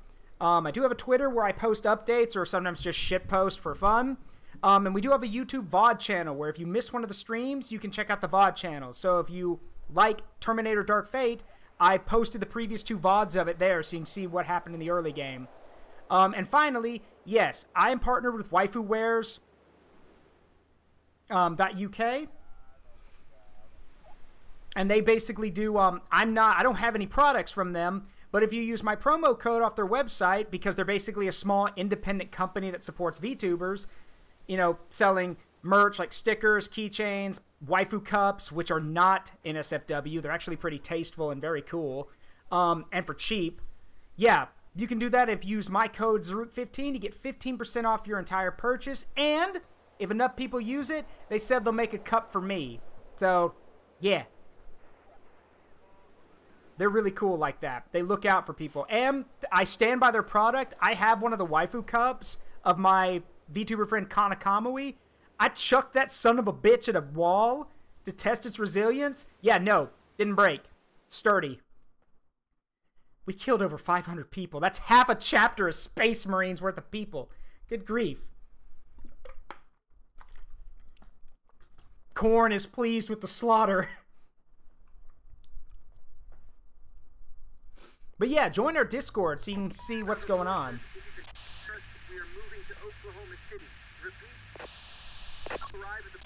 I do have a Twitter where I post updates or sometimes just shit post for fun. And we do have a YouTube VOD channel where if you miss one of the streams, you can check out the VOD channel. So if you like Terminator Dark Fate, I posted the previous 2 VODs of it there so you can see what happened in the early game. And finally, yes, I am partnered with Waifuwares .uk. And they basically do, I don't have any products from them, but if you use my promo code off their website, because they're basically a small independent company that supports VTubers, you know, selling merch like stickers, keychains, waifu cups, which are not NSFW. They're actually pretty tasteful and very cool. And for cheap. Yeah, you can do that if you use my code Zaruk15 to get 15% off your entire purchase. And if enough people use it, they said they'll make a cup for me. So, yeah. They're really cool like that. They look out for people. And I stand by their product. I have one of the waifu cups of my VTuber friend Kanakamui. I chucked that son of a bitch at a wall to test its resilience. Yeah, no, didn't break. Sturdy. We killed over 500 people. That's half a chapter of Space Marines worth of people. Good grief. Korn is pleased with the slaughter. But yeah, join our Discord so you can see what's going on. We are moving to Oklahoma City. Repeat. Arrive at the...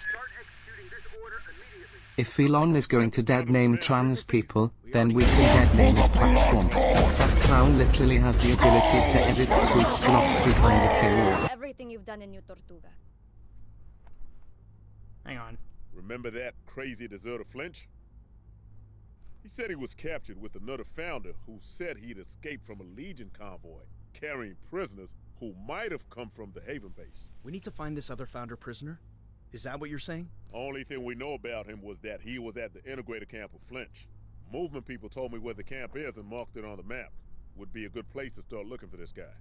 Start executing this order immediately. If Elon is going to dead name trans people, then we can dead name his platform. That clown literally has the ability to edit tweets locked behind a paywall. Everything you've done in New Tortuga. Hang on. Remember that crazy deserter Flinch? He said he was captured with another founder who said he'd escaped from a Legion convoy carrying prisoners who might have come from the Haven base. We need to find this other founder prisoner? Is that what you're saying? Only thing we know about him was that he was at the integrator camp of Flinch. Movement people told me where the camp is and marked it on the map. Would be a good place to start looking for this guy.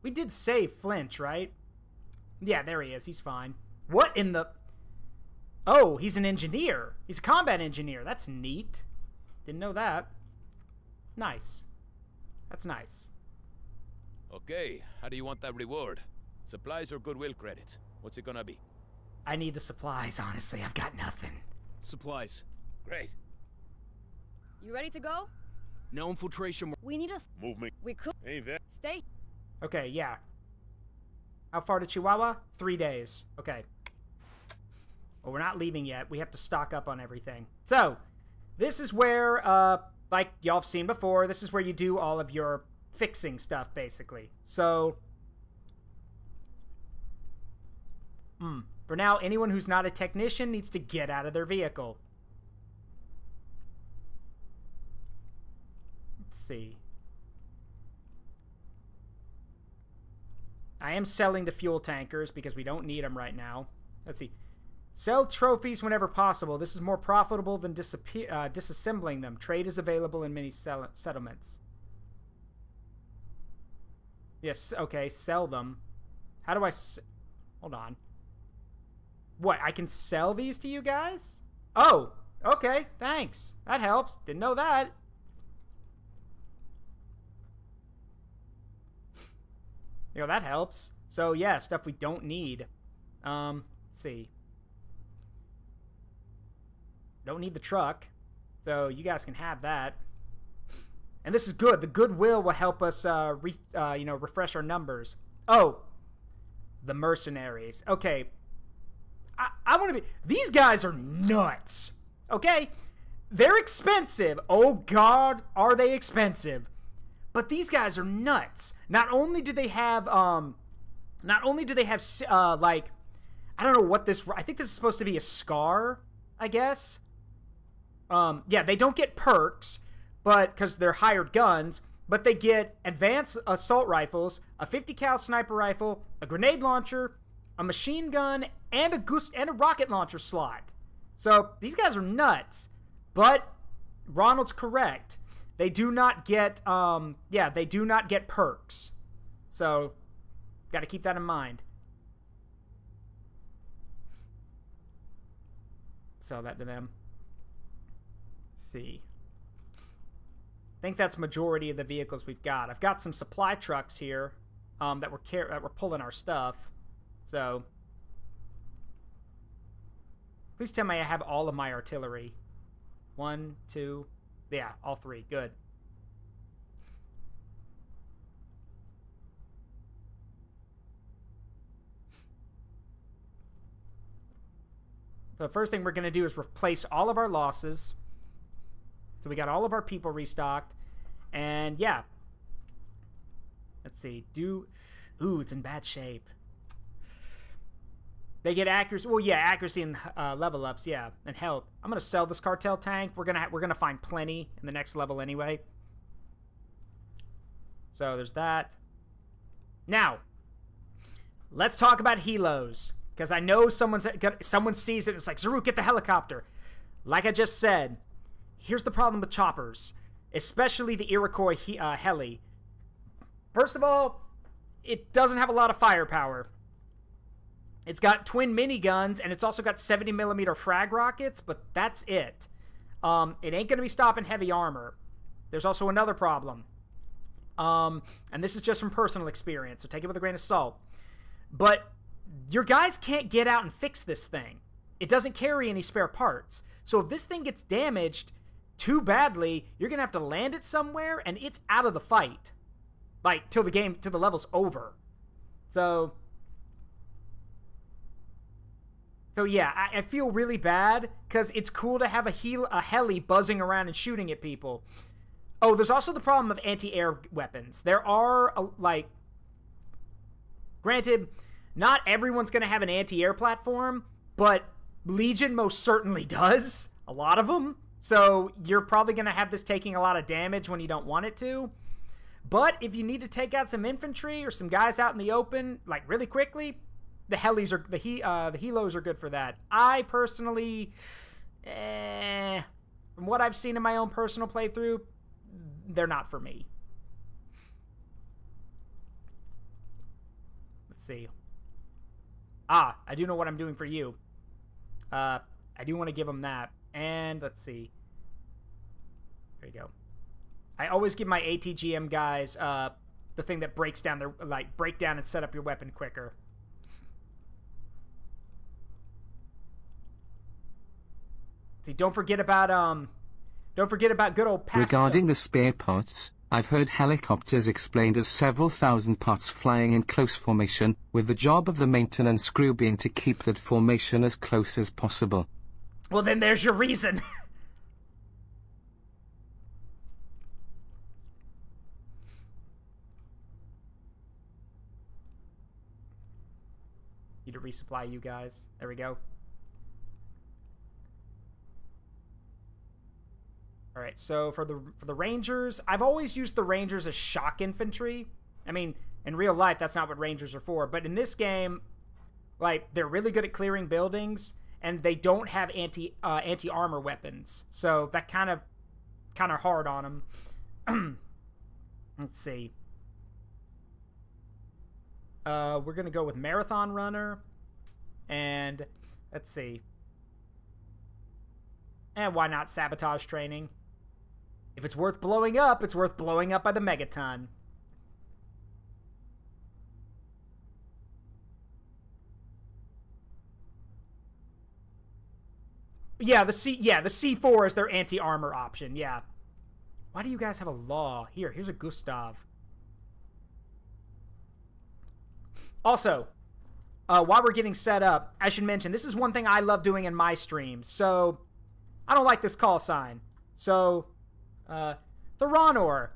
We did save Flinch, right? Yeah, there he is. He's fine. What in the... Oh, he's an engineer. He's a combat engineer. That's neat. Didn't know that. Nice. That's nice. Okay, how do you want that reward? Supplies or goodwill credits? What's it gonna be? I need the supplies, honestly. I've got nothing. Supplies. Great. You ready to go? No infiltration. We need a... Movement. We could... Ain't that... Stay. Okay, yeah. How far to Chihuahua? 3 days. Okay. Well, we're not leaving yet. We have to stock up on everything. So, this is where, like y'all have seen before, this is where you do all of your fixing stuff, basically. So, for now, anyone who's not a technician needs to get out of their vehicle. Let's see. I am selling the fuel tankers because we don't need them right now. Let's see. Sell trophies whenever possible. This is more profitable than disassembling them. Trade is available in many settlements. Yes, okay, sell them. How do I... Hold on. What, I can sell these to you guys? Oh, okay, thanks. That helps. Didn't know that. You know, that helps. So, yeah, stuff we don't need. Let's see. Don't need the truck. So, you guys can have that. And this is good. The goodwill will help us, refresh our numbers. Oh. The mercenaries. Okay. I want to be... These guys are nuts. Okay? They're expensive. Oh, God, are they expensive. But these guys are nuts. Not only do they have, like, I don't know what this, I think this is supposed to be a scar, I guess. Yeah, they don't get perks, but, because they're hired guns, but they get advanced assault rifles, a 50 cal sniper rifle, a grenade launcher, a machine gun, and a rocket launcher slot. So, these guys are nuts. But, Ronald's correct. They do not get, they do not get perks. So, got to keep that in mind. Sell that to them. Let's see. I think that's majority of the vehicles we've got. I've got some supply trucks here that we're pulling our stuff. So, please tell me I have all of my artillery. 1, 2... Yeah, all 3. Good. The first thing we're going to do is replace all of our losses. So we got all of our people restocked. And yeah. Let's see. Ooh, it's in bad shape. They get accuracy. Well, yeah, accuracy and level ups, yeah, and health. I'm gonna sell this cartel tank. We're gonna find plenty in the next level anyway. So there's that. Now, let's talk about helos, because I know someone sees it. It's like, Zaruk, get the helicopter. Like I just said, here's the problem with choppers, especially the Iroquois heli. First of all, it doesn't have a lot of firepower. It's got twin miniguns, and it's also got 70mm frag rockets, but that's it. It ain't going to be stopping heavy armor. There's also another problem. And this is just from personal experience, so take it with a grain of salt. But your guys can't get out and fix this thing. It doesn't carry any spare parts. So if this thing gets damaged too badly, you're going to have to land it somewhere, and it's out of the fight. Like, till the level's over. So yeah, I feel really bad, because it's cool to have a heli buzzing around and shooting at people. Oh, there's also the problem of anti-air weapons. There are, granted, not everyone's going to have an anti-air platform, but Legion most certainly does. A lot of them. So you're probably going to have this taking a lot of damage when you don't want it to. But if you need to take out some infantry or some guys out in the open, like really quickly, the helis are the helos are good for that. I personally, from what I've seen in my own personal playthrough, they're not for me. Let's see. I do know what I'm doing for you. I do want to give them that. And let's see. There you go. I always give my ATGM guys the thing that breaks down their break down and set up your weapon quicker. See, don't forget about good old passive. Regarding the spare parts, I've heard helicopters explained as several thousand parts flying in close formation, with the job of the maintenance crew being to keep that formation as close as possible. Well, then there's your reason. Need to resupply you guys. There we go. All right, so for the Rangers, I've always used the Rangers as shock infantry. I mean, in real life, that's not what Rangers are for. But in this game, like, they're really good at clearing buildings, and they don't have anti-armor weapons. So that kind of hard on them. Let's see. We're gonna go with Marathon Runner, and let's see. And why not Sabotage Training? If it's worth blowing up, it's worth blowing up by the Megaton. Yeah, the C4 is their anti-armor option, yeah. Why do you guys have a law? Here's a Gustav. Also, while we're getting set up, I should mention, this is one thing I love doing in my streams. So, I don't like this call sign. So, the Ronor,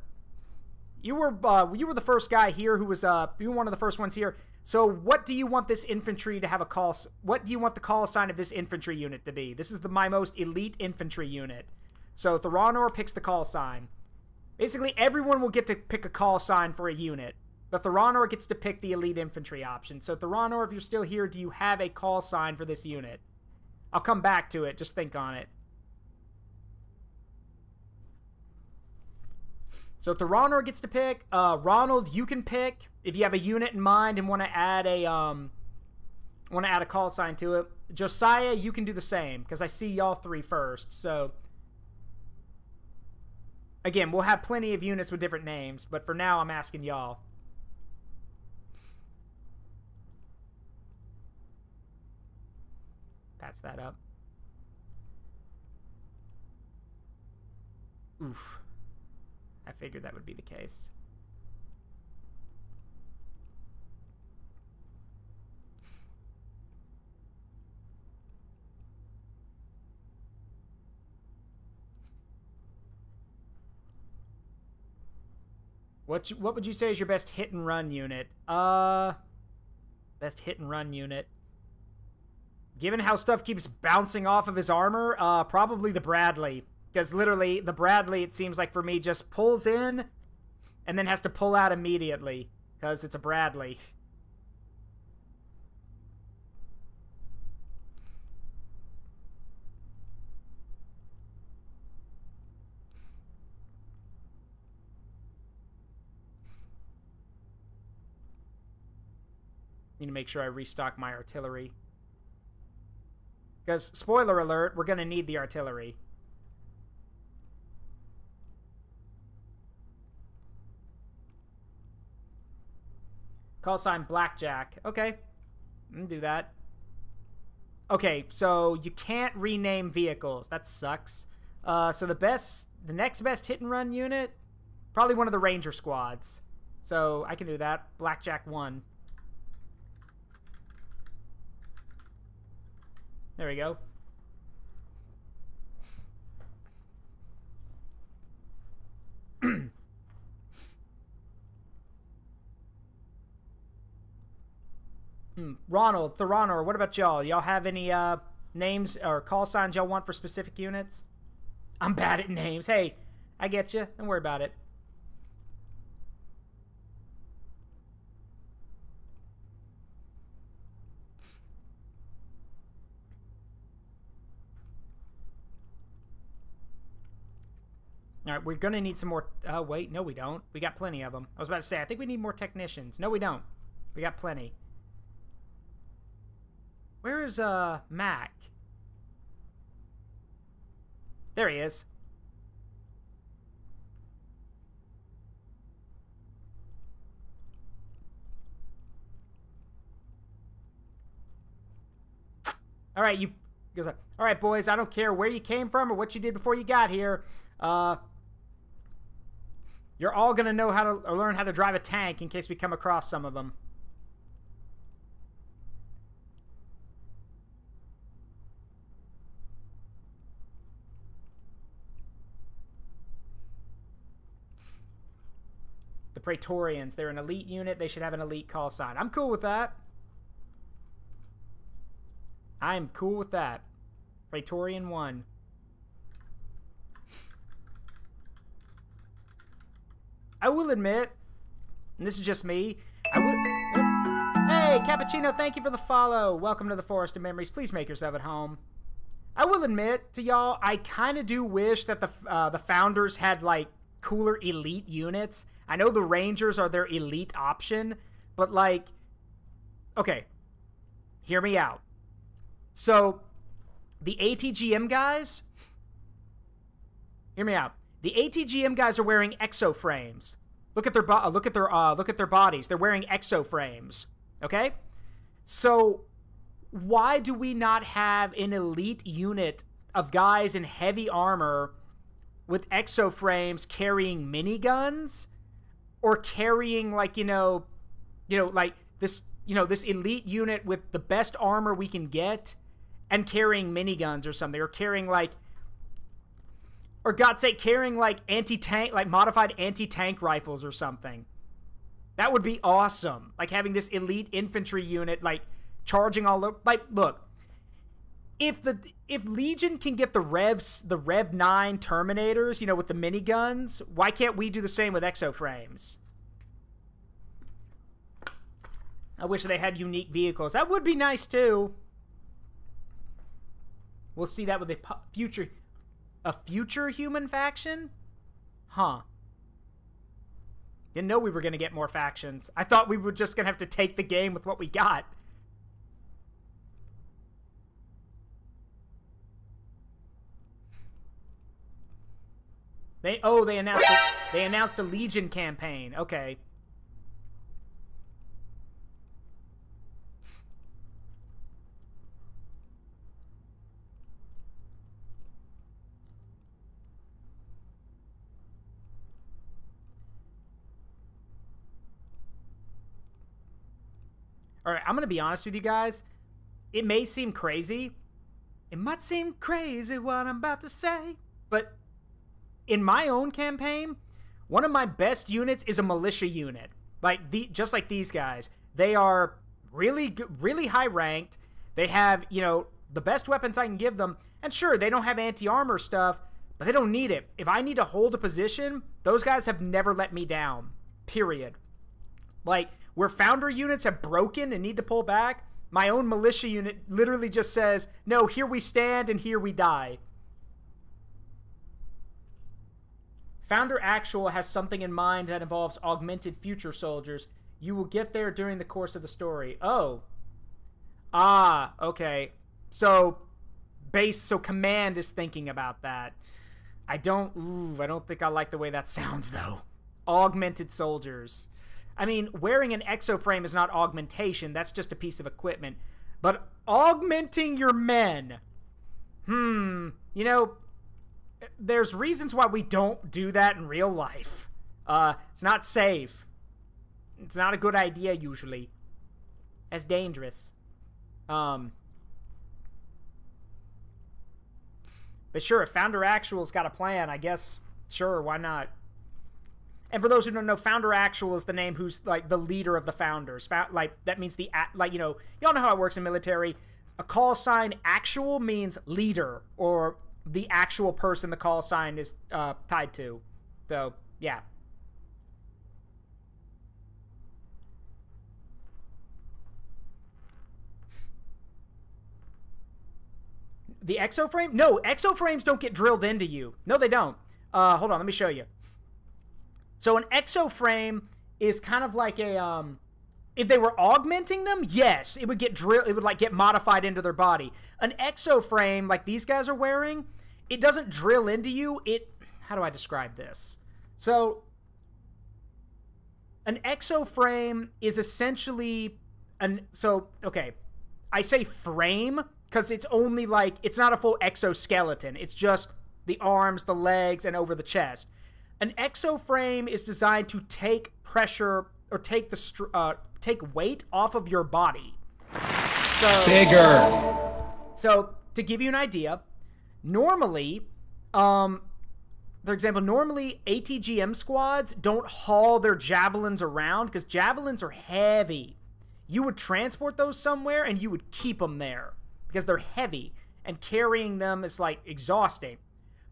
you were the first guy here who was, you were one of the first ones here. So, what do you want this infantry to have a call, what do you want the call sign of this infantry unit to be? This is my most elite infantry unit. So, the Ronor picks the call sign. Basically, everyone will get to pick a call sign for a unit. But Thoronor gets to pick the elite infantry option. So Thoronor, if you're still here, do you have a call sign for this unit? I'll come back to it. Just think on it. So Thoronor gets to pick. Ronald, you can pick if you have a unit in mind and want to add a call sign to it. Josiah, you can do the same because I see y'all three first. So again, we'll have plenty of units with different names, but for now, I'm asking y'all. Patch that up. Oof. I figured that would be the case. What would you say is your best hit and run unit? Best hit and run unit. Given how stuff keeps bouncing off of his armor, probably the Bradley. Because literally, the Bradley, it seems like for me, just pulls in and then has to pull out immediately. Because it's a Bradley. Need to make sure I restock my artillery. Because, spoiler alert, we're going to need the artillery. Call sign Blackjack. Okay. Do that. Okay, so you can't rename vehicles. That sucks. So the next best hit and run unit, probably one of the Ranger squads. So I can do that. Blackjack 1. There we go. Ronald, Theronor, what about y'all? Y'all have any names or call signs y'all want for specific units? I'm bad at names. Hey, I get you. Don't worry about it. All right, we're going to need some more... Oh, wait. No, we don't. We got plenty of them. I was about to say, I think we need more technicians. No, we don't. We got plenty. Where is, Mac? There he is. All right, you... Goes like, all right, boys, I don't care where you came from or what you did before you got here. You're all going to know how to learn how to drive a tank in case we come across some of them. The Praetorians, they're an elite unit. They should have an elite call sign. I'm cool with that. I'm cool with that. Praetorian 1. I will admit, and this is just me, Hey, Cappuccino, thank you for the follow. Welcome to the Forest of Memories. Please make yourself at home. I will admit to y'all, I kind of do wish that the Founders had, like, cooler elite units. I know the Rangers are their elite option, but, like, okay, hear me out. So, the ATGM guys, hear me out. The ATGM guys are wearing exoframes. Look at their bodies. They're wearing exoframes. Okay? So, why do we not have an elite unit of guys in heavy armor with exoframes carrying miniguns, or carrying, like, like this, this elite unit with the best armor we can get and carrying miniguns or something, or carrying, like, or God's sake, carrying, like, anti-tank, like, modified anti-tank rifles or something. That would be awesome. Like, having this elite infantry unit, like, charging all over. Like, look, if Legion can get the Rev 9 Terminators, with the miniguns, why can't we do the same with exoframes? I wish they had unique vehicles. That would be nice, too. We'll see that with a future human faction? Huh. Didn't know we were going to get more factions. I thought we were just going to have to take the game with what we got. They announced a Legion campaign. Okay. All right, I'm going to be honest with you guys. It may seem crazy. It might seem crazy what I'm about to say. But in my own campaign, one of my best units is a militia unit. Just like these guys. They are really good, really high ranked. They have, the best weapons I can give them. And sure, they don't have anti-armor stuff, but they don't need it. If I need to hold a position, those guys have never let me down. Period. Like, where Founder units have broken and need to pull back, my own militia unit literally just says, no, here we stand and here we die. Founder Actual has something in mind that involves augmented future soldiers. You will get there during the course of the story. Oh. Ah, okay. So, Command is thinking about that. I don't think I like the way that sounds, though. Augmented soldiers. I mean, wearing an exoframe is not augmentation. That's just a piece of equipment. But augmenting your men. There's reasons why we don't do that in real life. It's not safe. It's not a good idea, usually. That's dangerous. But sure, if Founder Actual's got a plan, I guess, sure, why not? And for those who don't know, Founder Actual is the name who's like the leader of the founders. Like that means like, you know, y'all know how it works in military. A call sign actual means leader, or the actual person the call sign is tied to. So yeah. The exoframe? No, exoframes don't get drilled into you. No, they don't. Hold on, let me show you. So an exoframe is kind of like a, if they were augmenting them, yes, it would get drilled, it would like get modified into their body. An exoframe, like these guys are wearing, it doesn't drill into you, how do I describe this? So, an exoframe is essentially, okay, I say frame, because it's only like, it's not a full exoskeleton. It's just the arms, the legs, and over the chest. An exoframe is designed to take pressure, or take weight off of your body. So, bigger. So, to give you an idea, normally, for example, normally ATGM squads don't haul their javelins around, because javelins are heavy. You would transport those somewhere, and you would keep them there, because they're heavy, and carrying them is like exhausting.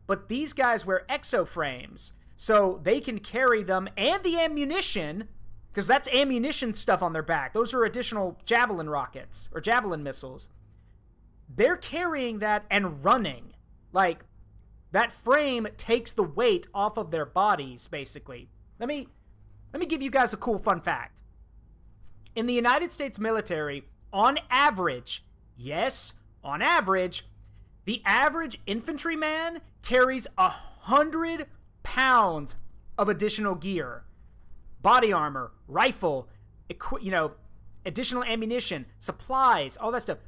But these guys wear exoframes, so they can carry them and the ammunition, because that's ammunition stuff on their back. Those are additional javelin rockets or javelin missiles. They're carrying that and running. Like, that frame takes the weight off of their bodies, basically. Let me give you guys a cool fun fact. In the United States military, on average, yes, on average, the average infantryman carries 100 pounds of additional gear. Body armor, rifle, additional ammunition, supplies, all that stuff.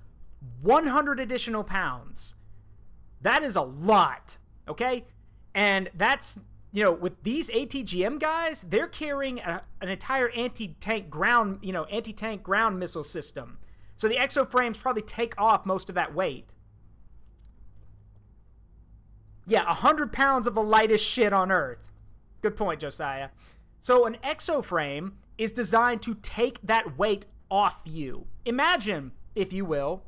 100 additional pounds. That is a lot, okay? And that's, with these ATGM guys, they're carrying an entire anti-tank ground missile system. So the exoframes probably take off most of that weight. Yeah, 100 pounds of the lightest shit on Earth. Good point, Josiah. So an exoframe is designed to take that weight off you. Imagine, if you will,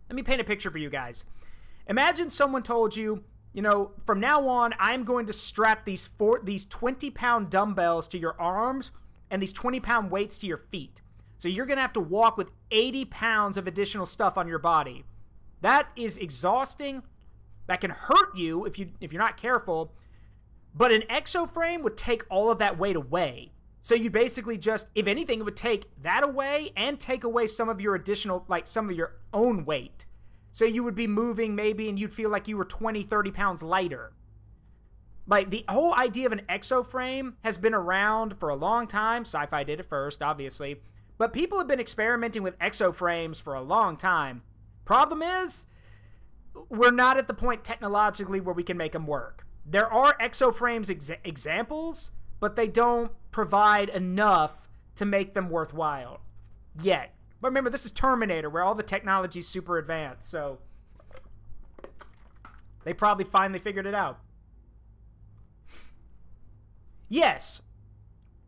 let me paint a picture for you guys. Imagine someone told you, from now on, I'm going to strap these 20-pound dumbbells to your arms and these 20-pound weights to your feet. So you're going to have to walk with 80 pounds of additional stuff on your body. That is exhausting. That can hurt you if you're not careful. But an exoframe would take all of that weight away. So you basically just, if anything, it would take that away and take away some of your additional, some of your own weight. So you would be moving maybe and you'd feel like you were 20, 30 pounds lighter. Like, the whole idea of an exoframe has been around for a long time. Sci-fi did it first, obviously. But people have been experimenting with exoframes for a long time. Problem is, we're not at the point technologically where we can make them work. There are exoframes examples, but they don't provide enough to make them worthwhile yet. But remember, this is Terminator, where all the technology is super advanced, so they probably finally figured it out. Yes,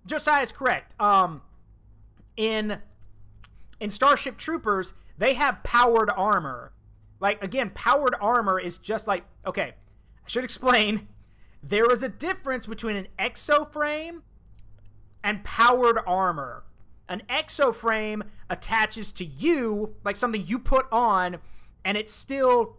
Josiah is correct. In Starship Troopers, they have powered armor. Like, again, powered armor is just like, okay, I should explain. There is a difference between an exoframe and powered armor. An exoframe attaches to you, like something you put on, and it's still,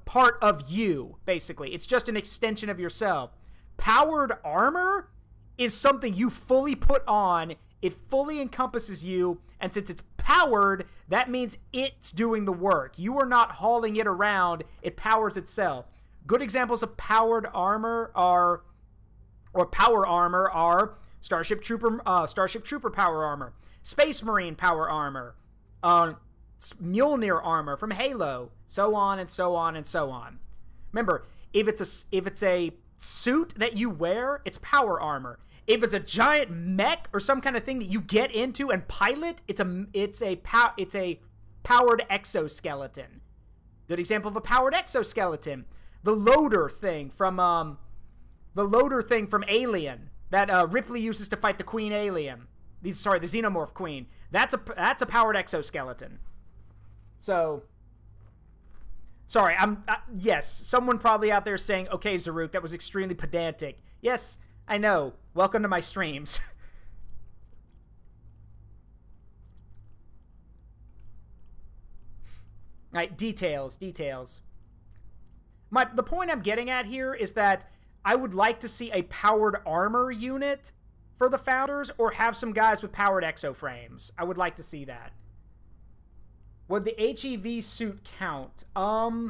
part of you, basically. It's just an extension of yourself. Powered armor is something you fully put on. It fully encompasses you, and since it's powered, that means it's doing the work. You are not hauling it around. It powers itself. Good examples of powered armor are, or power armor are, Starship Trooper power armor, Space Marine power armor, Mjolnir armor from Halo, so on and so on and so on. Remember, if it's a suit that you wear, it's power armor. If it's a giant mech or some kind of thing that you get into and pilot, it's a powered exoskeleton. Good example of a powered exoskeleton. The loader thing from Alien. that Ripley uses to fight the Queen alien. The Xenomorph Queen. That's a powered exoskeleton. So, sorry, yes, someone probably out there saying, okay, Zaruk, that was extremely pedantic. Yes, I know. Welcome to my streams. Right, details. The point I'm getting at here is that I would like to see a powered armor unit for the Founders, or have some guys with powered exoframes. I would like to see that. Would the HEV suit count? I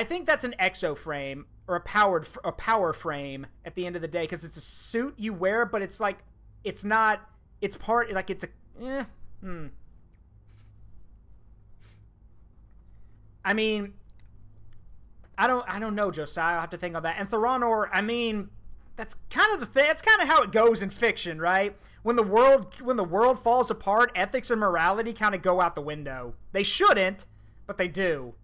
think that's an exoframe, or a power frame at the end of the day, because it's a suit you wear, but it's like, it's not, it's part, like it's a, I mean, I don't know, Josiah. I'll have to think on that. And Theranor, I mean, that's kind of the thing. That's kind of how it goes in fiction, right? When the world falls apart, ethics and morality kind of go out the window. They shouldn't, but they do.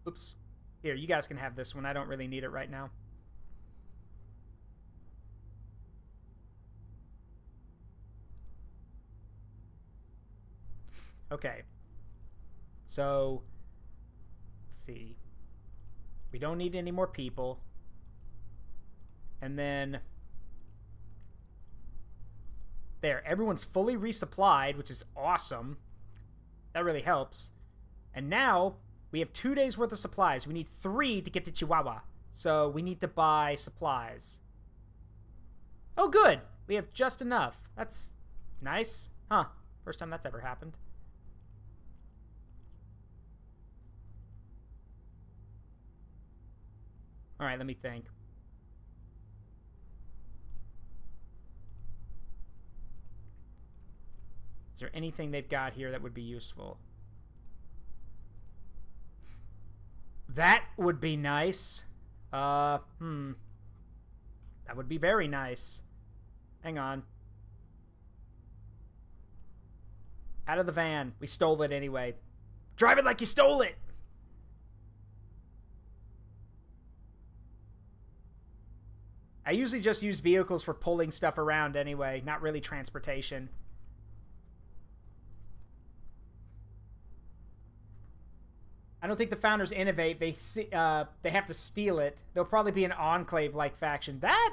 Oops. Here, you guys can have this one. I don't really need it right now. Okay. So, let's see. We don't need any more people. And then, there. Everyone's fully resupplied, which is awesome. That really helps. And now, we have 2 days worth of supplies. We need 3 to get to Chihuahua. So, we need to buy supplies. Oh, good! We have just enough. That's nice. Huh. First time that's ever happened. Alright, let me think. Is there anything they've got here that would be useful? That would be nice. That would be very nice. Hang on. Out of the van. We stole it anyway. Drive it like you stole it! I usually just use vehicles for pulling stuff around anyway, not really transportation. I don't think the Founders innovate. They have to steal it. There'll probably be an Enclave-like faction. That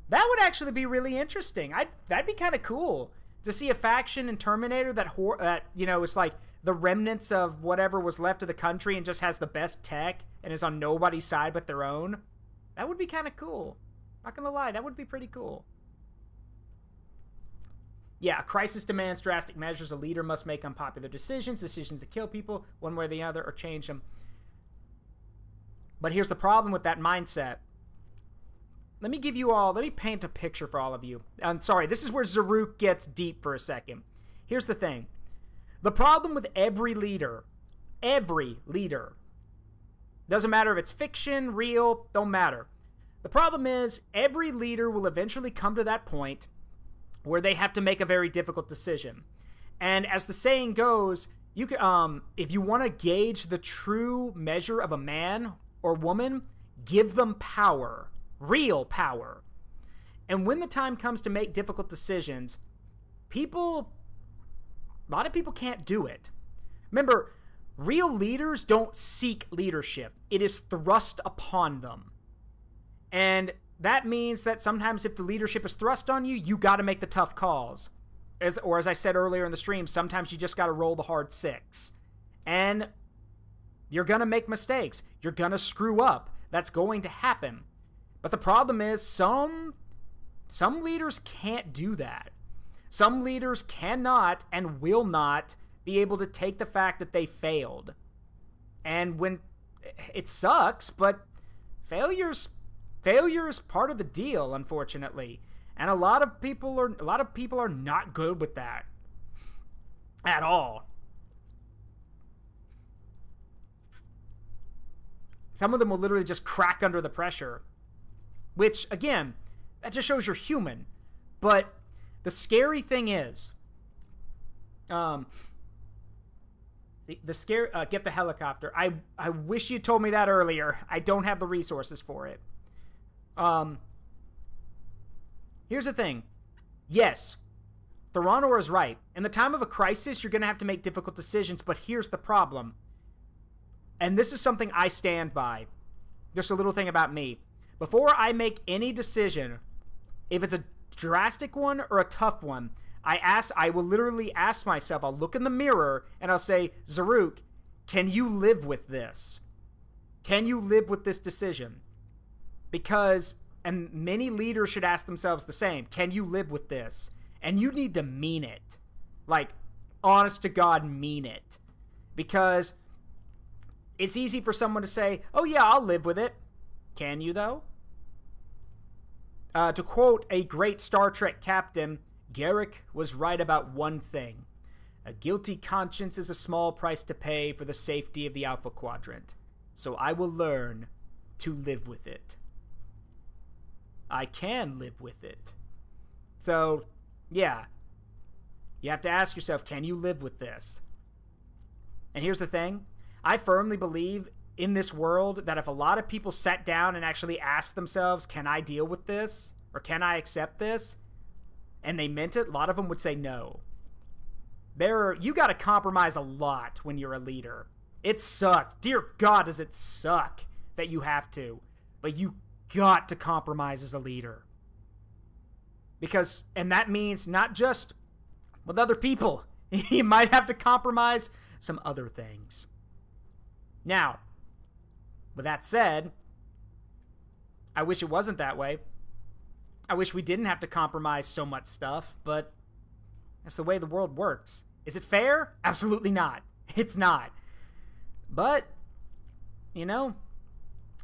would actually be really interesting. That'd be kind of cool to see a faction in Terminator that you know, is like the remnants of whatever was left of the country and just has the best tech and is on nobody's side but their own. That would be kind of cool. Not gonna lie, that would be pretty cool. Yeah, a crisis demands drastic measures. A leader must make unpopular decisions to kill people one way or the other or change them. But here's the problem with that mindset. Let me paint a picture for all of you. I'm sorry, this is where Zaruk gets deep for a second. Here's the thing. The problem with every leader, doesn't matter if it's fiction, real, don't matter. The problem is every leader will eventually come to that point where they have to make a very difficult decision. And as the saying goes, you can, if you want to gauge the true measure of a man or woman, give them power, real power. And when the time comes to make difficult decisions, a lot of people can't do it. Remember, real leaders don't seek leadership. It is thrust upon them. And that means that sometimes if the leadership is thrust on you, you got to make the tough calls. As I said earlier in the stream, sometimes you just got to roll the hard 6. And you're going to make mistakes. You're going to screw up. That's going to happen. But the problem is some leaders can't do that. Some leaders cannot and will not be able to take the fact that they failed. And when it sucks, but failure is part of the deal, unfortunately. And a lot of people are not good with that. At all. Some of them will literally just crack under the pressure. Which, again, that just shows you're human. But the scary thing is... get the helicopter. I wish you told me that earlier. I don't have the resources for it. Here's the thing. Yes, Theranor is right. In the time of a crisis, you're going to have to make difficult decisions, but here's the problem. And this is something I stand by. Just a little thing about me. Before I make any decision, if it's a drastic one or a tough one, I will literally ask myself, I'll look in the mirror and I'll say, Zaruk, can you live with this? Can you live with this decision? Because, and many leaders should ask themselves the same, can you live with this? And you need to mean it. Like, honest to God, mean it. Because it's easy for someone to say, oh yeah, I'll live with it. Can you, though? To quote a great Star Trek captain, Garrick was right about one thing. A guilty conscience is a small price to pay for the safety of the Alpha Quadrant. So I will learn to live with it. I can live with it. So, yeah. You have to ask yourself, can you live with this? And here's the thing. I firmly believe in this world that if a lot of people sat down and actually asked themselves, can I deal with this? Or can I accept this? And they meant it, a lot of them would say no. You got to compromise a lot when you're a leader. It sucks. Dear God, does it suck that you have to. But you got to compromise as a leader. Because, and that means not just with other people. You might have to compromise some other things. Now, with that said, I wish it wasn't that way. I wish we didn't have to compromise so much stuff, but that's the way the world works. Is it fair? Absolutely not. It's not. But, you know,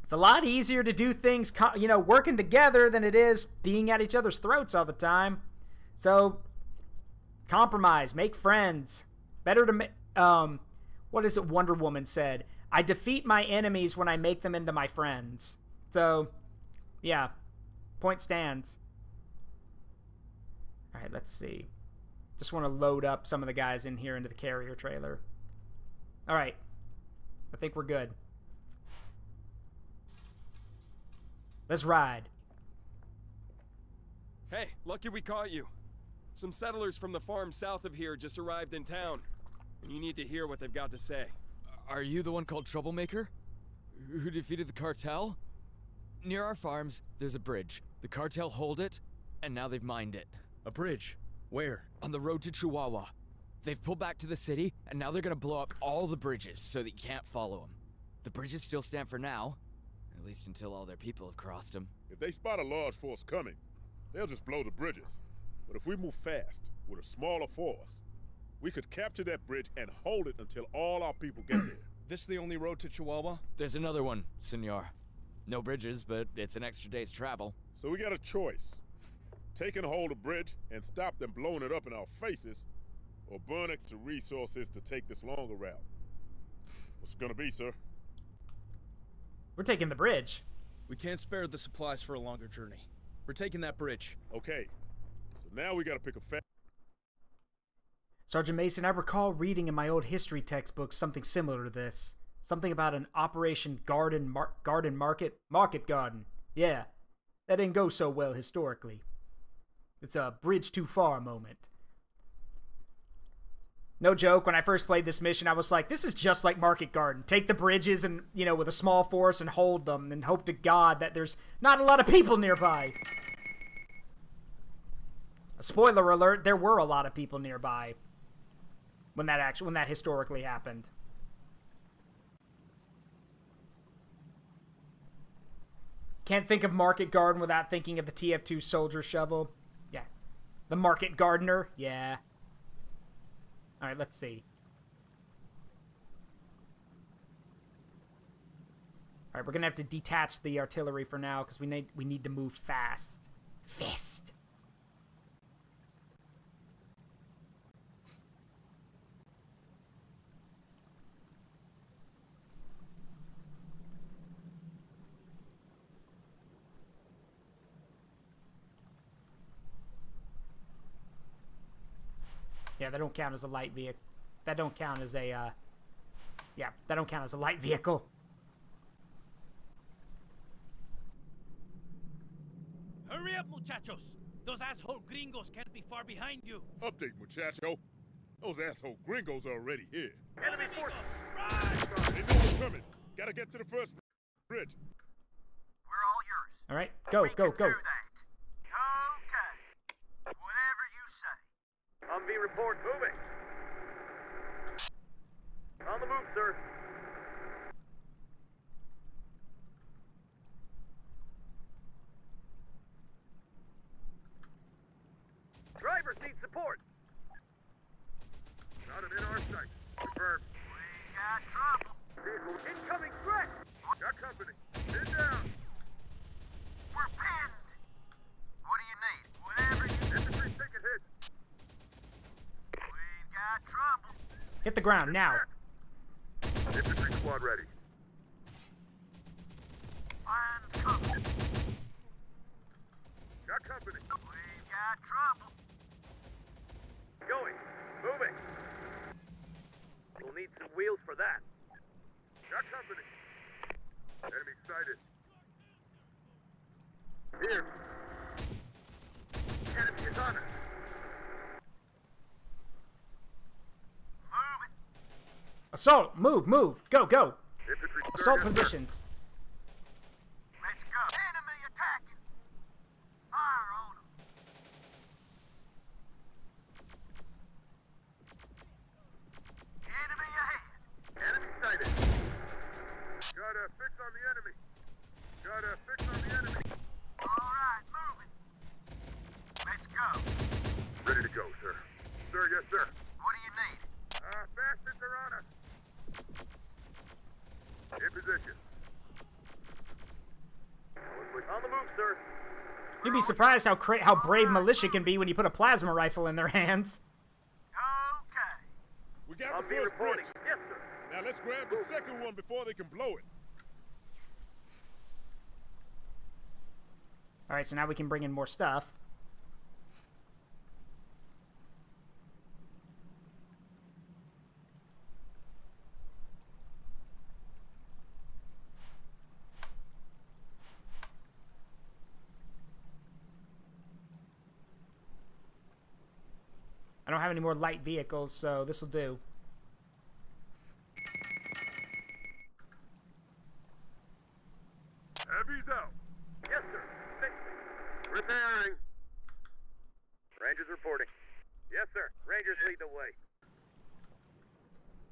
it's a lot easier to do things, you know, working together than it is being at each other's throats all the time. So, compromise, make friends. Better to make, what is it Wonder Woman said? I defeat my enemies when I make them into my friends. So, yeah. Point stands. Alright, let's see. Just want to load up some of the guys in here into the carrier trailer. Alright. I think we're good. Let's ride. Hey, lucky we caught you. Some settlers from the farm south of here just arrived in town. And you need to hear what they've got to say. Are you the one called Troublemaker? Who defeated the cartel? Near our farms, there's a bridge. The cartel hold it, and now they've mined it. A bridge? Where? On the road to Chihuahua. They've pulled back to the city, and now they're gonna blow up all the bridges so that you can't follow them. The bridges still stand for now, at least until all their people have crossed them. If they spot a large force coming, they'll just blow the bridges. But if we move fast, with a smaller force, we could capture that bridge and hold it until all our people get there. This the only road to Chihuahua? There's another one, senor. No bridges, but it's an extra day's travel. So we got a choice. Taking hold of the bridge and stop them blowing it up in our faces, or burn extra resources to take this longer route. What's it gonna be, sir? We're taking the bridge. We can't spare the supplies for a longer journey. We're taking that bridge. Okay. So now we gotta pick a Sergeant Mason, I recall reading in my old history textbook something similar to this. Something about an Operation Market Garden. Yeah, that didn't go so well historically. It's a bridge too far moment. No joke, when I first played this mission, I was like, this is just like Market Garden. Take the bridges and, you know, with a small force and hold them and hope to God that there's not a lot of people nearby. Spoiler alert, there were a lot of people nearby when that historically happened. Can't think of Market Garden without thinking of the TF2 soldier shovel. Yeah. The Market Gardener. Yeah. Alright, let's see. Alright, we're gonna have to detach the artillery for now because we need to move fast. Fast. Yeah, they don't count as a light vehicle. That don't count as a, yeah, that don't count as a light vehicle. Hurry up, muchachos! Those asshole gringos can't be far behind you. Update, muchacho. Those asshole gringos are already here. Enemy forces! They know we're coming. Gotta get to the first bridge. We're all yours. All right, go, go, go. Do that. Okay. Whatever you say. Humvee report moving. On the move, sir. Drivers need support. Got him in our sight. Confirmed. We got trouble. Vehicle incoming threat. Got company. Sit down. We're pinned. What do you need? Whatever you need. Infantry taking hits. We've got trouble. Hit the ground now. Infantry squad ready. Find cover. Got company. We've got trouble. Going. Moving. We'll need some wheels for that. Got company. Enemy sighted. Here. Enemy is on us. Move it. Assault, move, move, go, go. Infantry Assault third positions. Let's go. Enemy attacking. Fire on them. Enemy ahead. Enemy sighted. Got a fix on the enemy. Got a fix on the enemy. All right, moving. Let's go. Ready to go, sir. Sir, yes, sir. What do you need? Bastards are on us. In position. On the move, sir. You'd be surprised how brave militia can be when you put a plasma rifle in their hands. Okay. We got I'll the be first reporting. bridge. Yes, sir. Now let's grab the second one before they can blow it. All right, so now we can bring in more stuff. I don't have any more light vehicles, so this will do. Heavy's out. Yes, sir. Repairing. Rangers reporting. Yes, sir. Rangers lead the way.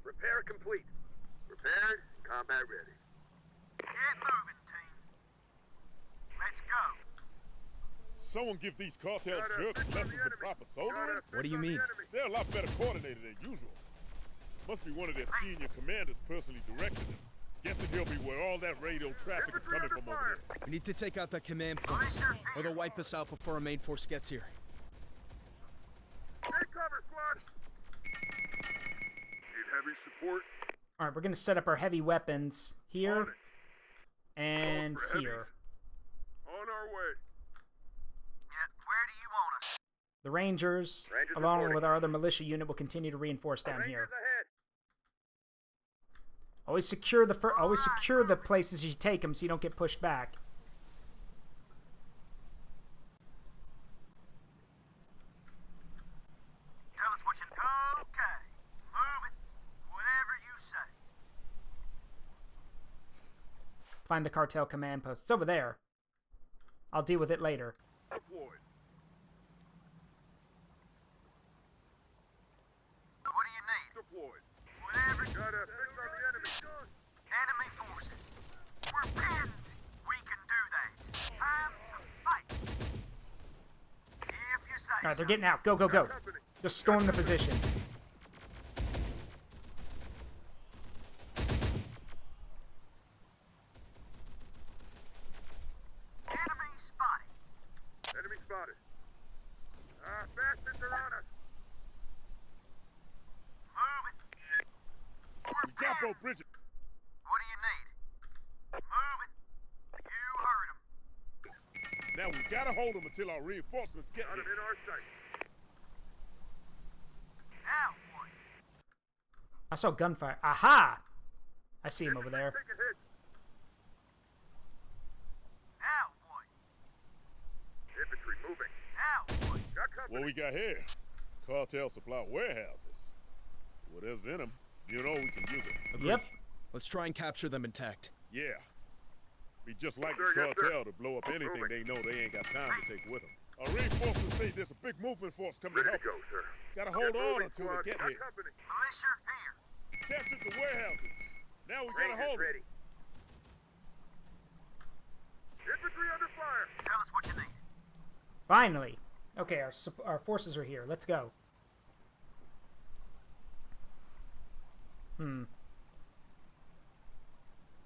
Repair complete. Repaired. Combat ready. Get moving, team. Let's go. Someone give these cartel jerks lessons in proper soldering? What do you mean? They're a lot better coordinated than usual. Must be one of their senior commanders personally directing them. Guessing he'll be where all that radio traffic is coming from over there. We need to take out that command point, or they'll wipe us out before our main force gets here. Take cover, squad. Need heavy support. All right, we're gonna set up our heavy weapons here and For here. heavies. On our way. Yeah, where do you want us? The Rangers, Rangers along reporting. with our other militia unit, will continue to reinforce down here. Rangers ahead. Always secure the places you take them so you don't get pushed back. Tell us what you... Okay. Move it. Whatever you say. Find the cartel command post. It's over there. I'll deal with it later. Deployed. What do you need? Deployed. Whatever. Got a fix on the enemy. Enemy forces. We're pinned. We can do that. Time to fight. If you say All right, they're getting out. Go, go, go. Just storm the position. Enemy spotted. Enemy spotted. Bastards are on us. Move it. We got both bridges. What do you need? Move it. You heard him. Now we gotta hold them until our reinforcements get Got him here. in our sight. I saw gunfire. Aha! I see him over there. Now, boy. Infantry moving. Now, boy. What we got here? Cartel supply warehouses. Whatever's in them, you know we can use it. Agreed. Yep. Let's try and capture them intact. Yeah. Be just like the cartel to blow up anything they know they ain't got time to take with them. Our reinforcements say there's a big movement force coming to help us. Gotta hold on until they get here. Militia here. Captured the warehouses. Now we gotta hold them. Infantry under fire. Tell us what you need. Finally. Okay, our forces are here. Let's go.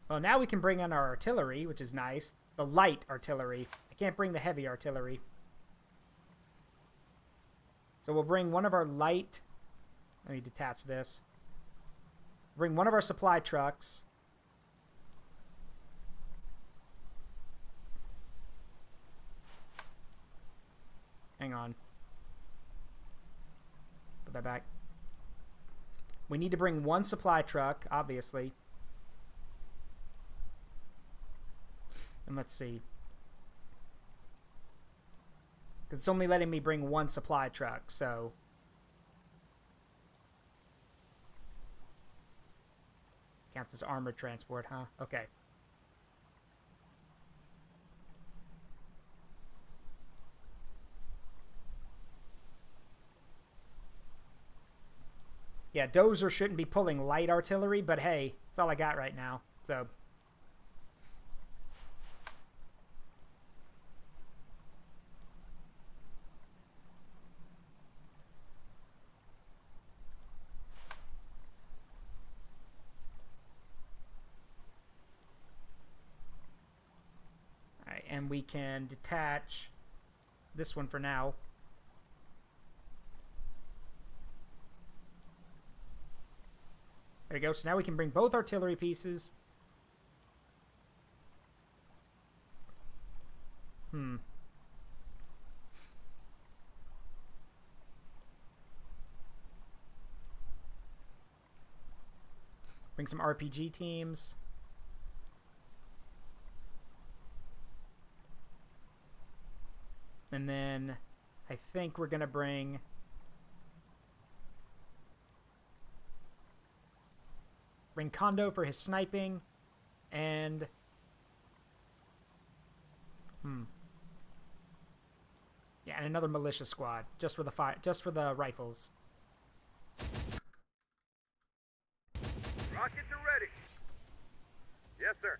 Well, now we can bring in our artillery, which is nice. The light artillery. I can't bring the heavy artillery. So we'll bring one of our light... Let me detach this. Bring one of our supply trucks. Hang on. Put that back. We need to bring one supply truck, obviously. And let's see. Because it's only letting me bring one supply truck, so... Counts as armored transport, huh? Okay. Yeah, Dozer shouldn't be pulling light artillery, but hey, it's all I got right now, so... And we can detach this one for now. There we go. So now we can bring both artillery pieces. Bring some RPG teams. And then I think we're going to bring Kondo for his sniping and yeah, and another militia squad just for the rifles. Rockets are ready. Yes, sir.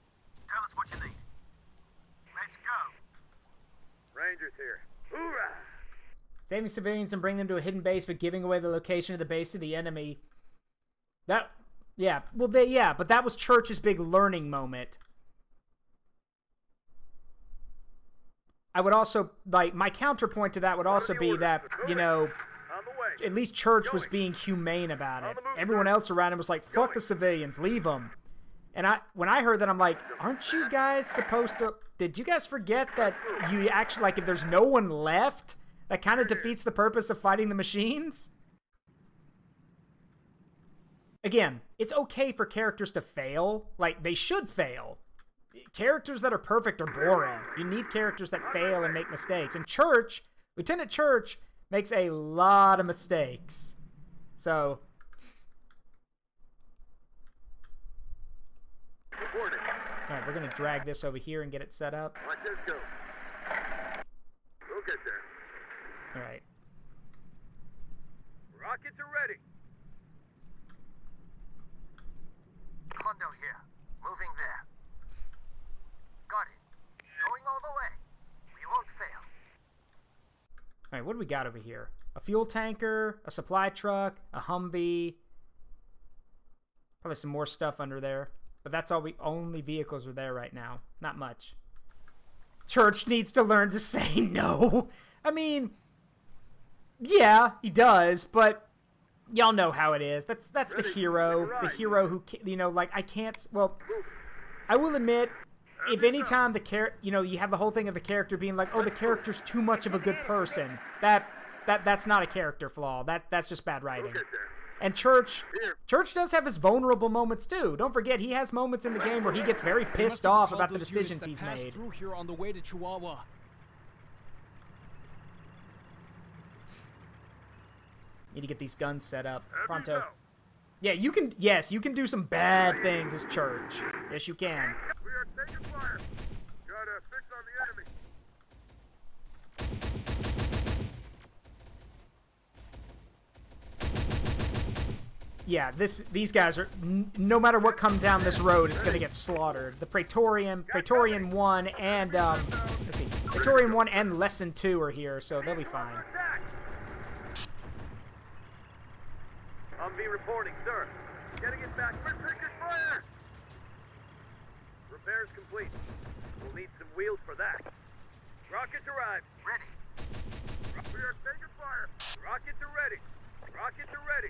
Tell us what you need. Let's go. Rangers here. Hoorah! Saving civilians and bring them to a hidden base, but giving away the location of the base to the enemy. That, yeah, well, but that was Church's big learning moment. I would also, like, my counterpoint to that would also be that, you know, at least Church was being humane about it. Everyone else around him was like, fuck the civilians, leave them. And when I heard that, I'm like, aren't you guys supposed to... Did you guys forget that you actually, like, if there's no one left, that kind of defeats the purpose of fighting the machines? Again, it's okay for characters to fail. Like, they should fail. Characters that are perfect are boring. You need characters that fail and make mistakes. And Church, Lieutenant Church, makes a lot of mistakes. So... Alright, we're going to drag this over here and get it set up. Watch this go. We'll get there. Alright. Rockets are ready. Kondo here. Moving there. Got it. Going all the way. We won't fail. Alright, what do we got over here? A fuel tanker, a supply truck, a Humvee. Probably some more stuff under there. But that's all only vehicles are there right now. Not much. Church needs to learn to say no. I mean, yeah, he does, but y'all know how it is. That's the hero. The hero who, you know, like, I can't, well, I will admit, if any time you know, you have the whole thing of the character being like, oh, the character's too much of a good person, that's not a character flaw. That's just bad writing. And Church does have his vulnerable moments too. Don't forget, he has moments in the game where he gets very pissed off about the decisions he's made. Through here on the way to Chihuahua. Need to get these guns set up. Pronto. Yeah, you can. Yes, you can do some bad things as Church. Yes, you can. We are taking fire. Got a fix on the enemy. Yeah, these guys are, no matter what comes down this road, it's gonna get slaughtered. The Praetorian 1, and let's see, Praetorian 1 and Lesson 2 are here, so they'll be fine. Humvee reporting, sir. Getting it back. We're taking fire! Repairs complete. We'll need some wheels for that. Rockets arrived. Ready. We are taking fire. Rockets are ready. Rockets are ready.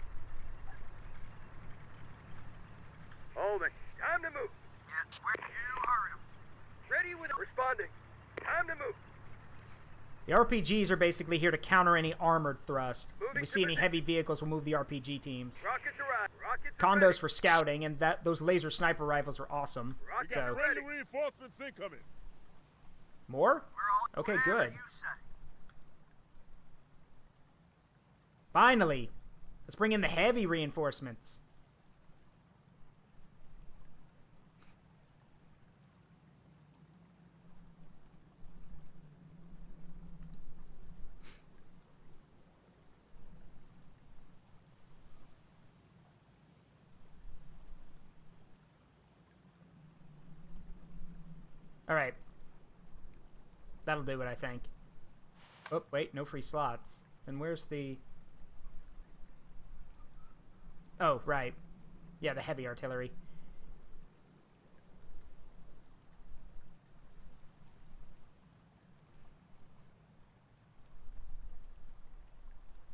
Holding. Time to move. Yeah, where you heard him. Ready with responding. Time to move. The RPGs are basically here to counter any armored thrust. If we see any heavy vehicles, we'll move the RPG teams. Rockets arrived. Rockets Condos for scouting, and those laser sniper rifles are awesome. We got friendly reinforcements incoming. More? Okay, good. Finally! Let's bring in the heavy reinforcements. Alright. That'll do it, I think. Oh, wait, no free slots. Then where's the... Oh, right. Yeah, the heavy artillery.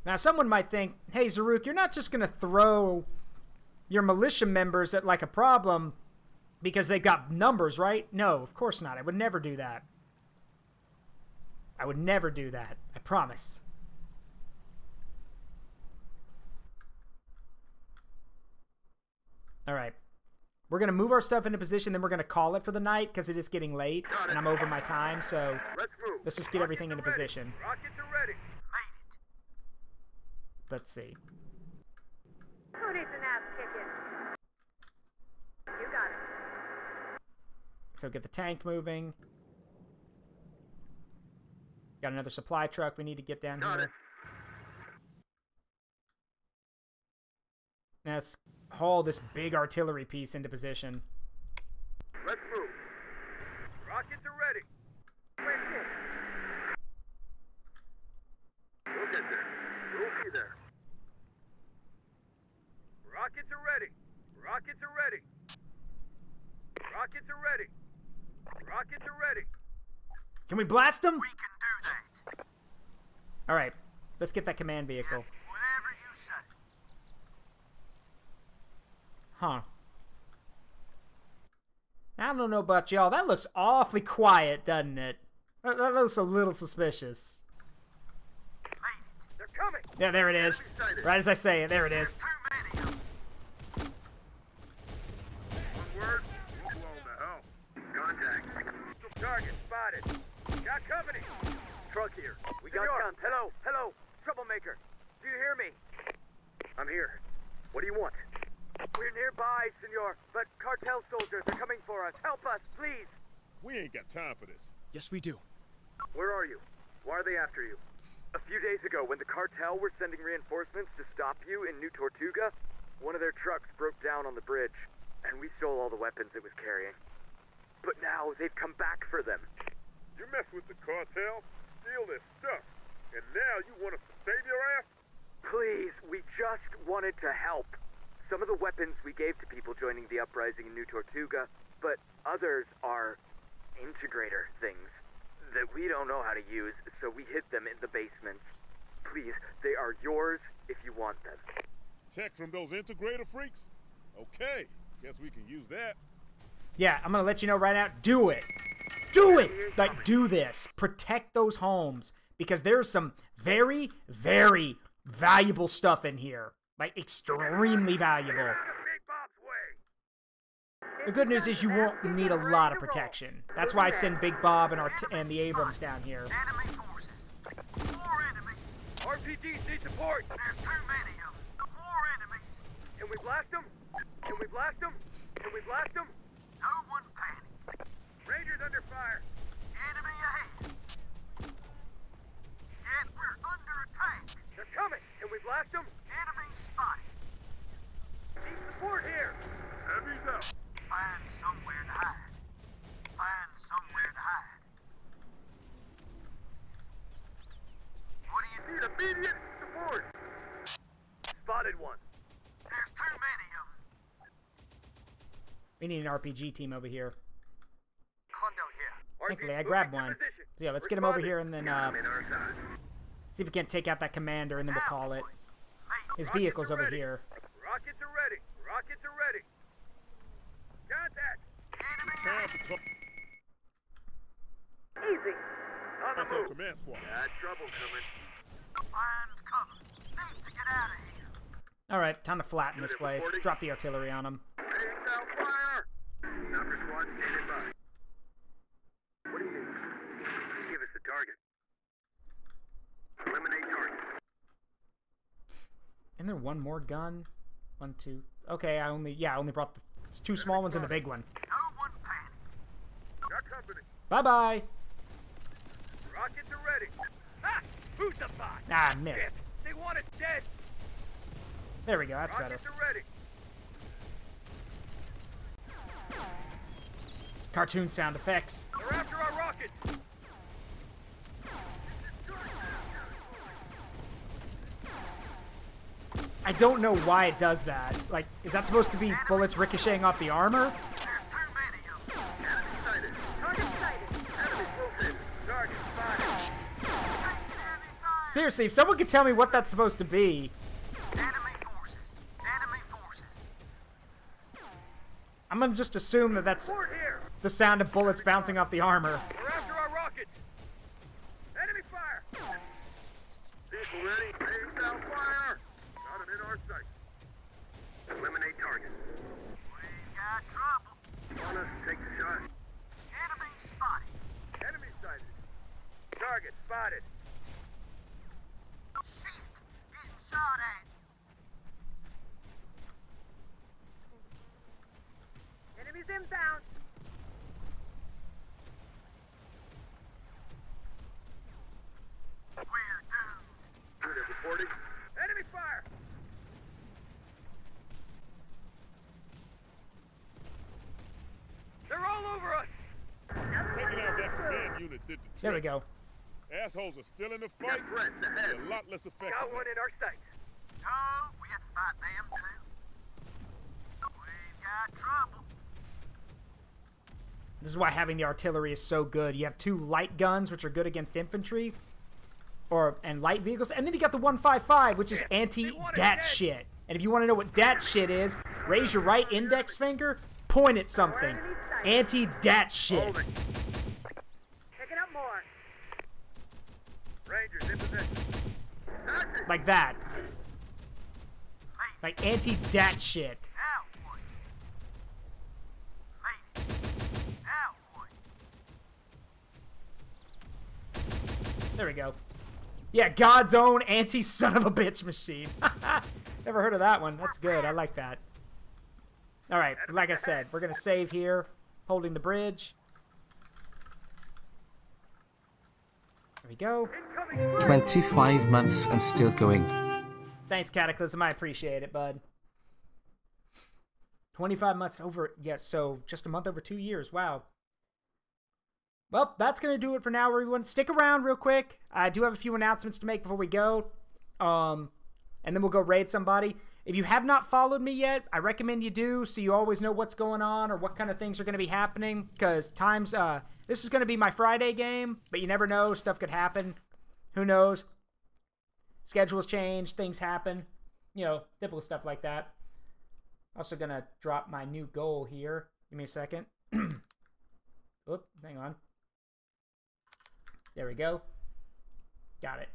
Now, someone might think, hey, Zaruk, you're not just going to throw your militia members at, like, a problem because they got numbers, right? No, of course not. I would never do that. I would never do that. I promise. Alright. We're going to move our stuff into position, then we're going to call it for the night because it is getting late and I'm over my time, so let's just get everything into position. Rockets are ready. Let's see. Who needs an ass kicking? You got it. So get the tank moving. Got another supply truck we need to get down here. Now let's haul this big artillery piece into position. Let's move. Rockets are ready. We'll get there. We'll be there. Rockets are ready. Rockets are ready. Rockets are ready. Rockets are ready. Can we blast them? We can do that. Alright, let's get that command vehicle. Whatever you say. Huh. I don't know about y'all. That looks awfully quiet, doesn't it? That looks a little suspicious. They're coming. Yeah, there it is. Right as I say it, there it is. One word, we'll blow the hell. Contact. Target spotted. Got company. Truck here. We got guns. Hello, hello. Troublemaker. Do you hear me? I'm here. What do you want? We're nearby, senor, but cartel soldiers are coming for us. Help us, please. We ain't got time for this. Yes, we do. Where are you? Why are they after you? A few days ago, when the cartel were sending reinforcements to stop you in New Tortuga, one of their trucks broke down on the bridge, and we stole all the weapons it was carrying. But now they've come back for them. You mess with the cartel, steal their stuff, and now you want us to save your ass? Please, we just wanted to help. Some of the weapons we gave to people joining the uprising in New Tortuga, but others are integrator things that we don't know how to use, so we hid them in the basements. Please, they are yours if you want them. Tech from those integrator freaks? Okay, guess we can use that. Yeah, I'm gonna let you know right now. Do it. Do it! Like, do this. Protect those homes. Because there's some very, very valuable stuff in here. Like, extremely valuable. The good news is you won't need a lot of protection. That's why I send Big Bob and the Abrams down here. Enemy forces. More enemies. RPGs need support. There's too many of them. More enemies. Can we blast them? Can we blast them? Can we blast them? No one panic. Rangers under fire. Enemy ahead. And we're under attack. They're coming. Can we blast them? Enemy spotted. Need support here. Enemies out. Find somewhere to hide. Find somewhere to hide. What do you need? Immediate support. Spotted one. There's too many of them. We need an RPG team over here. Condo here. Thankfully, I grabbed one. So yeah, let's get him over here and then see if we can't take out that commander, and then we'll call it. His vehicle's over here. Rockets are ready. Rockets are ready. Contact. Easy. On the move. Command squad. Got trouble coming. Find cover. Need to get out of here. Alright, time to flatten this place. Drop the artillery on him. Rings out fire. Number squad standing by. What do you need? Give us the target. Eliminate target. Isn't there one more gun? 1, 2. Okay, I only brought the two small ones and the big one. No one panic. Got company. Bye-bye. Rockets are ready. Ha! Who's the bot? Ah, I missed. They want it dead. There we go, that's better. Rockets are ready. Cartoon sound effects. They're after our rockets. I don't know why it does that. Like, is that supposed to be bullets ricocheting off the armor? Seriously, if someone could tell me what that's supposed to be. I'm gonna just assume that that's the sound of bullets bouncing off the armor. We're after our rockets. Enemy fire. Vehicle ready. Rings out fire. Got him in our sight. Eliminate target. We got trouble. Want us to take the shot. Enemy spotted. Enemy sighted. Target spotted. Shit. Getting shot at. Enemies inbound. We're doomed. Unit reporting. Enemy fire. They're all over us. Taking out that command unit did the trick. There we go. Assholes are still in the fight. They're a lot less effective. Got one in our sights. Oh, we have to fight them too. We've got trouble. This is why having the artillery is so good. You have 2 light guns, which are good against infantry, and light vehicles, and then you got the 155, which is anti-dat shit. And if you want to know what dat shit is, raise your right index finger, point at something. Anti-dat shit. Picking up more. Rangers in position. Like that. Like anti-dat shit. There we go. Yeah, God's own anti-son of a bitch machine. Never heard of that one. That's good. I like that. Alright, like I said, we're going to save here. Holding the bridge. There we go. 25 months and still going. Thanks, Cataclysm. I appreciate it, bud. 25 months over... Yeah, so just a month over 2 years. Wow. Well, that's going to do it for now, everyone. Stick around real quick. I do have a few announcements to make before we go. And then we'll go raid somebody. If you have not followed me yet, I recommend you do, so you always know what's going on or what kind of things are going to be happening. Because this is going to be my Friday game, but you never know. Stuff could happen. Who knows? Schedules change. Things happen. You know, typical stuff like that. Also going to drop my new goal here. Give me a second. Oop, hang on. There we go. Got it.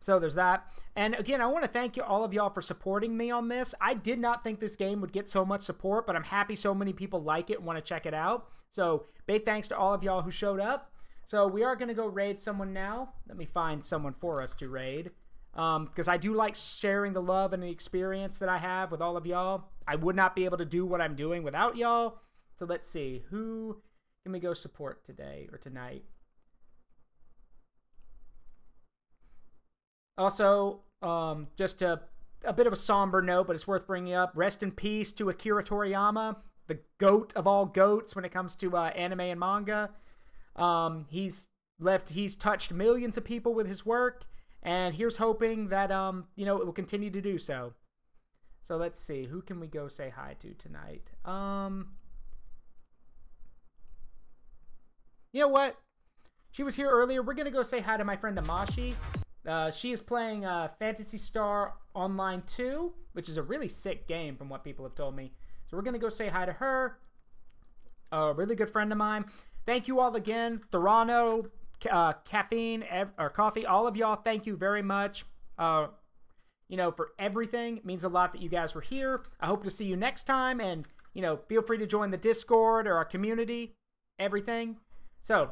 So there's that. And again, I want to thank you, all of y'all, for supporting me on this. I did not think this game would get so much support, but I'm happy so many people like it and want to check it out. So big thanks to all of y'all who showed up. So we are going to go raid someone now. Let me find someone for us to raid. Because I do like sharing the love and the experience that I have with all of y'all. I would not be able to do what I'm doing without y'all. So let's see. Who can we go support today or tonight? Also, just a bit of a somber note, but it's worth bringing up. Rest in peace to Akira Toriyama, the GOAT of all GOATs when it comes to anime and manga. He's touched millions of people with his work, and here's hoping that, it will continue to do so. So let's see. Who can we go say hi to tonight? You know what? She was here earlier. We're going to go say hi to my friend Amashi. She is playing Phantasy Star Online 2, which is a really sick game from what people have told me. So we're going to go say hi to her. A really good friend of mine. Thank you all again. Thorano, Caffeine, or Coffee, all of y'all, thank you very much. For everything. It means a lot that you guys were here. I hope to see you next time, and, feel free to join the Discord or our community. Everything. So,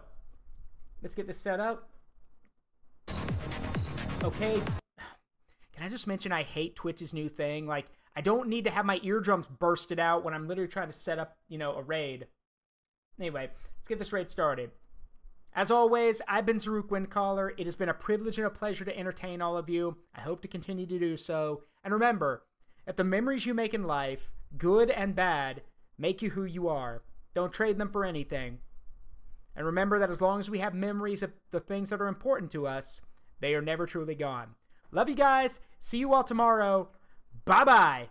let's get this set up. Okay, can I just mention I hate Twitch's new thing? Like, I don't need to have my eardrums bursted out when I'm literally trying to set up, a raid. Anyway, let's get this raid started. As always, I've been Zaruk Windcaller. It has been a privilege and a pleasure to entertain all of you. I hope to continue to do so. And remember, if the memories you make in life, good and bad, make you who you are, don't trade them for anything. And remember that as long as we have memories of the things that are important to us, they are never truly gone. Love you guys. See you all tomorrow. Bye-bye.